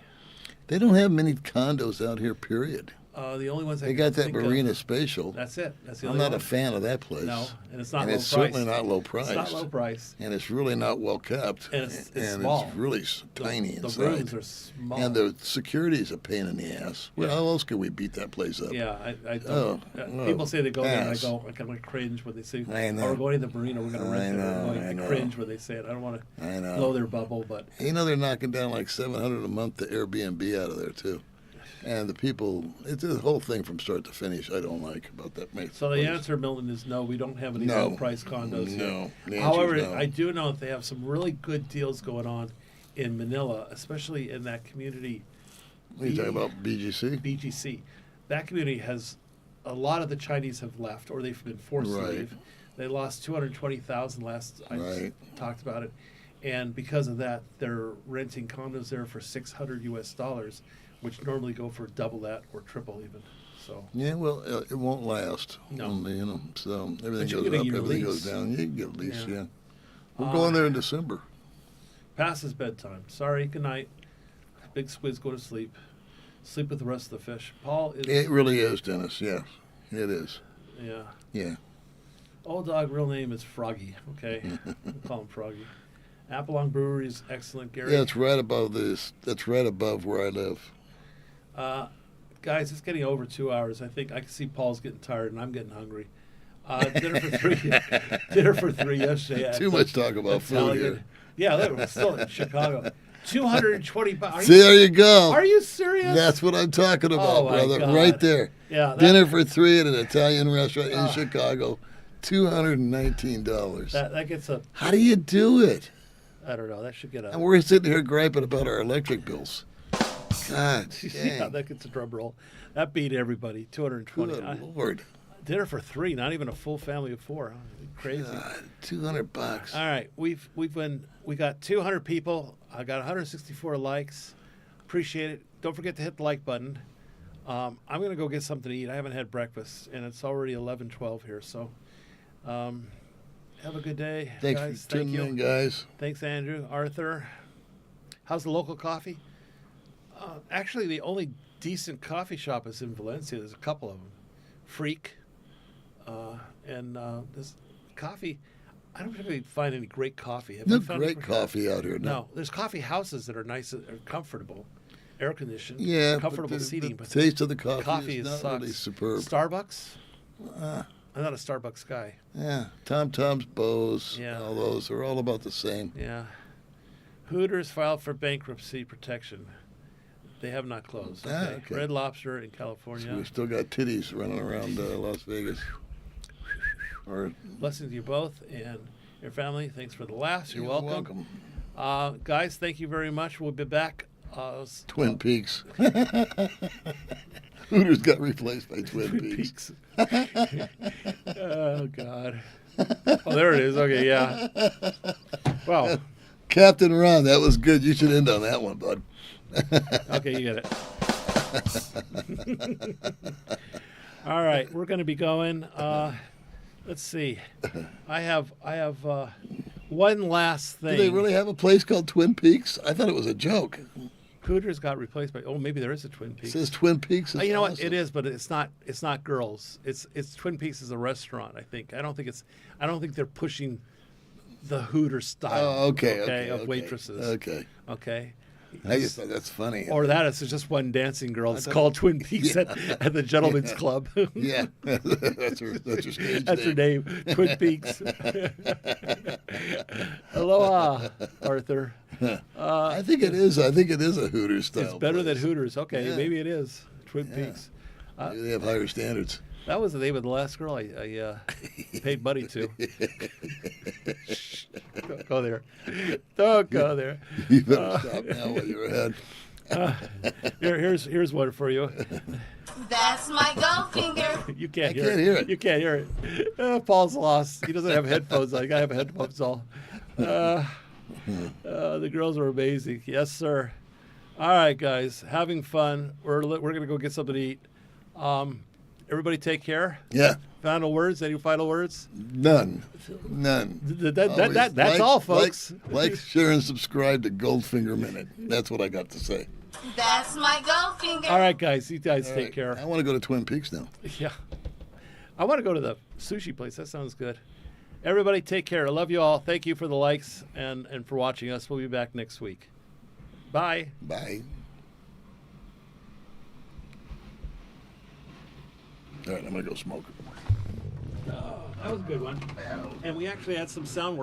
They don't have many condos out here, period. The only ones I They can got that think of- Marina Spatial. That's it. That's the I'm only not one. a fan of that place. No, and it's not And low it's price. certainly not low priced. It's not low price. And it's really not well kept. And it's small. It's really tiny The inside. rooms are small. And the security's a pain in the ass. Well, Yeah. how else can we beat that place up? Yeah, I don't. Oh, People say they go there, and I pass. go, I kind of cringe when they say, I know. "Oh, we're going to the marina, we're going to rent it." I I know. cringe when they say it. I don't want I to know. blow their bubble, but You know they're knocking down like $700 a month to Airbnb out of there too. And the people, it's the whole thing from start to finish. I don't like about that. so the place. answer, Milton, is no. We don't have any No. low price condos here. No. The answer's However, no. I do know that they have some really good deals going on in Manila, especially in that community. What are you talking about? BGC? BGC. That community has a lot of the Chinese have left, or they've been forced to Right. leave. They lost 220,000 last I Right. talked about it, and because of that, they're renting condos there for $600, which normally go for double that or triple even. So Yeah, well, it won't last. No. You know, so everything you goes get a up, year everything lease. goes down. You can get a lease, Yeah. yeah. We're going there in December. past his bedtime. Sorry. Good night. Big squids go to sleep. Sleep with the rest of the fish. Paul is. It really is, Dennis. Yeah, it is. Yeah. Yeah. Old dog real name is Froggy. Okay, we'll call him Froggy. Apolong Brewery is excellent, Gary. Yeah, it's right above this. That's right above where I live. Guys, it's getting over 2 hours. I think I can see Paul's getting tired, and I'm getting hungry. Dinner for three. Dinner for 3 yesterday. at Too the much talk about food Italian- here. Yeah, look, we're still in Chicago. $220. See, there you go. Are you serious? That's what I'm talking about, Oh, my brother. God. Right there. Yeah, that- Dinner for 3 at an Italian restaurant in Chicago. $219. that gets a. How do you do it? I don't know. That should get a. And we're sitting here griping about our electric bills. God, Yeah, dang. that gets a drum roll. That beat everybody. 220. Good Lord. Dinner for 3, not even a full family of 4. Crazy. God, $200. All right, we got 200 people. I got 164 likes. Appreciate it. Don't forget to hit the like button. I'm gonna go get something to eat. I haven't had breakfast, and it's already 11:12 here. So, have a good day, Thanks guys. for tuning in, guys. Thanks, Andrew. Arthur, how's the local coffee? Actually, the only decent coffee shop is in Valencia. There's a couple of them. Freak, and this coffee. I don't really find any great coffee. Have No you found great any- coffee out here. No, there's coffee houses that are nice and comfortable, air conditioned, Yeah, but comfortable the seating. But taste of the coffee, coffee is not sucks. really superb. Starbucks. Uh, I'm not a Starbucks guy. yeah, Tom Tom's, Bose, Yeah. all those are all about the same. Yeah. Hooters filed for bankruptcy protection. They have not closed. Okay. Okay. Red Lobster in So California. we still got titties running around Las Vegas. Or Blessings to you both and your family. Thanks for the laughs. You're You're welcome. Guys, thank you very much. We'll be back. Twin Peaks. Hooters got replaced by Twin Peaks. Oh, God. Oh, there it is. Okay, yeah. Well, Captain Ron, that was good. You should end on that one, bud. okay, you get it. All right, we're going to be going. Let's see. I have one last thing. Do they really have a place called Twin Peaks? I thought it was a joke. Hooters got replaced by. Oh, maybe there is a Twin It Peaks. says Twin Peaks. Is You know what? awesome. It is, but it's not. It's not girls. It's Twin Peaks is a restaurant. I think. I don't think they're pushing the Hooter style. Oh, okay, of waitresses. Okay. Okay. I just thought that's funny. Or that is just one dancing girl. It's called Twin Peaks at the Gentlemen's Club. Yeah, that's her stage That's her name, Twin Peaks. Aloha, Arthur. I think it is. I think it is a Hooters style. It's better than place. Hooters. Okay, Yeah. maybe it is. Twin Peaks. Maybe they have higher standards. That was the name of the last girl I paid money to. Shh, don't go there. Don't go there. You better stop now while you're ahead. Here's one for you. That's my Goldfinger. You can't hear can't it. hear it. You can't hear it. Paul's lost. He doesn't have headphones on. I gotta have headphones on. The girls are amazing. Yes, sir. All right, guys, having fun. We're gonna go get something to eat. Everybody, take care. Yeah, Final words? Any final words? none. That's Always all, folks. Like, share, and subscribe to Goldfinger Minute. That's what I got to say. That's my Goldfinger. All right, guys. You guys All take right. care. I want to go to Twin Peaks now. Yeah. I want to go to the sushi place. That sounds good. Everybody, take care. I love you all. Thank you for the likes and for watching us. We'll be back next week. Bye. Bye. All right, I'm going to go smoke. That was a good one. And we actually had some sound work.